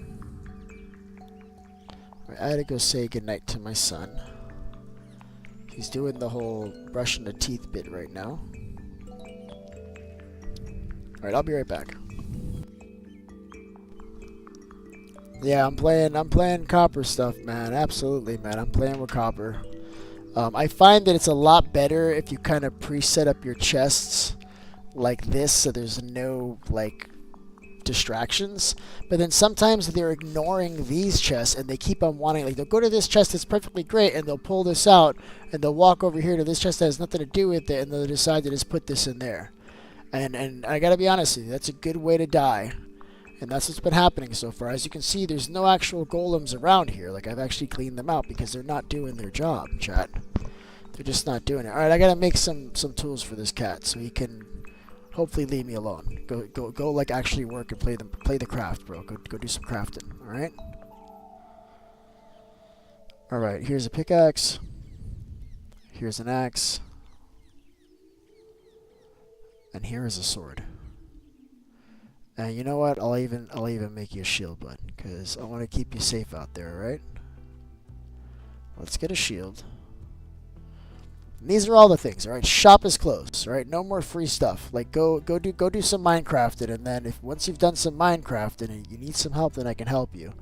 Right, I had to go say goodnight to my son. He's doing the whole brushing the teeth bit right now. Alright, I'll be right back. Yeah, I'm playing copper stuff, man. Absolutely, man. I'm playing with copper. I find that it's a lot better if you kind of preset up your chests like this, so there's no like distractions. But then sometimes they're ignoring these chests and they keep on wanting, like they'll go to this chest that's perfectly great and they'll pull this out and they'll walk over here to this chest that has nothing to do with it and they'll decide to just put this in there. And I gotta be honest with you, that's a good way to die. And that's what's been happening so far. As you can see, there's no actual golems around here. Like, I've actually cleaned them out because they're not doing their job, chat. They're just not doing it. Alright, I gotta make some tools for this cat so he can hopefully leave me alone. Go like actually work and play the craft, bro. Go do some crafting, alright? Alright, here's a pickaxe. Here's an axe. And here is a sword. And you know what? I'll even make you a shield, bud, because I want to keep you safe out there, right? Let's get a shield. And these are all the things, all right? Shop is closed, all right? No more free stuff. Like go do some Minecrafting, and then once you've done some Minecrafting and you need some help, then I can help you.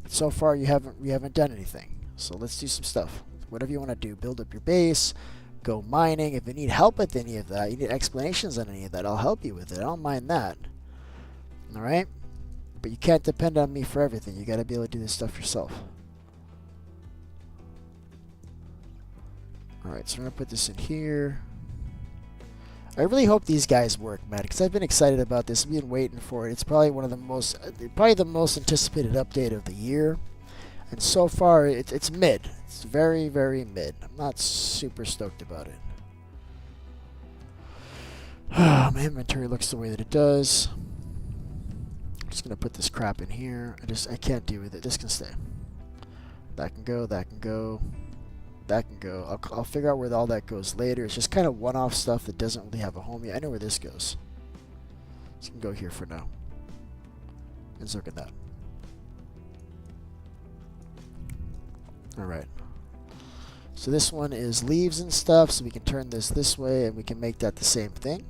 But so far you haven't done anything. So let's do some stuff. Whatever you want to do, build up your base, go mining. If you need help with any of that, you need explanations on any of that, I'll help you with it. I don't mind that. Alright? But you can't depend on me for everything. You gotta be able to do this stuff yourself. Alright, so we're gonna put this in here. I really hope these guys work, man, because I've been excited about this. I've been waiting for it. It's probably one of the most, anticipated update of the year. And so far, it's mid. It's very, very mid. I'm not super stoked about it. My inventory looks the way that it does. I'm just gonna put this crap in here. I can't deal with it. This can stay. That can go. That can go. That can go. I'll figure out where all that goes later. It's just kind of one-off stuff that doesn't really have a home yet. I know where this goes. This can go here for now. Let's look at that. All right. So this one is leaves and stuff. So we can turn this way, and we can make that the same thing.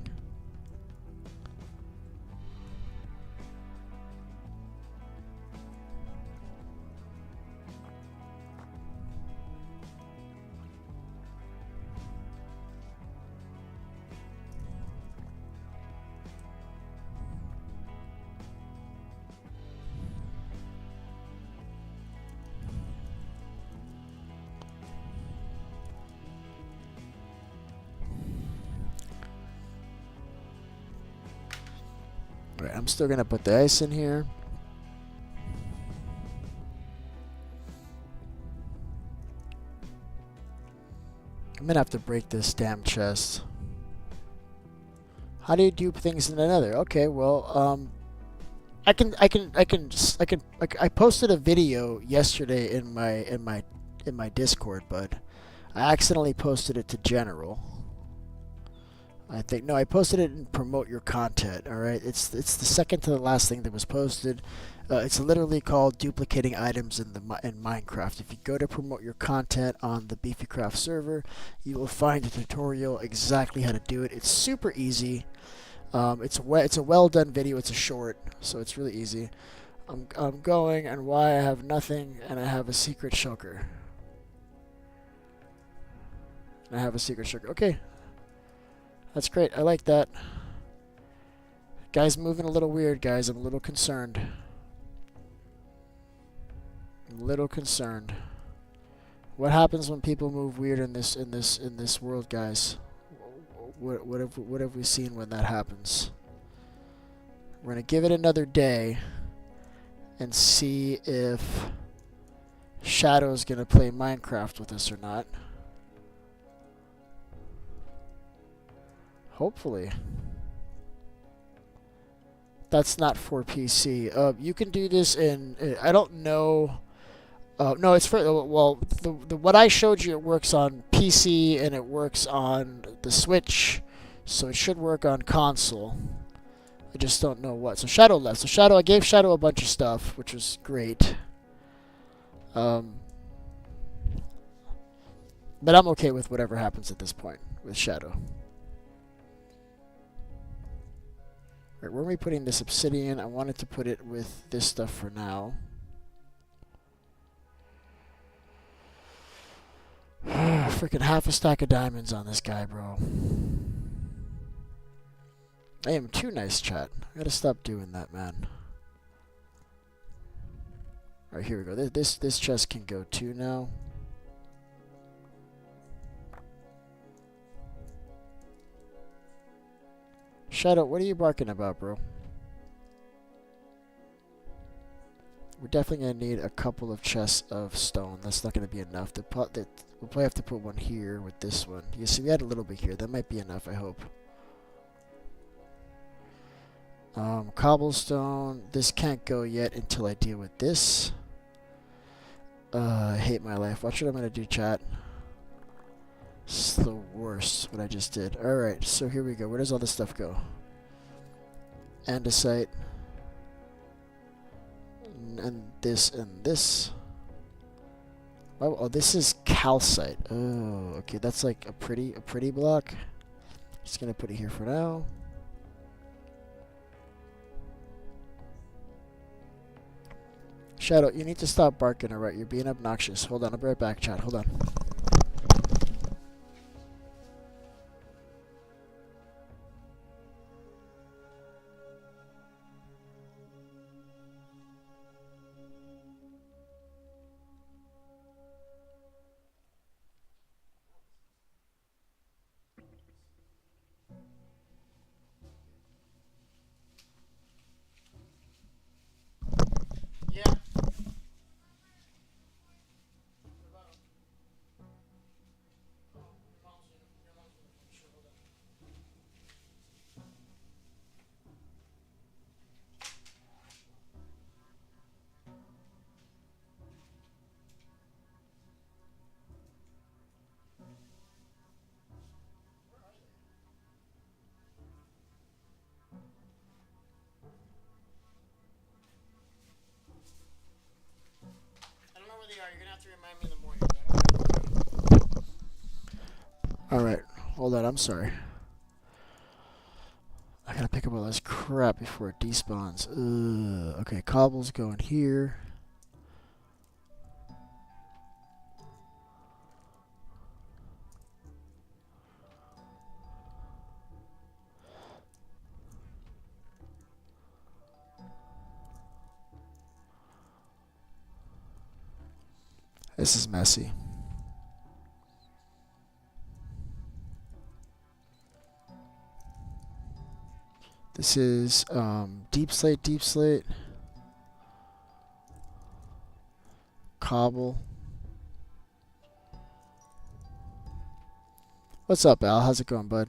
Alright, I'm still gonna put the ice in here. I'm gonna have to break this damn chest. How do you do things in another? Okay, well, I posted a video yesterday in my Discord, but I accidentally posted it to general. I posted it in promote your content. All right, it's the second to the last thing that was posted. It's literally called duplicating items in Minecraft. If you go to promote your content on the BeefyCraft server, you will find a tutorial exactly how to do it. It's super easy. It's a well done video. It's a short, so it's really easy. I'm going, and why I have nothing, and I have a secret shulker. Okay. That's great. I like that. Guy's moving a little weird, guys. I'm a little concerned. What happens when people move weird in this world, guys? What have we seen when that happens? We're gonna give it another day and see if Shadow's gonna play Minecraft with us or not. Hopefully. That's not for PC. You can do this in. I don't know. No, it's for. Well, what I showed you, it works on PC and it works on the Switch, so it should work on console. I just don't know what. So Shadow left. So Shadow, I gave Shadow a bunch of stuff, which was great. But I'm okay with whatever happens at this point with Shadow. Right, where are we putting this obsidian? I wanted to put it with this stuff for now. Freaking half a stack of diamonds on this guy, bro. I am too nice, chat. I gotta stop doing that, man. Alright, here we go. This chest can go too now. Shadow, what are you barking about, bro? We're definitely going to need a couple of chests of stone. That's not going to be enough. We'll probably have to put one here with this one. You see, we had a little bit here. That might be enough, I hope. Cobblestone. This can't go yet until I deal with this. I hate my life. Watch what I'm going to do, chat. It's the worst what I just did. Alright, so here we go. Where does all this stuff go? Andesite. And this and this. Oh, this is calcite. Oh, okay. That's like a pretty block. Just gonna put it here for now. Shadow, you need to stop barking, alright? You're being obnoxious. Hold on, I'll be right back, chat. Hold on. Yeah. I don't know where they are. You're gonna have to remind me in the morning. Alright, hold on, I'm sorry. I gotta pick up all this crap before it despawns. Ugh. Okay, cobble's going here. This is messy. This is deep slate, cobble. What's up, Al? How's it going, bud?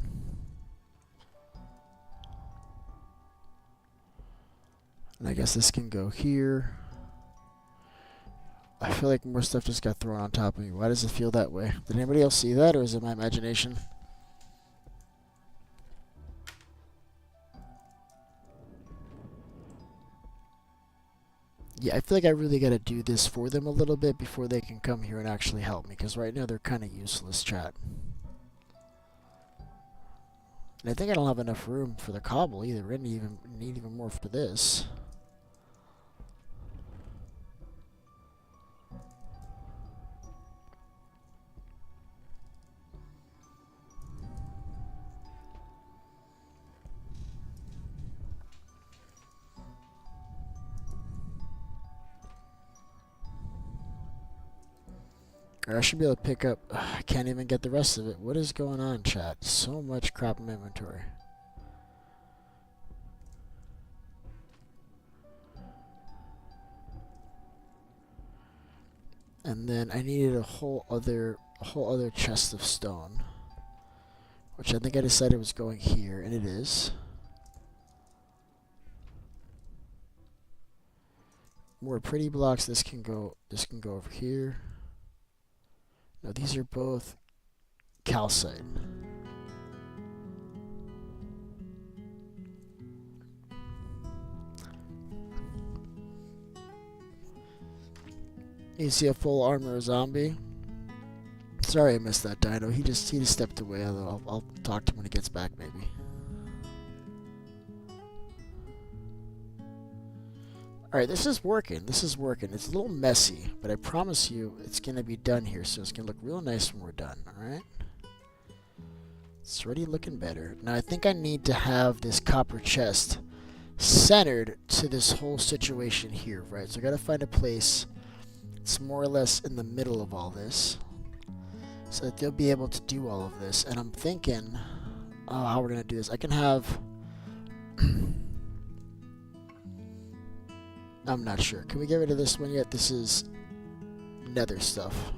And I guess this can go here. I feel like more stuff just got thrown on top of me. Why does it feel that way? Did anybody else see that, or is it my imagination? Yeah, I feel like I really gotta do this for them a little bit before they can come here and actually help me, because right now they're kind of useless, chat. And I think I don't have enough room for the cobble either. We're gonna need even more for this. I should be able to pick up. I can't even get the rest of it. What is going on, chat? So much crap in my inventory. And then I needed a whole other chest of stone, which I think I decided was going here, and it is. More pretty blocks. This can go over here. No, these are both calcite. You see a full armor zombie? Sorry I missed that, Dino. He just stepped away. I'll talk to him when he gets back, maybe. Alright, this is working. This is working. It's a little messy, but I promise you it's going to be done here. So it's going to look real nice when we're done. Alright? It's already looking better. Now I think I need to have this copper chest centered to this whole situation here, right? So I got to find a place that's more or less in the middle of all this so that they'll be able to do all of this. And I'm thinking, oh, how we're going to do this. I can have... I'm not sure. Can we get rid of this one yet? This is nether stuff.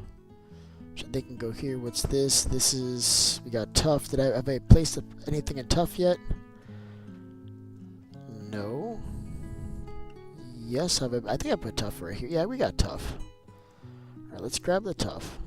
So they can go here. What's this? This is... We got tough. Have I placed anything in tough yet? No. Yes, I think I put tough right here. Yeah, we got tough. Alright, let's grab the tough.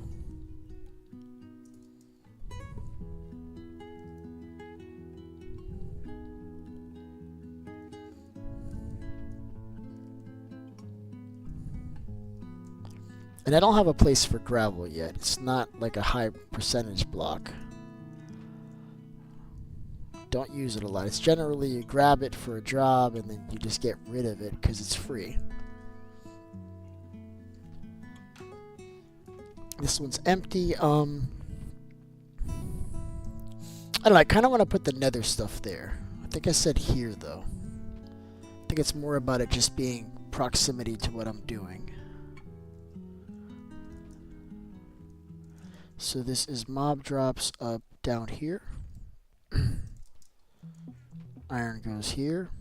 And I don't have a place for gravel yet. It's not like a high percentage block. Don't use it a lot. It's generally you grab it for a job and then you just get rid of it because it's free. This one's empty. I don't know. I kind of want to put the nether stuff there. I think I said here though. I think it's more about it just being proximity to what I'm doing. So this is mob drops up down here. Iron goes here.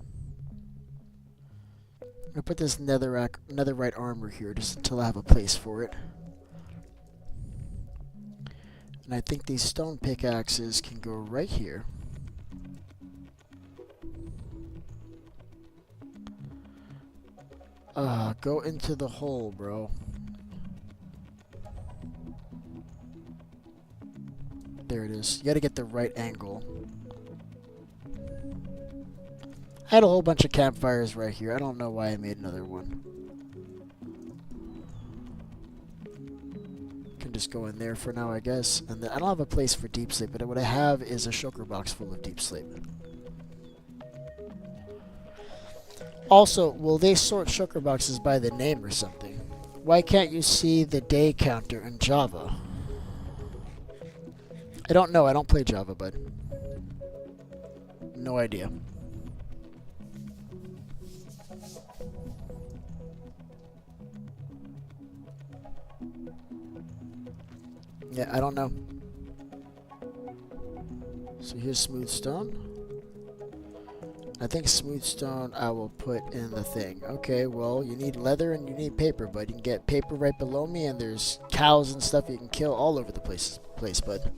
I'm going to put this netherite armor here just until I have a place for it. And I think these stone pickaxes can go right here. Go into the hole, bro. There it is. You gotta get the right angle. I had a whole bunch of campfires right here. I don't know why I made another one. Can just go in there for now, I guess. And then I don't have a place for deep sleep, but what I have is a shulker box full of deep sleep. Also, will they sort shulker boxes by the name or something? Why can't you see the day counter in Java? I don't know. I don't play Java, bud. No idea. Yeah, I don't know. So here's smooth stone. I think smooth stone I will put in the thing. Okay, well, you need leather and you need paper, bud. You can get paper right below me, and there's cows and stuff you can kill all over the place, bud.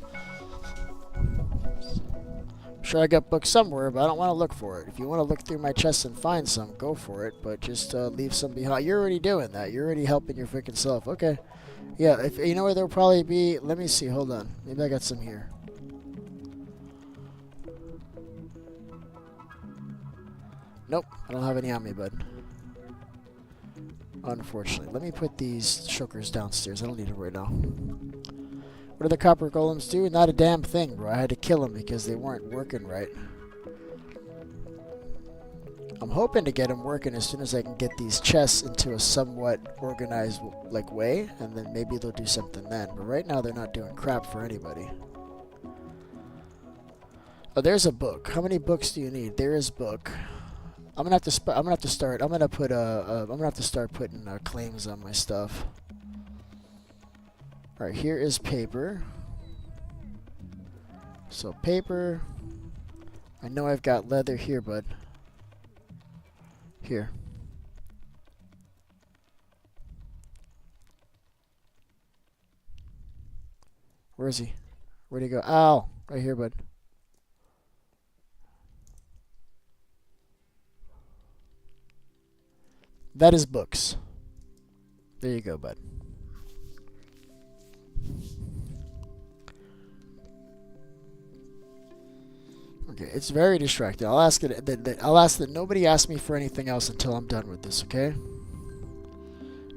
I'm sure I got books somewhere, but I don't want to look for it. If you want to look through my chest and find some, go for it, but just leave some behind. You're already doing that. You're already helping your freaking self. Okay. Yeah, if you know where there'll probably be... Let me see. Hold on. Maybe I got some here. Nope. I don't have any on me, bud. Unfortunately. Let me put these shulkers downstairs. I don't need them right now. What do the copper golems do? Not a damn thing, bro. I had to kill them because they weren't working right. I'm hoping to get them working as soon as I can get these chests into a somewhat organized like way, and then maybe they'll do something then. But right now they're not doing crap for anybody. Oh, there's a book. How many books do you need? There is book. I'm gonna have to start. I'm gonna have to start putting claims on my stuff. All right, here is paper. So paper. I know I've got leather here, bud. Here. Where is he? Where'd he go? Ow! Right here, bud. That is books. There you go, bud. Okay, it's very distracting. I'll ask that nobody ask me for anything else until I'm done with this, okay?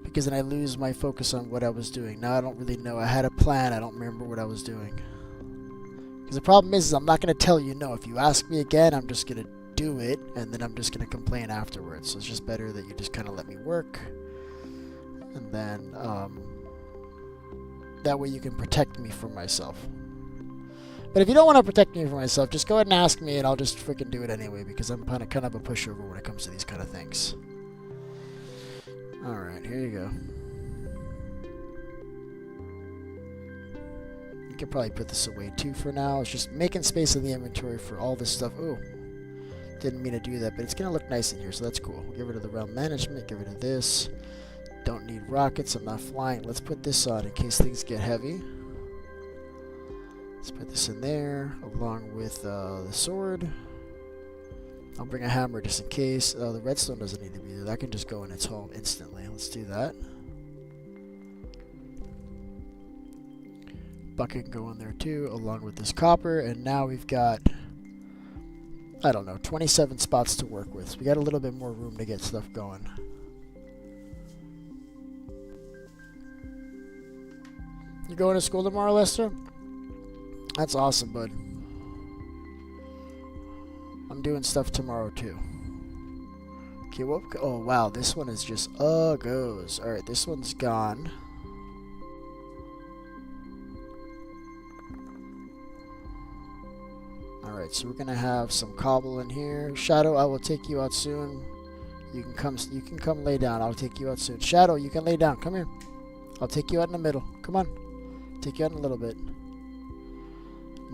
Because then I lose my focus on what I was doing. Now I don't really know. I had a plan. I don't remember what I was doing. Because the problem is I'm not going to tell you no. If you ask me again, I'm just going to do it, and then I'm just going to complain afterwards. So it's just better that you just kind of let me work. And then that way you can protect me from myself. But if you don't want to protect me from myself, just go ahead and ask me, and I'll just freaking do it anyway, because I'm kind of a pushover when it comes to these kind of things. Alright, here you go. You can probably put this away too for now. It's just making space in the inventory for all this stuff. Oh, didn't mean to do that, but it's going to look nice in here, so that's cool. We'll get rid of the realm management, get rid of this. Don't need rockets, I'm not flying. Let's put this on in case things get heavy. Let's put this in there, along with the sword. I'll bring a hammer just in case. The redstone doesn't need to be there. That can just go in its home instantly. Let's do that. Bucket can go in there too, along with this copper. And now we've got, I don't know, 27 spots to work with. So we got a little bit more room to get stuff going. You going to school tomorrow, Lester? That's awesome, bud. I'm doing stuff tomorrow too. Okay, what? Oh wow, this one is just goes. All right, this one's gone. All right, so we're gonna have some cobble in here. Shadow, I will take you out soon. You can come lay down. I'll take you out soon. Shadow, you can lay down. Come here. I'll take you out in the middle. Come on. Take you out in a little bit.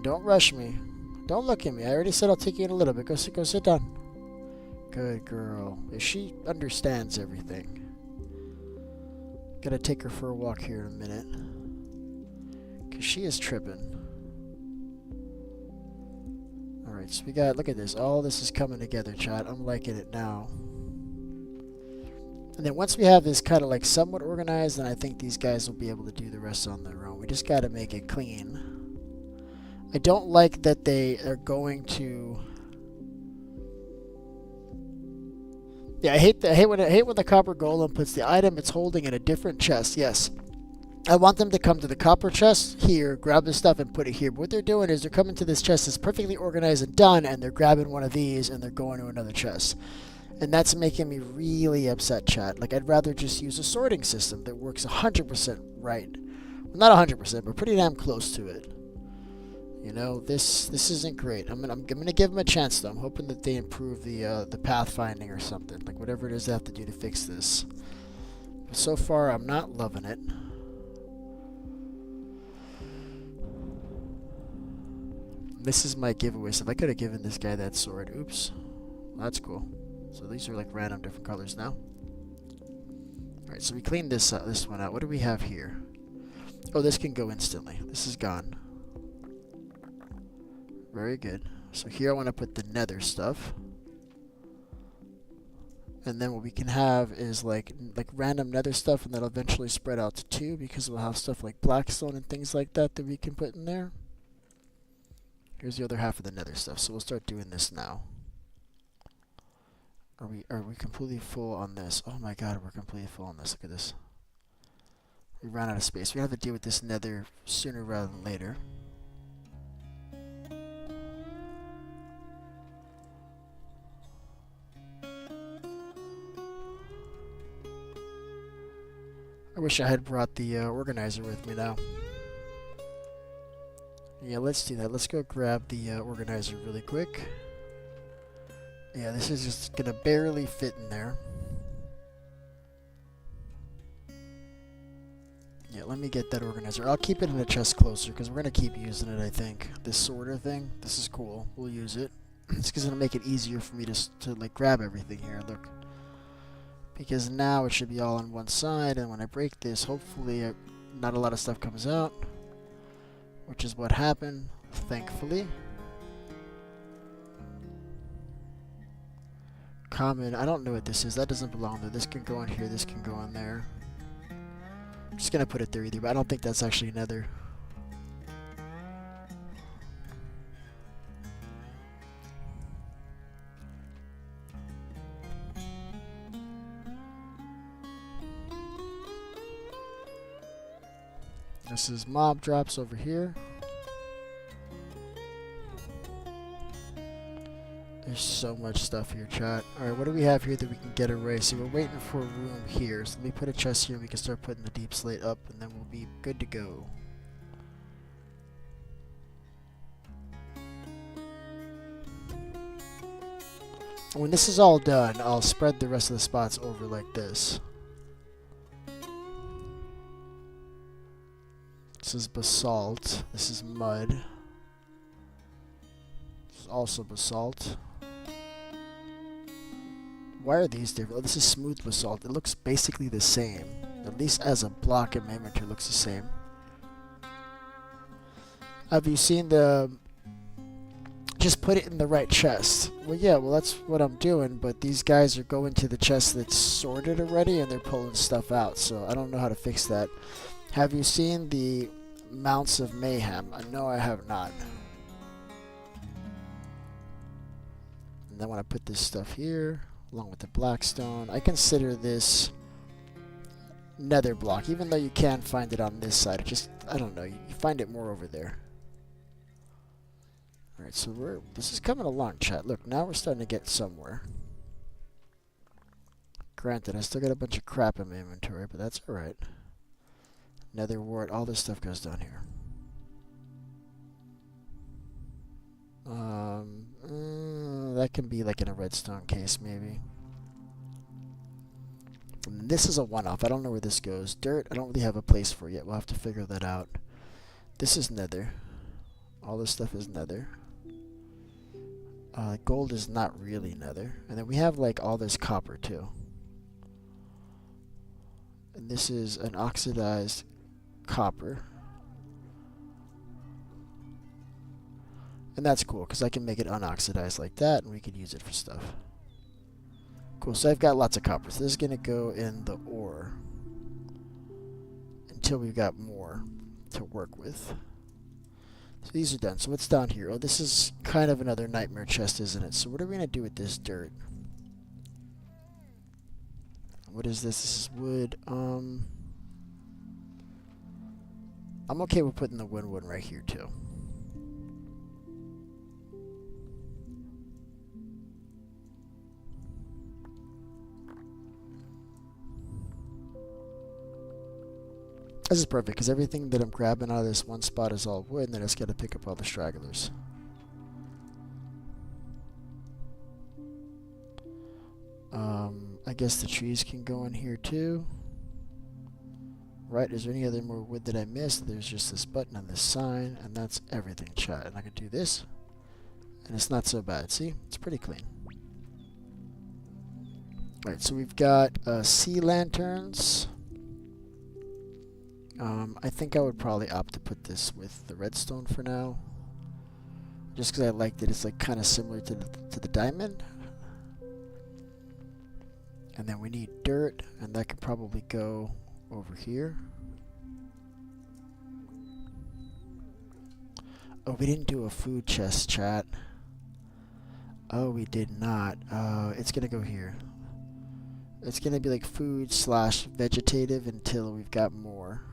Don't rush me. Don't look at me. I already said I'll take you in a little bit. Go sit down. Good girl. She understands everything. Gotta take her for a walk here in a minute. Because she is tripping. Alright, so we got, look at this. All this is coming together, chat. I'm liking it now. And then once we have this kind of like somewhat organized, then I think these guys will be able to do the rest on their own. We just got to make it clean. I don't like that they are going to... Yeah, I hate when the copper golem puts the item it's holding in a different chest. Yes. I want them to come to the copper chest here, grab the stuff and put it here. But what they're doing is they're coming to this chest that's perfectly organized and done, and they're grabbing one of these and they're going to another chest. And that's making me really upset, chat. Like, I'd rather just use a sorting system that works 100% right. Well, not 100%, but pretty damn close to it. You know, this isn't great. I'm gonna give them a chance though. I'm hoping that they improve the pathfinding or something, like whatever it is they have to do to fix this. But so far, I'm not loving it. This is my giveaway stuff. I could have given this guy that sword. Oops. That's cool. So these are like random different colors now. Alright, so we cleaned this one out. What do we have here? Oh, this can go instantly. This is gone. Very good. So here I want to put the nether stuff. And then what we can have is like random nether stuff, and that'll eventually spread out to 2 because we'll have stuff like blackstone and things like that that we can put in there. Here's the other half of the nether stuff. So we'll start doing this now. Are we completely full on this? Oh my god, we're completely full on this. Look at this. We ran out of space. We have to deal with this nether sooner rather than later. I wish I had brought the organizer with me now. Yeah, let's do that. Let's go grab the organizer really quick. Yeah, this is just gonna barely fit in there. Yeah, let me get that organizer. I'll keep it in a chest closer because we're gonna keep using it, I think. This sorter thing. This is cool. We'll use it. It's gonna make it easier for me to like grab everything here. Look. Because now it should be all on one side, and when I break this, hopefully not a lot of stuff comes out. Which is what happened, thankfully. Common, I don't know what this is. That doesn't belong there. This can go in here, this can go in there. I'm just gonna put it there either, but I don't think that's actually nether. This is mob drops over here. There's so much stuff here, chat. Alright, what do we have here that we can get away? So we're waiting for a room here. So let me put a chest here. We can start putting the deep slate up, and then we'll be good to go. When this is all done, I'll spread the rest of the spots over like this. This is basalt. This is mud. This is also basalt. Why are these different? Oh, this is smooth basalt. It looks basically the same. At least as a block in my inventory, it looks the same. Have you seen the... Just put it in the right chest. Well, yeah, well, that's what I'm doing, but these guys are going to the chest that's sorted already, and they're pulling stuff out, so I don't know how to fix that. Have you seen the Mounts of Mayhem? No, I have not. And then when I put this stuff here, along with the blackstone, I consider this nether block, even though you can find it on this side. It just, I don't know, you find it more over there. Alright, so this is coming along, chat. Look, now we're starting to get somewhere. Granted, I still got a bunch of crap in my inventory, but that's alright. Nether wart, all this stuff goes down here. That can be like in a redstone case, maybe. And this is a one-off. I don't know where this goes. Dirt, I don't really have a place for it yet. We'll have to figure that out. This is nether. All this stuff is nether. Gold is not really nether. And then we have like all this copper too. And this is an oxidized copper. And that's cool because I can make it unoxidized like that and we could use it for stuff. Cool, so I've got lots of copper. So this is going to go in the ore until we've got more to work with. So these are done. So what's down here? Oh, this is kind of another nightmare chest, isn't it? So what are we going to do with this dirt? What is this? This is wood. I'm okay with putting the wood one right here too. This is perfect because everything that I'm grabbing out of this one spot is all wood, and then I just got to pick up all the stragglers. I guess the trees can go in here too. Right, is there any other more wood that I missed? There's just this button and this sign, and that's everything, chat. And I can do this, and it's not so bad. See? It's pretty clean. Alright, so we've got sea lanterns. I think I would probably opt to put this with the redstone for now. Just because I like that it's like kind of similar to the diamond. And then we need dirt, and that could probably go over here. Oh, we didn't do a food chest, chat. Oh, we did not. It's gonna go here. It's gonna be like food / vegetative until we've got more.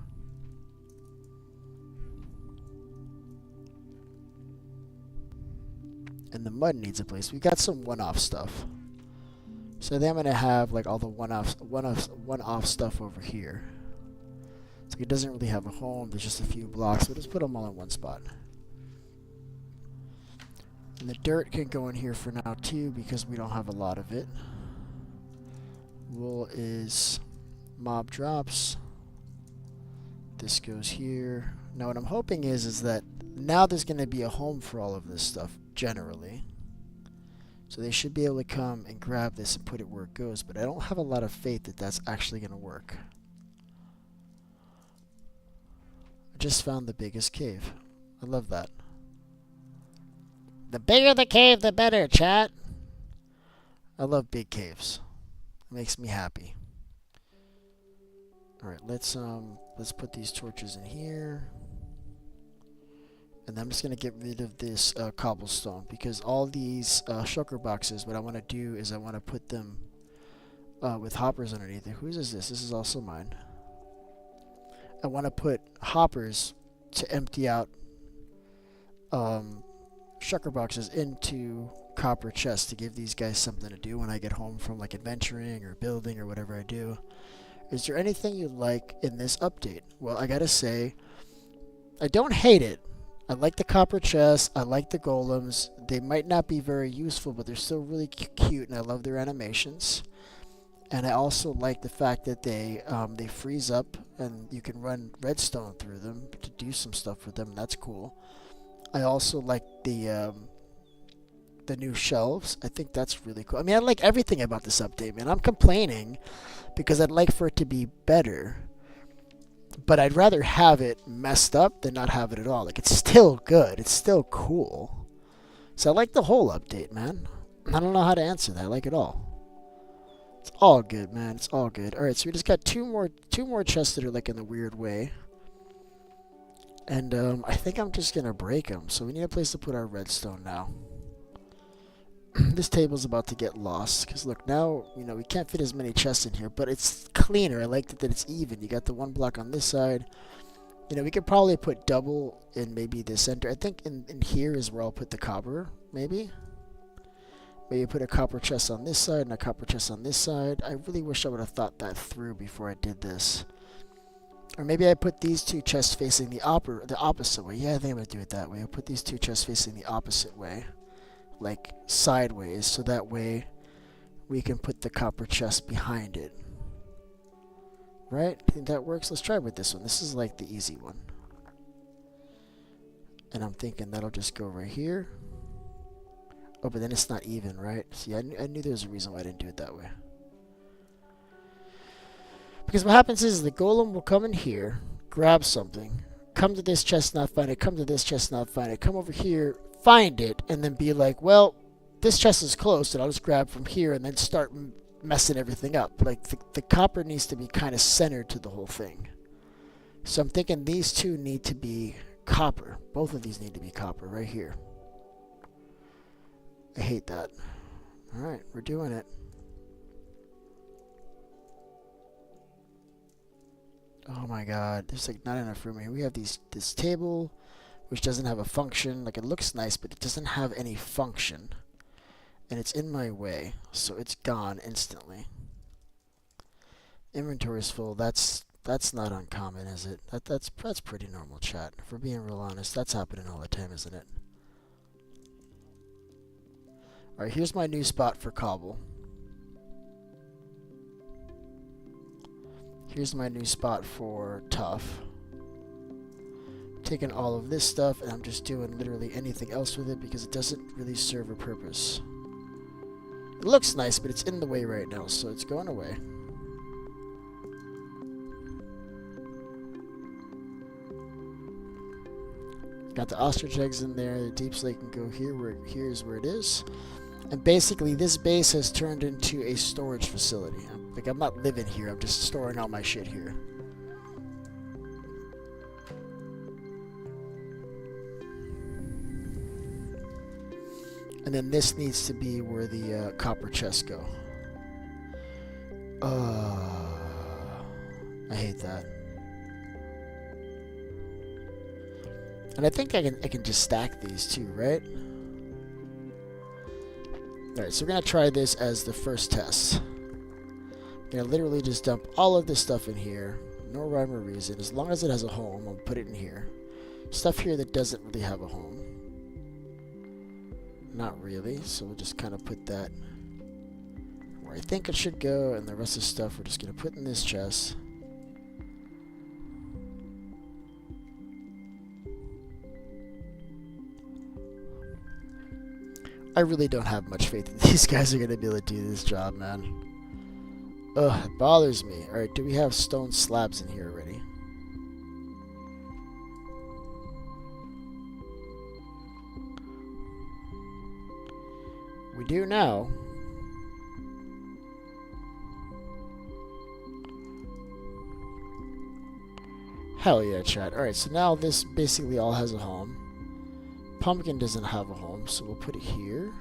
And the mud needs a place. We got some one-off stuff. So then I'm gonna have like all the one-off stuff over here. So it doesn't really have a home. There's just a few blocks. We'll just put them all in one spot. And the dirt can go in here for now too because we don't have a lot of it. Wool is mob drops. This goes here. Now what I'm hoping is that now there's going to be a home for all of this stuff generally. So they should be able to come and grab this and put it where it goes, but I don't have a lot of faith that that's actually going to work. I just found the biggest cave. I love that. The bigger the cave, the better, chat. I love big caves. It makes me happy. Alright, let's put these torches in here. And I'm just going to get rid of this cobblestone because all these shulker boxes, what I want to do is I want to put them with hoppers underneath it. Whose is this? This is also mine. I want to put hoppers to empty out shulker boxes into copper chest to give these guys something to do when I get home from like adventuring or building or whatever I do. Is there anything you like in this update? Well, I gotta say, I don't hate it. I like the copper chests. I like the golems. They might not be very useful, but they're still really cute, and I love their animations. And I also like the fact that they freeze up, and you can run redstone through them to do some stuff with them. That's cool. I also like the new shelves. I think that's really cool. I mean, I like everything about this update, man. I'm complaining because I'd like for it to be better. But I'd rather have it messed up than not have it at all. Like, it's still good. It's still cool. So I like the whole update, man. I don't know how to answer that. I like it all. It's all good, man. It's all good. Alright, so we just got two more chests that are like in a weird way. And I think I'm just gonna break them. So we need a place to put our redstone now. This table's about to get lost, because look, now, you know, we can't fit as many chests in here, but it's cleaner. I like that it's even. You got the one block on this side. You know, we could probably put double in maybe the center. I think in here is where I'll put the copper, maybe. Maybe put a copper chest on this side and a copper chest on this side. I really wish I would have thought that through before I did this. Or maybe I put these two chests facing the opposite way. Yeah, I think I'm going to do it that way. I'll put these two chests facing the opposite way. Like sideways, so that way we can put the copper chest behind it. Right? Think that works? Let's try with this one. This is like the easy one. And I'm thinking that'll just go right here. Oh, but then it's not even, right? See, I knew there was a reason why I didn't do it that way. Because what happens is the golem will come in here, grab something, come to this chest, not find it, come to this chest, not find it, come over here, find it, and then be like, well, this chest is closed, and I'll just grab from here and then start messing everything up. Like, the copper needs to be kind of centered to the whole thing. So I'm thinking these two need to be copper. Both of these need to be copper right here. I hate that. Alright, we're doing it. Oh my god, there's like not enough room here. We have this table, which doesn't have a function. Like, it looks nice, but it doesn't have any function. And it's in my way, so it's gone instantly. Inventory's full. That's not uncommon, is it? That's pretty normal, chat. If we're being real honest, that's happening all the time, isn't it? Alright, here's my new spot for cobble. Here's my new spot for tough. Taking all of this stuff, and I'm just doing literally anything else with it because it doesn't really serve a purpose. It looks nice, but it's in the way right now, so it's going away. Got the ostrich eggs in there. The deep slate can go here. Here's where it is. And basically, this base has turned into a storage facility. Like, I'm not living here. I'm just storing all my shit here. And then this needs to be where the copper chests go. I hate that. And I think I can just stack these too, right? Alright, so we're gonna try this as the first test. I'm gonna literally just dump all of this stuff in here. No rhyme or reason. As long as it has a home, I'll put it in here. Stuff here that doesn't really have a home. Not really, so we'll just kind of put that where I think it should go, and the rest of the stuff we're just going to put in this chest. I really don't have much faith that these guys are going to be able to do this job, man. Ugh, it bothers me. Alright, do we have stone slabs in here already? We do now. Hell yeah, chat. Alright, so now this basically all has a home. Pumpkin doesn't have a home, so we'll put it here.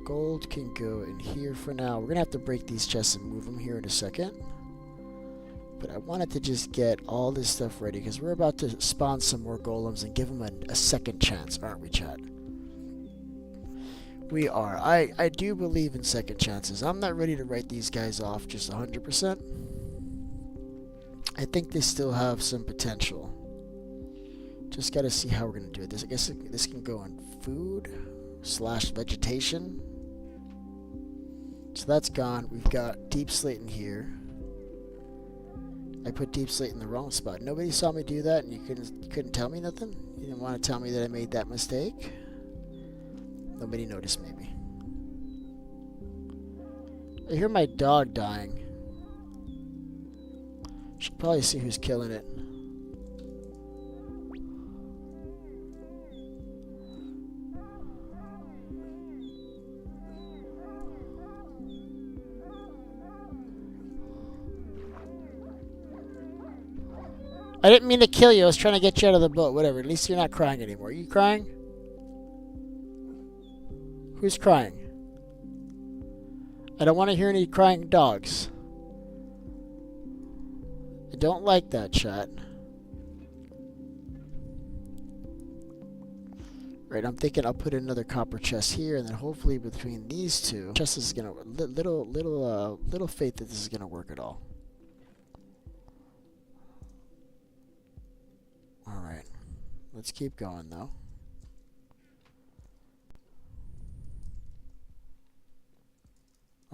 Gold can go in here for now. We're gonna have to break these chests and move them here in a second. But I wanted to just get all this stuff ready, because we're about to spawn some more golems and give them a second chance, aren't we, chat? We are. I do believe in second chances. I'm not ready to write these guys off just 100%. I think they still have some potential. Just gotta see how we're gonna do it. I guess this can go in food / vegetation. So that's gone. We've got deep slate in here. I put deep slate in the wrong spot. Nobody saw me do that, and you couldn't tell me nothing. You didn't want to tell me that I made that mistake. Nobody noticed, maybe. I hear my dog dying. Should probably see who's killing it. I didn't mean to kill you. I was trying to get you out of the boat. Whatever. At least you're not crying anymore. Are you crying? Who's crying? I don't want to hear any crying dogs. I don't like that, chat. Right, I'm thinking I'll put another copper chest here, and then hopefully between these two, chest is gonna little faith that this is gonna work at all. All right, let's keep going though.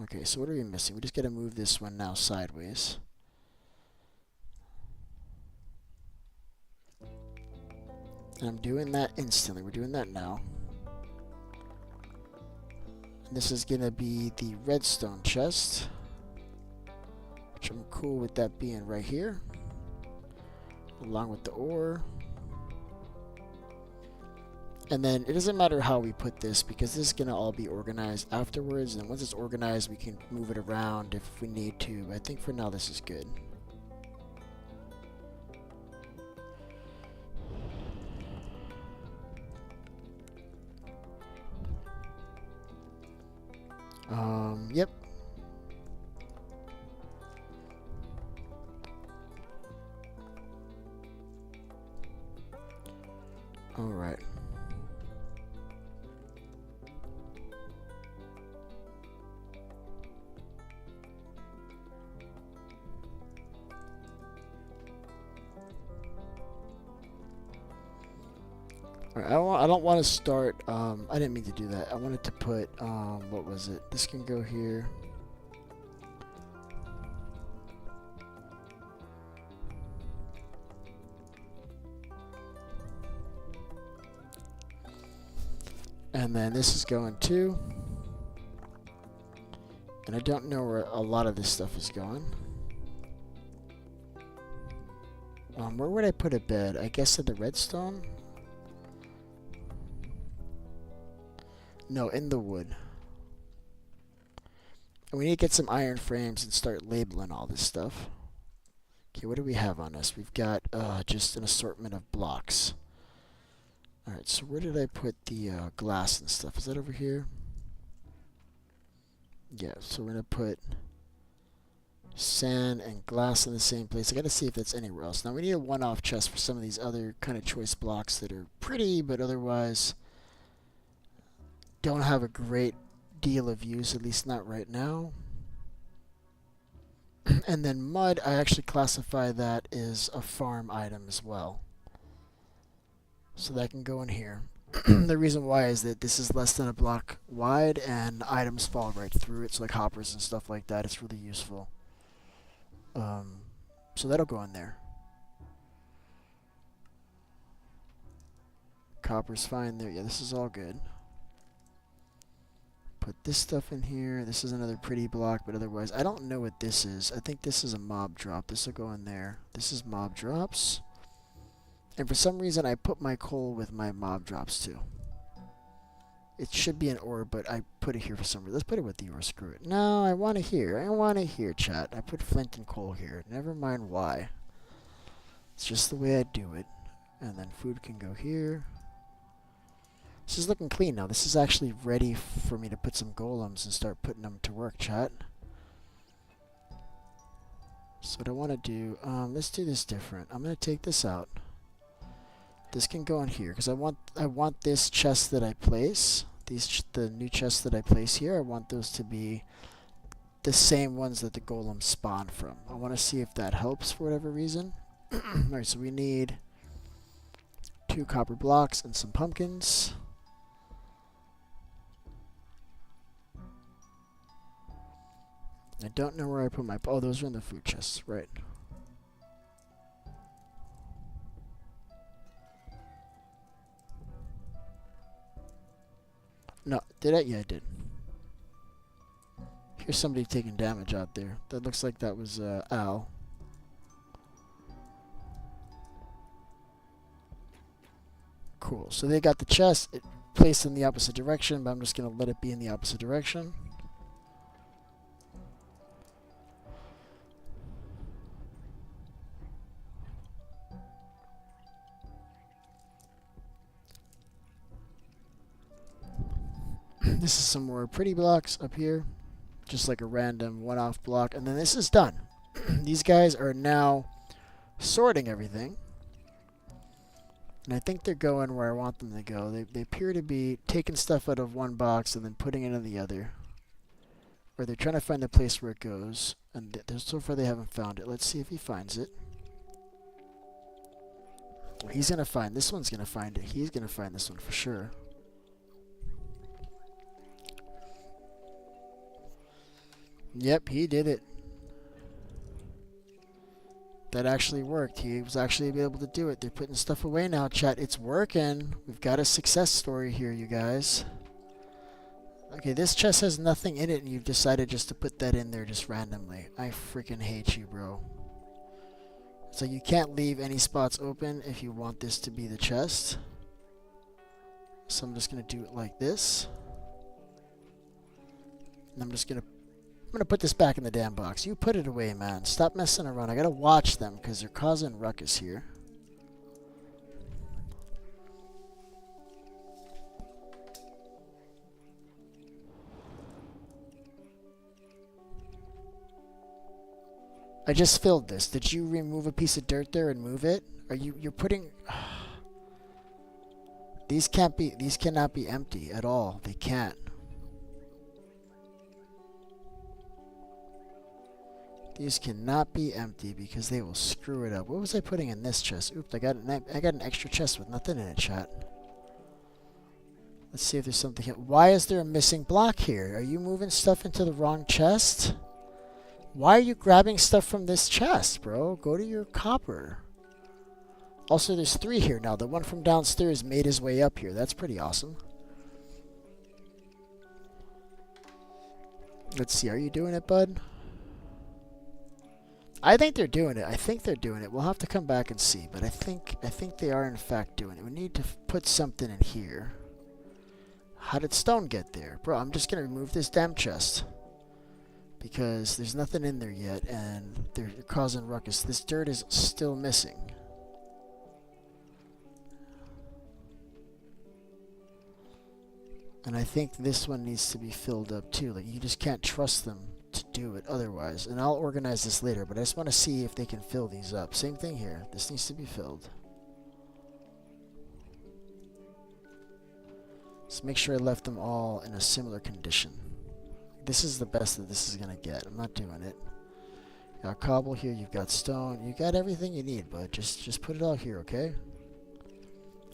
Okay, so what are we missing? We just gotta move this one now sideways. And I'm doing that instantly. We're doing that now. And this is gonna be the redstone chest, which I'm cool with that being right here, along with the ore. And then it doesn't matter how we put this, because this is gonna all be organized afterwards, and once it's organized we can move it around if we need to. But I think for now this is good. Yep. All right. Alright, I don't want to start, I didn't mean to do that. I wanted to put, what was it? This can go here. And then this is going too. And I don't know where a lot of this stuff is going. Where would I put a bed? I guess at the redstone? No, in the wood. And we need to get some iron frames and start labeling all this stuff. Okay, what do we have on us? We've got just an assortment of blocks. Alright, so where did I put the glass and stuff? Is that over here? Yeah, so we're going to put sand and glass in the same place. I got to see if that's anywhere else. Now we need a one-off chest for some of these other kind of choice blocks that are pretty, but otherwise don't have a great deal of use, at least not right now. And then mud, I actually classify that as a farm item as well. So that can go in here. The reason why is that this is less than a block wide and items fall right through it, so like hoppers and stuff like that. It's really useful. So that'll go in there. Copper's fine there. Yeah, this is all good. Put this stuff in here. This is another pretty block, but otherwise, I don't know what this is. I think this is a mob drop. This will go in there. This is mob drops. And for some reason, I put my coal with my mob drops too. It should be an ore, but I put it here for some reason. Let's put it with the ore. Screw it. No, I want it here. I want it here, chat. I put flint and coal here. Never mind why. It's just the way I do it. And then food can go here. This is looking clean now. This is actually ready for me to put some golems and start putting them to work, chat. So what I want to do, let's do this different. I'm going to take this out. This can go in here because I want this chest that I place. the new chests that I place here, I want those to be the same ones that the golems spawn from. I want to see if that helps for whatever reason. Alright, so we need 2 copper blocks and some pumpkins. I don't know where I put my... Oh, those are in the food chests, right. No, did I? Yeah, I did. Here's somebody taking damage out there. That looks like that was Al. Cool. So they got the chest placed in the opposite direction, but I'm just going to let it be in the opposite direction. This is some more pretty blocks up here. Just like a random one-off block. And then this is done. These guys are now sorting everything. And I think they're going where I want them to go. They appear to be taking stuff out of one box and then putting it in the other. Or they're trying to find the place where it goes. And so far they haven't found it. Let's see if he finds it. He's going to find... This one's going to find it. He's going to find this one for sure. Yep, he did it. That actually worked. He was actually able to do it. They're putting stuff away now, chat. It's working. We've got a success story here, you guys. Okay, this chest has nothing in it, and you've decided just to put that in there just randomly. I freaking hate you, bro. So you can't leave any spots open if you want this to be the chest. So I'm just going to do it like this. And I'm going to put this back in the damn box. You put it away, man. Stop messing around. I got to watch them because they're causing ruckus here. I just filled this. Did you remove a piece of dirt there and move it? You're putting... These cannot be empty at all. They can't. These cannot be empty because they will screw it up. What was I putting in this chest? Oops, I got an extra chest with nothing in it, chat. Let's see if there's something here. Why is there a missing block here? Are you moving stuff into the wrong chest? Why are you grabbing stuff from this chest, bro? Go to your copper. Also, there's 3 here now. The one from downstairs made his way up here. That's pretty awesome. Let's see. Are you doing it, bud? I think they're doing it. We'll have to come back and see, but I think they are in fact doing it. We need to put something in here. How did stone get there? Bro, I'm just going to remove this damn chest. Because there's nothing in there yet, and they're causing ruckus. This dirt is still missing. And I think this one needs to be filled up too. Like, you just can't trust them to do it otherwise. And I'll organize this later, but I just want to see if they can fill these up. Same thing here. This needs to be filled. Just make sure I left them all in a similar condition. This is the best that this is going to get. I'm not doing it. You got cobble here. You've got stone. You got everything you need, bud. Just put it all here, okay?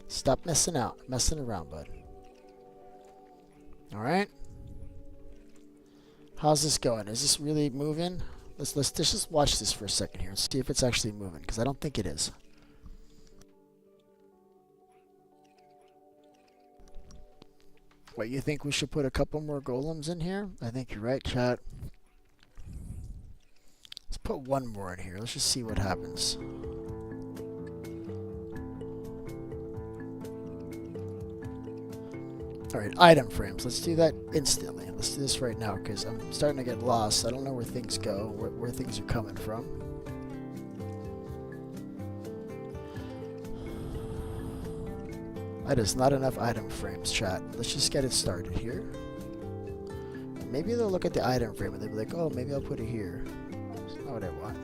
Stop messing around, bud. Alright? How's this going? Is this really moving? Let's just watch this for a second here and see if it's actually moving, because I don't think it is. What, you think we should put a couple more golems in here? I think you're right, chat. Let's put one more in here. Let's just see what happens. Alright, item frames. Let's do that instantly. Let's do this right now, because I'm starting to get lost. I don't know where things go, where things are coming from. That is not enough item frames, chat. Let's just get it started here. Maybe they'll look at the item frame and they'll be like, oh, maybe I'll put it here. That's not what I want.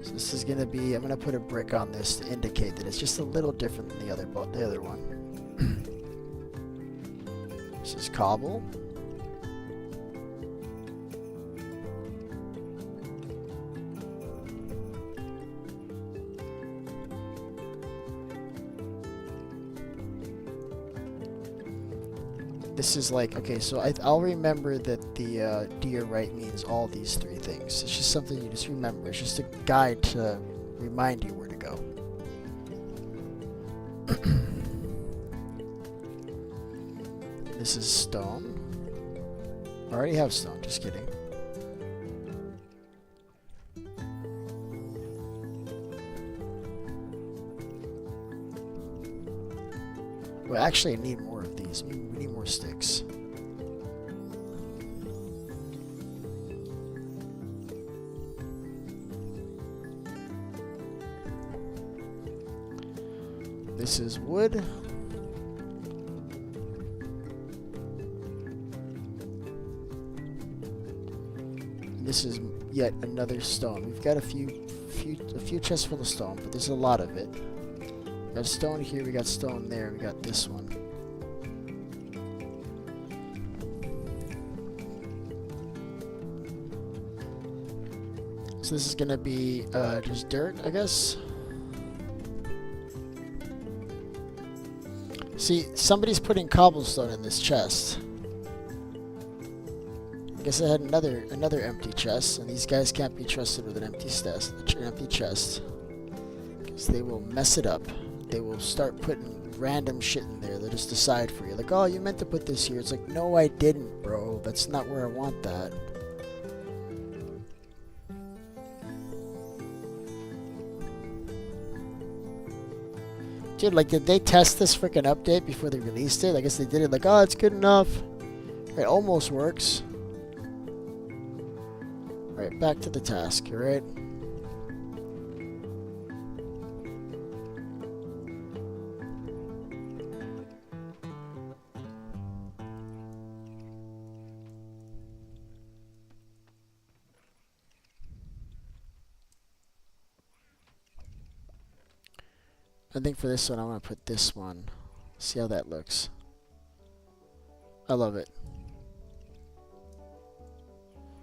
So this is going to be, I'm going to put a brick on this to indicate that it's just a little different than the other one. This is cobble. This is like, okay, so I'll remember that the to your right means all these three things. It's just something you just remember. It's just a guide to remind you where to go. This is stone. I already have stone, just kidding. Well, actually, I need more of these. We need more sticks. This is wood. This is yet another stone. We've got a few chests full of stone, but there's a lot of it. We got stone here, we got stone there, we got this one. So this is gonna be just dirt, I guess. See, somebody's putting cobblestone in this chest. I guess I had another empty chest, and these guys can't be trusted with an empty chest, because they will mess it up. They will start putting random shit in there. They'll just decide for you, like, oh, you meant to put this here. It's like, no, I didn't, bro. That's not where I want that. Dude, like, did they test this freaking update before they released it? I guess they did it like, oh, it's good enough. It almost works. Alright, back to the task, alright? I think for this one, I'm going to put this one. See how that looks. I love it.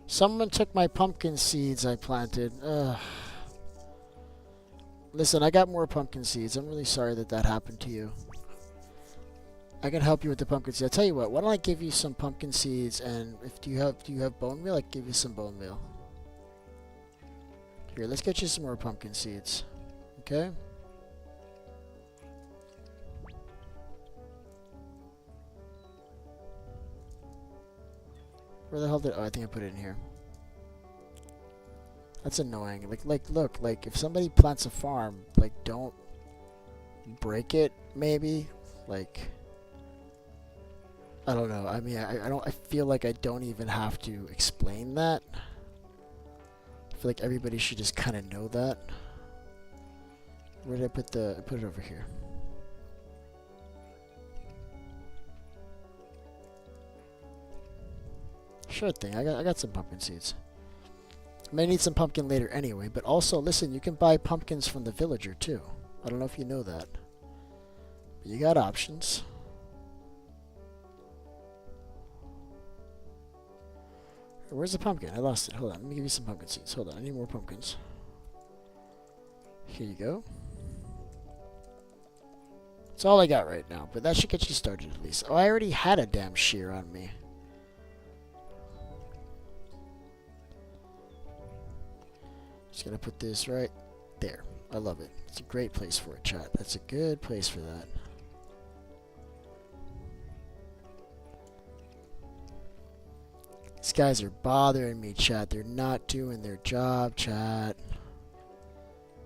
Someone took my pumpkin seeds I planted. Ugh. Listen, I got more pumpkin seeds. I'm really sorry that that happened to you. I can help you with the pumpkin seeds. I'll tell you what. Why don't I give you some pumpkin seeds, and if do you have bone meal? I can give you some bone meal. Here, let's get you some more pumpkin seeds. Okay? Where the hell did... Oh, I think I put it in here. That's annoying. Look, if somebody plants a farm, like, don't break it, maybe? Like, I don't know. I mean, I feel like I don't even have to explain that. I feel like everybody should just kind of know that. Where did I put I put it over here. Sure thing. I got some pumpkin seeds. I may need some pumpkin later anyway, but also, listen, you can buy pumpkins from the villager too. I don't know if you know that. But you got options. Where's the pumpkin? I lost it. Hold on. Let me give you some pumpkin seeds. Hold on. I need more pumpkins. Here you go. That's all I got right now, but that should get you started at least. Oh, I already had a damn shear on me. Just gonna put this right there. I love it. It's a great place for it, chat. That's a good place for that. These guys are bothering me, chat. They're not doing their job, chat.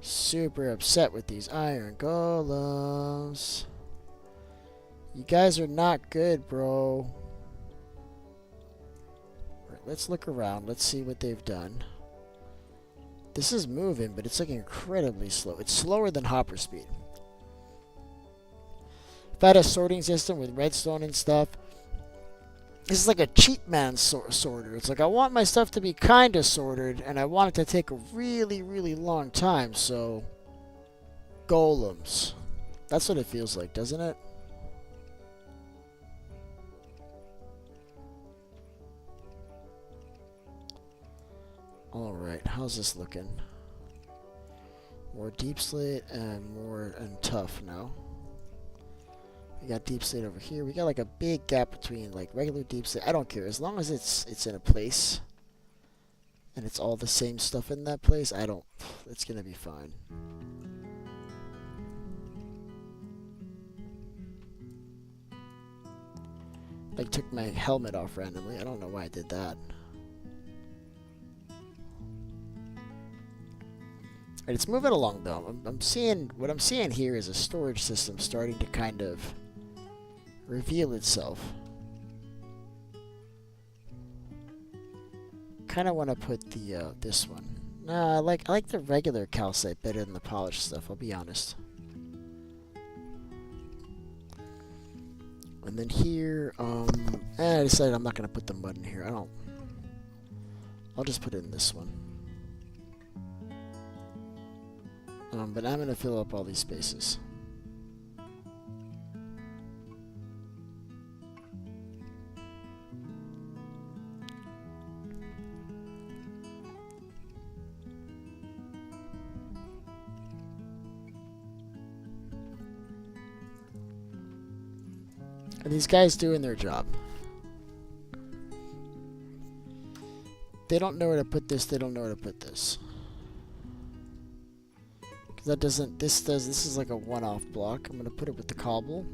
Super upset with these iron golems. You guys are not good, bro. Right, let's look around. Let's see what they've done. This is moving, but it's like incredibly slow. It's slower than hopper speed. If I had a sorting system with redstone and stuff, this is like a cheap man sorter. It's like I want my stuff to be kind of sorted, and I want it to take a really, really long time, so... Golems. That's what it feels like, doesn't it? Alright, how's this looking? More deep slate and tough now. We got deep slate over here. We got like a big gap between like regular deep slate. I don't care as long as it's in a place and it's all the same stuff in that place. It's gonna be fine. Like took my helmet off randomly. I don't know why I did that. And it's moving along though. I'm seeing what I'm seeing here is a storage system starting to kind of reveal itself. Kind of want to put the this one. Nah, I like the regular calcite better than the polished stuff. I'll be honest. And then here, I decided I'm not gonna put the mud in here. I'll just put it in this one. But I'm going to fill up all these spaces. And these guys doing their job. They don't know where to put this, they don't know where to put this. That doesn't, this is like a one-off block. I'm gonna put it with the cobble.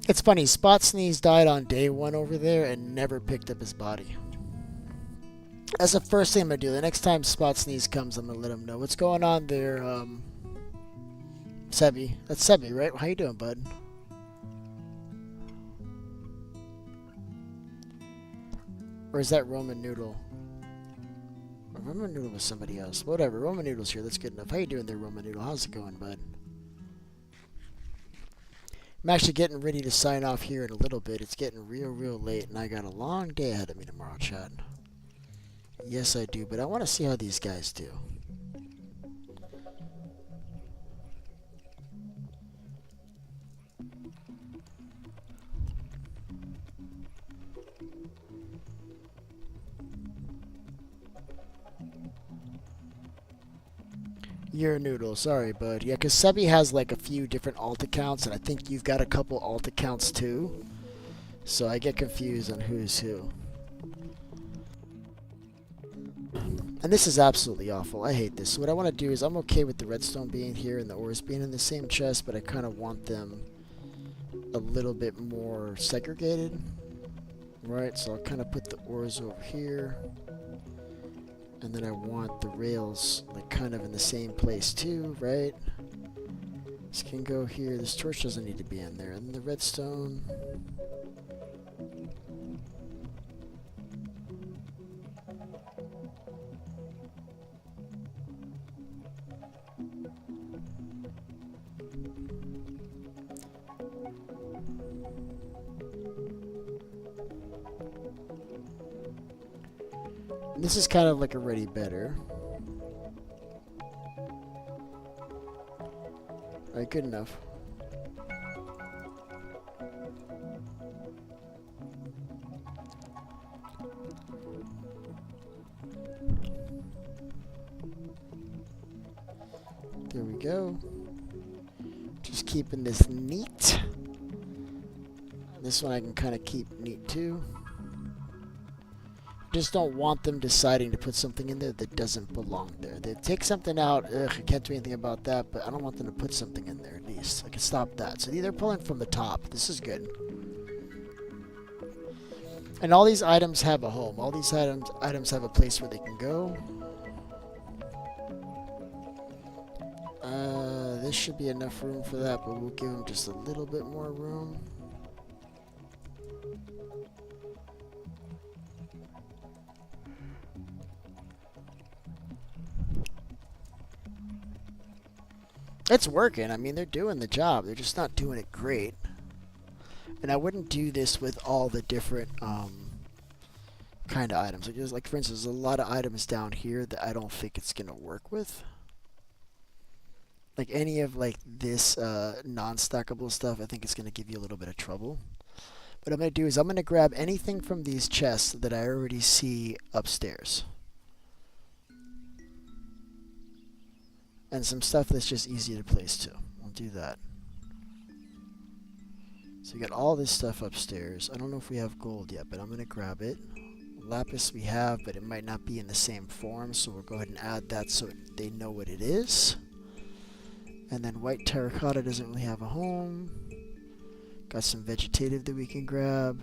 It's funny, Spot Sneeze died on day 1 over there and never picked up his body. That's the first thing I'm gonna do. The next time Spot Sneeze comes, I'm gonna let him know what's going on there. Sebi. That's Sebi, right? How you doing, bud? Or is that Roman Noodle? Roman Noodle was somebody else. Whatever, Roman Noodle's here. That's good enough. How you doing there, Roman Noodle? How's it going, bud? I'm actually getting ready to sign off here in a little bit. It's getting real late, and I got a long day ahead of me tomorrow, chat. Yes, I do, but I want to see how these guys do. You're a noodle, sorry, bud. Yeah, because Sebi has like a few different alt accounts, and I think you've got a couple alt accounts too. So I get confused on who's who. And this is absolutely awful. I hate this. So what I want to do is I'm okay with the redstone being here and the ores being in the same chest, but I kind of want them a little bit more segregated. Right, so I'll kind of put the ores over here. And then I want the rails like kind of in the same place too, right? This can go here. This torch doesn't need to be in there. And the redstone. This is kind of like already better. Alright, good enough. There we go. Just keeping this neat. This one I can kind of keep neat too. Just don't want them deciding to put something in there that doesn't belong there. They take something out, ugh, I can't do anything about that, but I don't want them to put something in there at least. I can stop that. So they're pulling from the top. This is good. And all these items have a home. All these items have a place where they can go. This should be enough room for that, but we'll give them just a little bit more room. It's working. I mean, they're doing the job. They're just not doing it great. And I wouldn't do this with all the different kind of items. Like, for instance, there's a lot of items down here that I don't think it's going to work with. Like any of like this non-stackable stuff, I think it's gonna give you a little bit of trouble. What I'm gonna do is I'm gonna grab anything from these chests that I already see upstairs. And some stuff that's just easy to place too. I'll do that. So we got all this stuff upstairs. I don't know if we have gold yet, but I'm gonna grab it. Lapis we have, but it might not be in the same form, so we'll go ahead and add that so they know what it is. And then white terracotta doesn't really have a home. Got some vegetative that we can grab.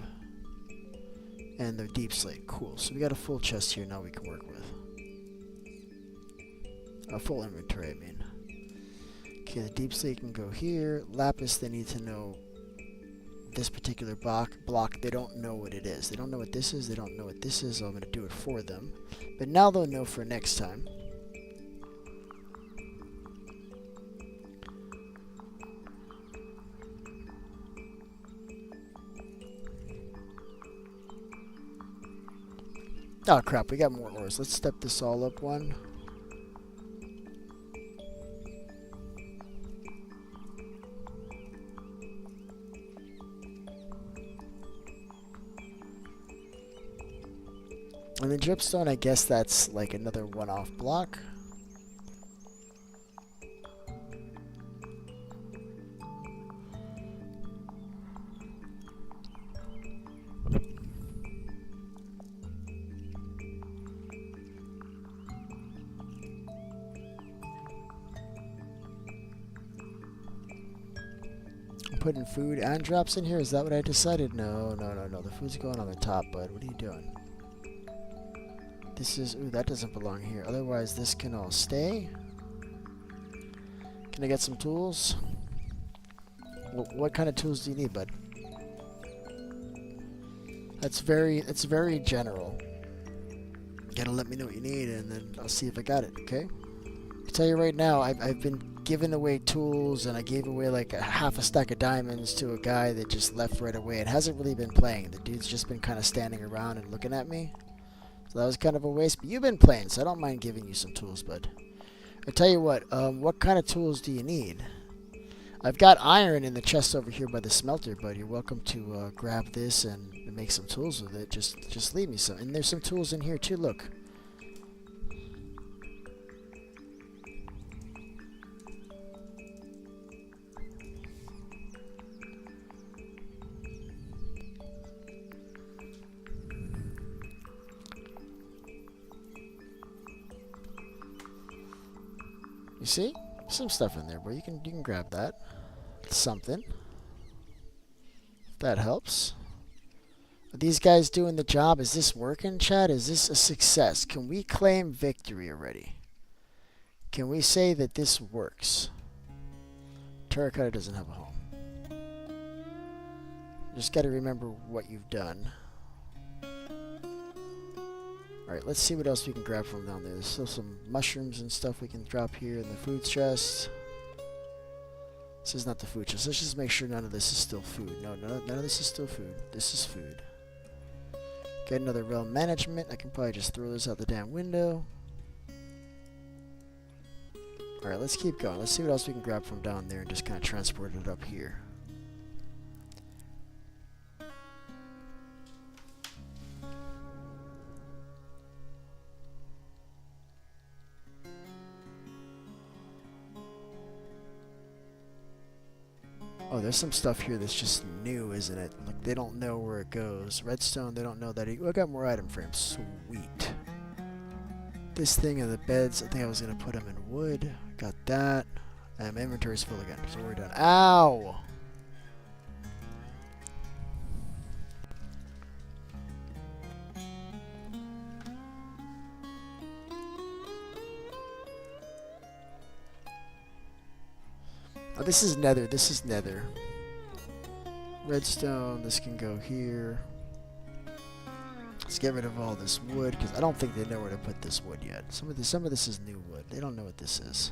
And the deep slate. Cool. So we got a full chest here now we can work with. A full inventory, I mean. Okay, the deep slate can go here. Lapis, they need to know this particular block. They don't know what it is. They don't know what this is. They don't know what this is. So I'm going to do it for them. But now they'll know for next time. Oh crap, we got more ores. Let's step this all up one. And the dripstone, I guess that's like another one-off block. Putting food and drops in here? Is that what I decided? No. The food's going on the top, bud. What are you doing? This is... Ooh, that doesn't belong here. Otherwise, this can all stay. Can I get some tools? What kind of tools do you need, bud? It's very general. You gotta let me know what you need, and then I'll see if I got it, okay? I tell you right now, I've been giving away tools, and I gave away like half a stack of diamonds to a guy that just left right away. It hasn't really been playing. The dude's just been kind of standing around and looking at me. So that was kind of a waste. But you've been playing, so I don't mind giving you some tools, bud. I tell you what kind of tools do you need? I've got iron in the chest over here by the smelter, bud. You're welcome to grab this and make some tools with it. Just leave me some. And there's some tools in here too. Look. You see? Some stuff in there, bro. You can grab that. Something. If that helps. Are these guys doing the job? Is this working, Chad? Is this a success? Can we claim victory already? Can we say that this works? Terracotta doesn't have a home. Just got to remember what you've done. Alright, let's see what else we can grab from down there. There's still some mushrooms and stuff we can drop here in the food chest. This is not the food chest. Let's just make sure none of this is still food. No, none of this is still food. This is food. Get another realm management. I can probably just throw this out the damn window. Alright, let's keep going. Let's see what else we can grab from down there and just kind of transport it up here. Oh, there's some stuff here that's just new, isn't it? Like, they don't know where it goes. Redstone, they don't know that. I got more item frames. Sweet. This thing and the beds, I think I was going to put them in wood. Got that. And my inventory's full again, so we're done. Ow! Oh, this is nether. This is nether. Redstone. This can go here. Let's get rid of all this wood because I don't think they know where to put this wood yet. Some of this is new wood. They don't know what this is.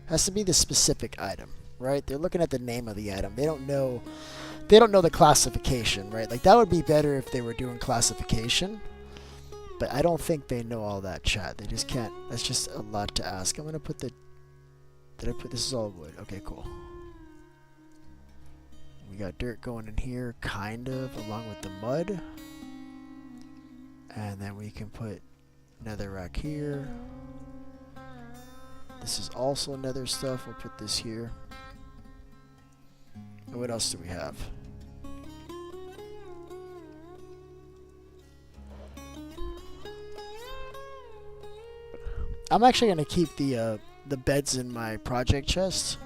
Has to be the specific item, right? They're looking at the name of the item. They don't know. They don't know the classification, right? Like that would be better if they were doing classification. But I don't think they know all that, chat. They just can't. That's just a lot to ask. I'm gonna put the Did I put this is all wood? Okay, cool. We got dirt going in here, kind of, along with the mud. And then we can put netherrack here. This is also nether stuff. We'll put this here. And what else do we have? I'm actually going to keep the beds in my project chest.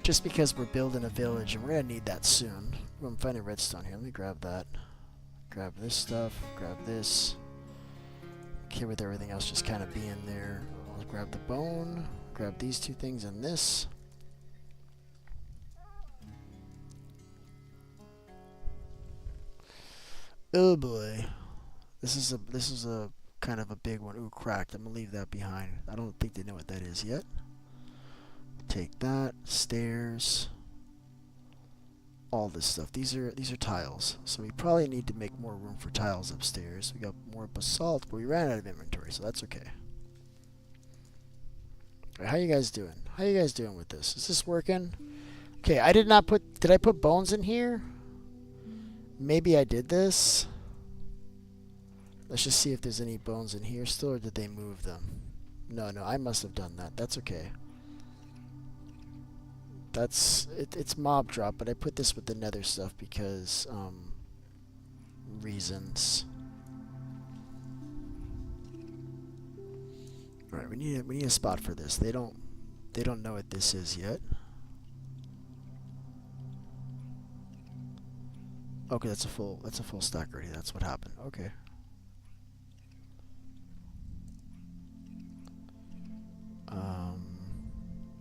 Just because we're building a village and we're going to need that soon. Ooh, I'm finding redstone here. Let me grab that. Grab this stuff. Grab this. Okay, with everything else just kind of being there. I'll grab the bone. Grab these two things and this. Oh boy. This is a kind of a big one. Ooh, cracked. I'm gonna leave that behind. I don't think they know what that is yet. Take that. Stairs. All this stuff. These are tiles. So we probably need to make more room for tiles upstairs. We got more basalt, but we ran out of inventory, so that's okay. Alright, how you guys doing? How you guys doing with this? Is this working? Okay, I did not put... Did I put bones in here? Maybe I did this. Let's just see if there's any bones in here still, or did they move them? No, I must have done that. That's okay. It's mob drop, but I put this with the nether stuff because reasons. All right, we need a spot for this. They don't know what this is yet. Okay, that's a full stack already. That's what happened. Okay.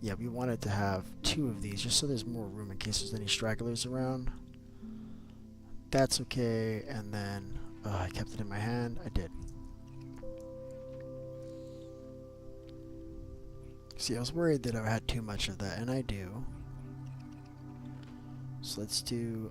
Yeah, we wanted to have 2 of these just so there's more room in case there's any stragglers around. That's okay, and then I kept it in my hand. I did. See, I was worried that I had too much of that, and I do. So let's do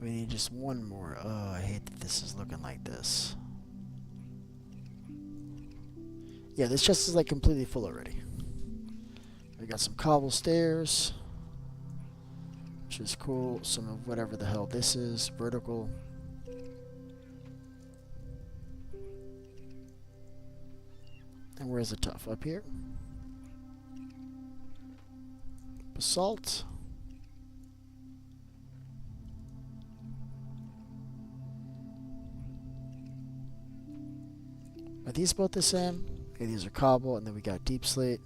we need just one more. Oh, I hate that this is looking like this. Yeah, this chest is like completely full already. We got some cobble stairs, which is cool. Some of whatever the hell this is. Vertical. And where's the tough? Up here? Basalt. Are these both the same? Okay, these are cobble, and then we got deep slate.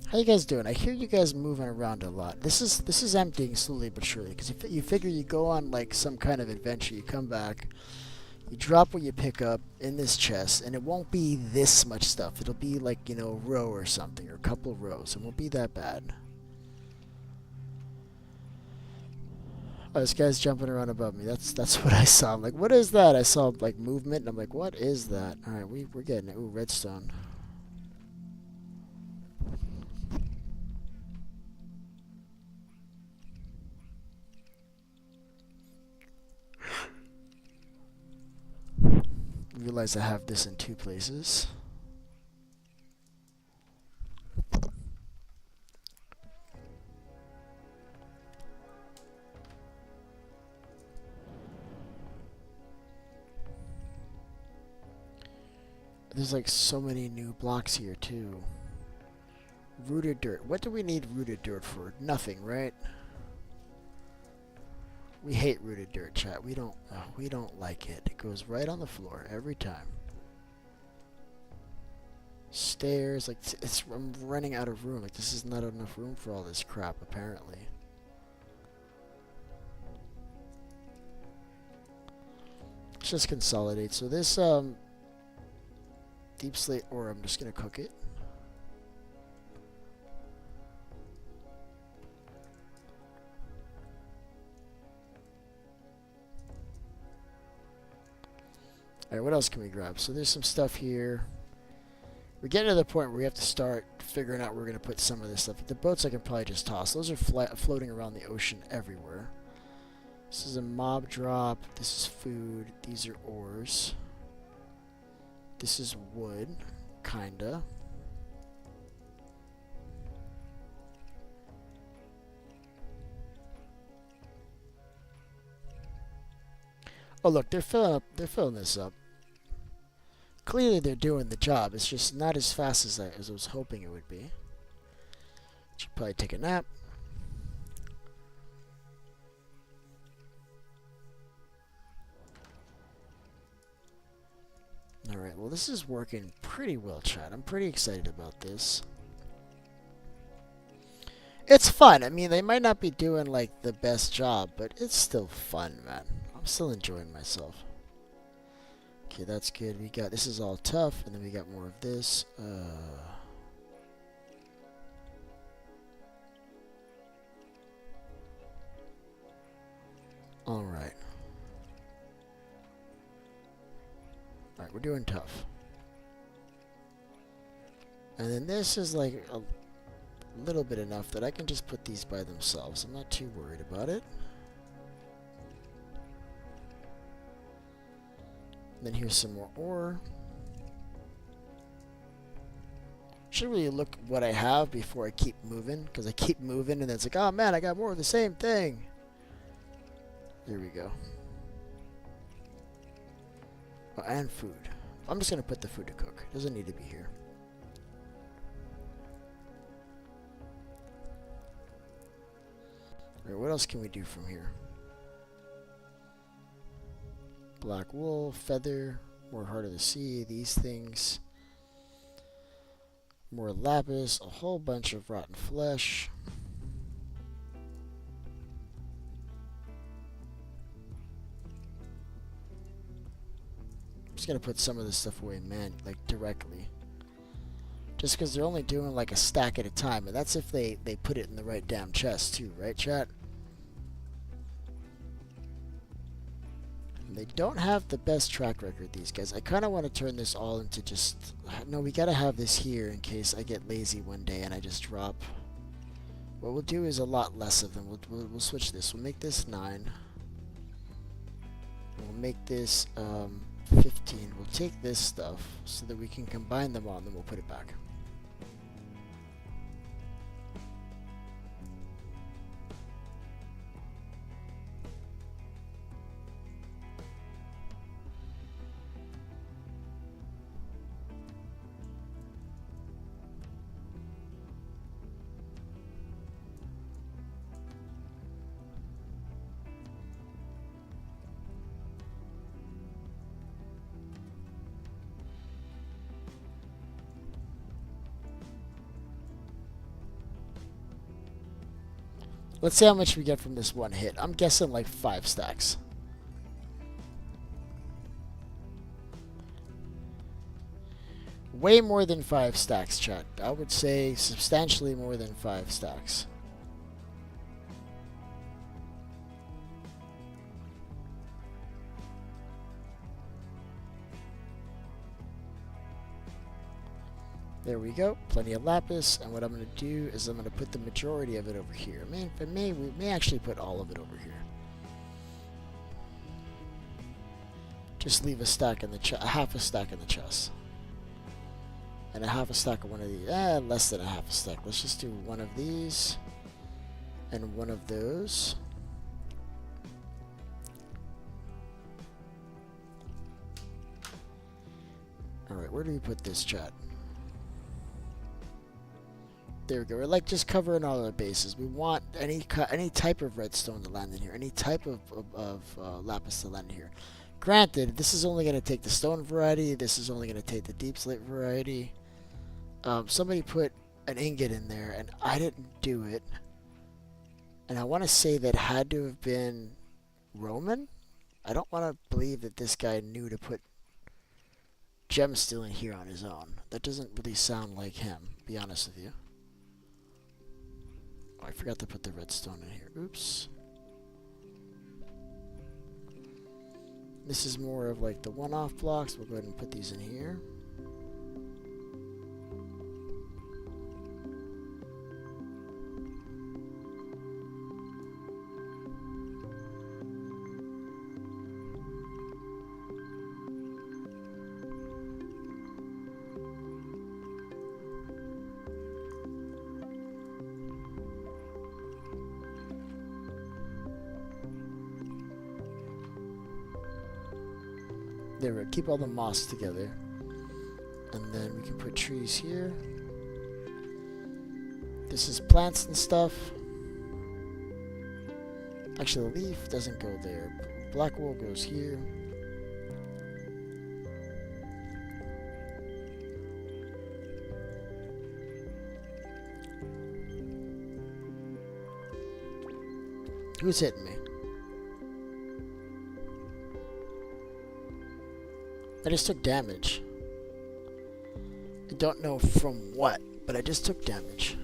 How you guys doing? I hear you guys moving around a lot. This is emptying slowly but surely, because you figure you go on like some kind of adventure, you come back, you drop what you pick up in this chest, and it won't be this much stuff. It'll be like, you know, a row or something, or a couple of rows. It won't be that bad. Oh, this guy's jumping around above me. That's what I saw. I'm like, what is that? I saw like movement, and I'm like, what is that? All right, we're getting it. Ooh, redstone. Realize I have this in 2 places. There's like so many new blocks here too. Rooted dirt. What do we need rooted dirt for? Nothing, right? We hate rooted dirt, chat. We don't like it. It goes right on the floor every time. Stairs, like I'm running out of room. Like this is not enough room for all this crap apparently. Let's just consolidate. So this deep slate ore, I'm just gonna cook it. Alright, what else can we grab? So there's some stuff here. We're getting to the point where we have to start figuring out where we're going to put some of this stuff. The boats I can probably just toss. Those are floating around the ocean everywhere. This is a mob drop. This is food. These are ores. This is wood. Kinda. Oh look, they're filling this up. Clearly they're doing the job. It's just not as fast as I was hoping it would be. Should probably take a nap. Alright, well this is working pretty well, chat. I'm pretty excited about this. It's fun. I mean, they might not be doing like the best job, but it's still fun, man. I'm still enjoying myself. Okay, that's good. We got, this is all tough, and then we got more of this. Alright. Alright, we're doing tough. And then this is like a little bit enough that I can just put these by themselves. I'm not too worried about it. And then here's some more ore. Should really look what I have before I keep moving, because I keep moving and then it's like, oh man, I got more of the same thing. There we go. Oh, and food. I'm just going to put the food to cook. Doesn't need to be here. Alright, what else can we do from here? Black wool, feather, more heart of the sea, these things. More lapis, a whole bunch of rotten flesh. I'm just gonna put some of this stuff away, man, like directly. Just because they're only doing like a stack at a time, and that's if they put it in the right damn chest too, right, chat? And they don't have the best track record, these guys. I kind of want to turn this all into just... No, we gotta have this here in case I get lazy one day and I just drop. What we'll do is a lot less of them. We'll switch this. We'll make this 9. We'll make this 15. We'll take this stuff so that we can combine them all, and then we'll put it back. Let's see how much we get from this one hit. I'm guessing like 5 stacks. Way more than 5 stacks, chat. I would say substantially more than 5 stacks. There we go, plenty of lapis, and what I'm going to do is I'm going to put the majority of it over here. Man, if I may, we may actually put all of it over here. Just leave a stack in the half a stack in the chest. And a half a stack of one of these. Less than a half a stack. Let's just do one of these and one of those. Alright, where do we put this, chat? There we go. We're like just covering all our bases. We want any type of redstone to land in here, any type of lapis to land in here. Granted, this is only going to take the stone variety. This is only going to take the deep slate variety. Somebody put an ingot in there, and I didn't do it. And I want to say that had to have been Roman. I don't want to believe that this guy knew to put gems still in here on his own. That doesn't really sound like him, to be honest with you. I forgot to put the redstone in here. Oops. This is more of like the one-off blocks. We'll go ahead and put these in here. There we go. Keep all the moss together. And then we can put trees here. This is plants and stuff. Actually, the leaf doesn't go there. Black wool goes here. Who's hitting me? I just took damage. I don't know from what, but I just took damage.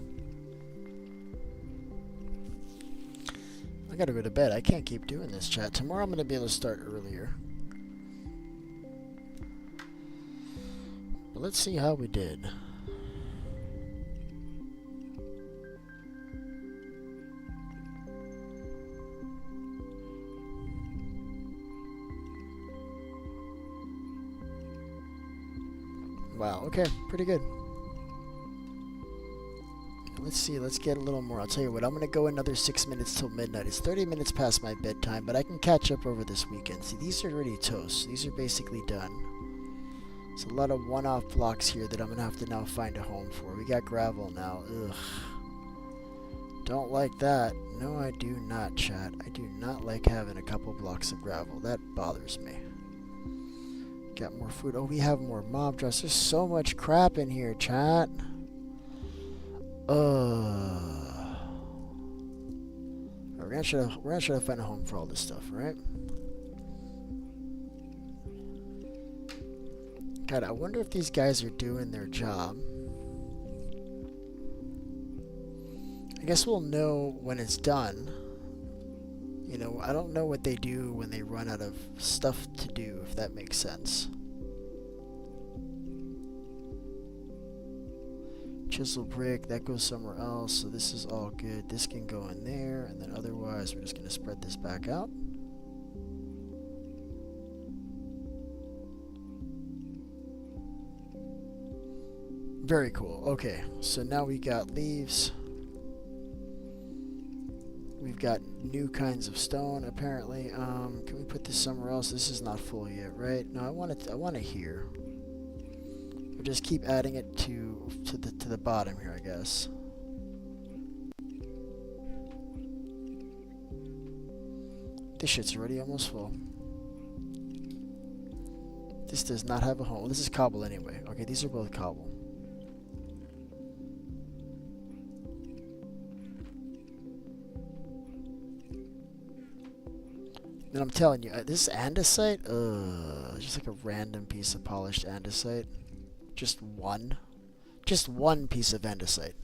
I gotta go to bed. I can't keep doing this, chat. Tomorrow I'm gonna be able to start earlier. But let's see how we did. Wow, okay, pretty good. Let's see, let's get a little more. I'll tell you what, I'm going to go another 6 minutes till midnight. It's 30 minutes past my bedtime, but I can catch up over this weekend. See, these are already toast. These are basically done. There's a lot of one-off blocks here that I'm going to have to now find a home for. We got gravel now. Ugh. Don't like that. No, I do not, chat. I do not like having a couple blocks of gravel. That bothers me. Got more food. Oh, we have more mob drops. There's so much crap in here, chat. We're gonna try to find a home for all this stuff, right? God, I wonder if these guys are doing their job. I guess we'll know when it's done. You know, I don't know what they do when they run out of stuff to do, if that makes sense. Chisel brick, that goes somewhere else, so this is all good. This can go in there, and then otherwise we're just going to spread this back out. Very cool. Okay, so now we got leaves. We've got new kinds of stone, apparently. Can we put this somewhere else? This is not full yet, right? No, I want it here. We'll just keep adding it to the bottom here, I guess. This shit's already almost full. This does not have a home. This is cobble anyway. Okay, these are both cobble. And I'm telling you, this andesite, just like a random piece of polished andesite. Just one piece of andesite.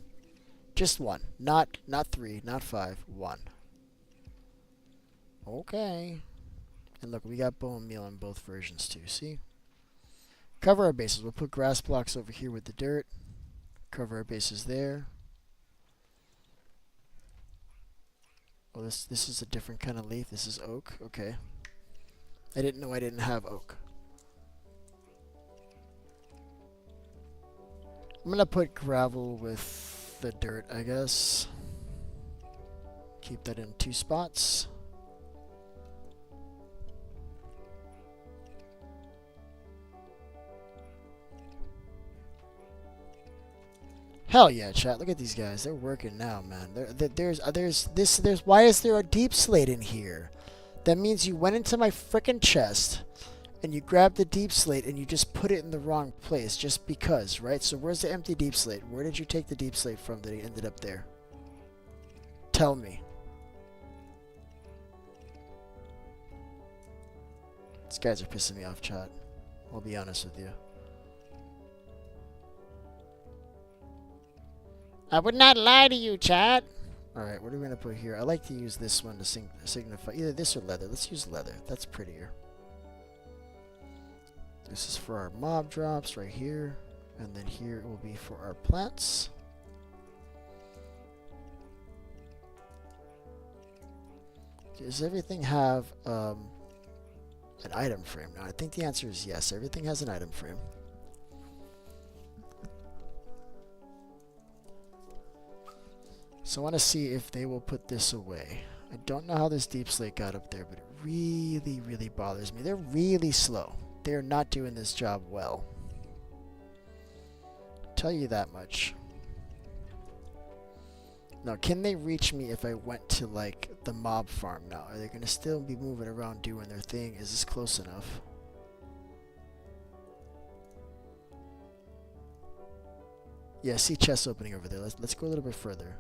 Just one. Not 3, not 5, 1. Okay. And look, we got bone meal in both versions too, see? Cover our bases. We'll put grass blocks over here with the dirt. Cover our bases there. Oh, this is a different kind of leaf. This is oak. Okay. I didn't know I didn't have oak. I'm gonna put gravel with the dirt, I guess. Keep that in 2 spots. Hell yeah, chat! Look at these guys. They're working now, man. Why is there a deep slate in here? That means you went into my frickin' chest and you grabbed the deep slate and you just put it in the wrong place just because, right? So where's the empty deep slate? Where did you take the deep slate from that it ended up there? Tell me. These guys are pissing me off, chat. I'll be honest with you. I would not lie to you, chat. Alright, what are we going to put here? I like to use this one to signify either this or leather. Let's use leather. That's prettier. This is for our mob drops right here. And then here will be for our plants. Does everything have an item frame? Now, I think the answer is yes. Everything has an item frame. So I want to see if they will put this away. I don't know how this deep slate got up there, but it really, really bothers me. They're really slow. They're not doing this job well. I'll tell you that much. Now, can they reach me if I went to, like, the mob farm now? Are they going to still be moving around doing their thing? Is this close enough? Yeah, see chest opening over there. Let's go a little bit further.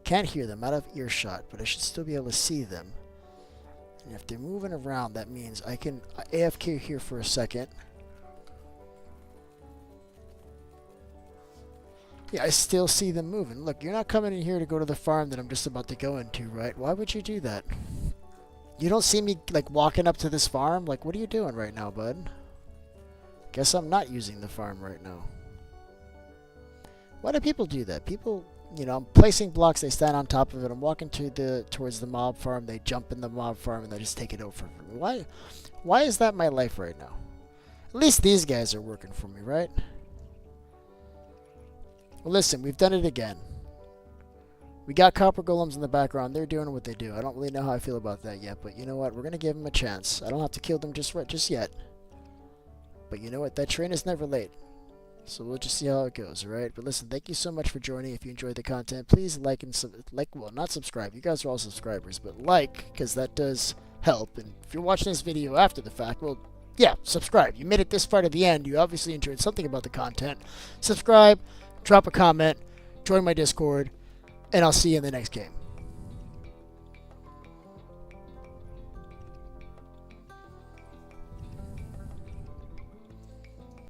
Can't hear them out of earshot, but I should still be able to see them. And if they're moving around, that means I can AFK here for a second. Yeah, I still see them moving. Look, you're not coming in here to go to the farm that I'm just about to go into, right? Why would you do that? You don't see me, like, walking up to this farm? Like, what are you doing right now, bud? Guess I'm not using the farm right now. Why do people do that? People, you know, I'm placing blocks, they stand on top of it. I'm walking towards the mob farm, they jump in the mob farm, and they just take it over from me. Why is that my life right now? At least these guys are working for me, right? Well, listen, we've done it again. We got copper golems in the background. They're doing what they do. I don't really know how I feel about that yet, but you know what? We're going to give them a chance. I don't have to kill them just yet. But you know what? That train is never late. So we'll just see how it goes, alright? But listen, thank you so much for joining. If you enjoyed the content, please like and well, not subscribe. You guys are all subscribers, but like, because that does help. And if you're watching this video after the fact, well, yeah, subscribe. You made it this far to the end. You obviously enjoyed something about the content. Subscribe, drop a comment, join my Discord, and I'll see you in the next game.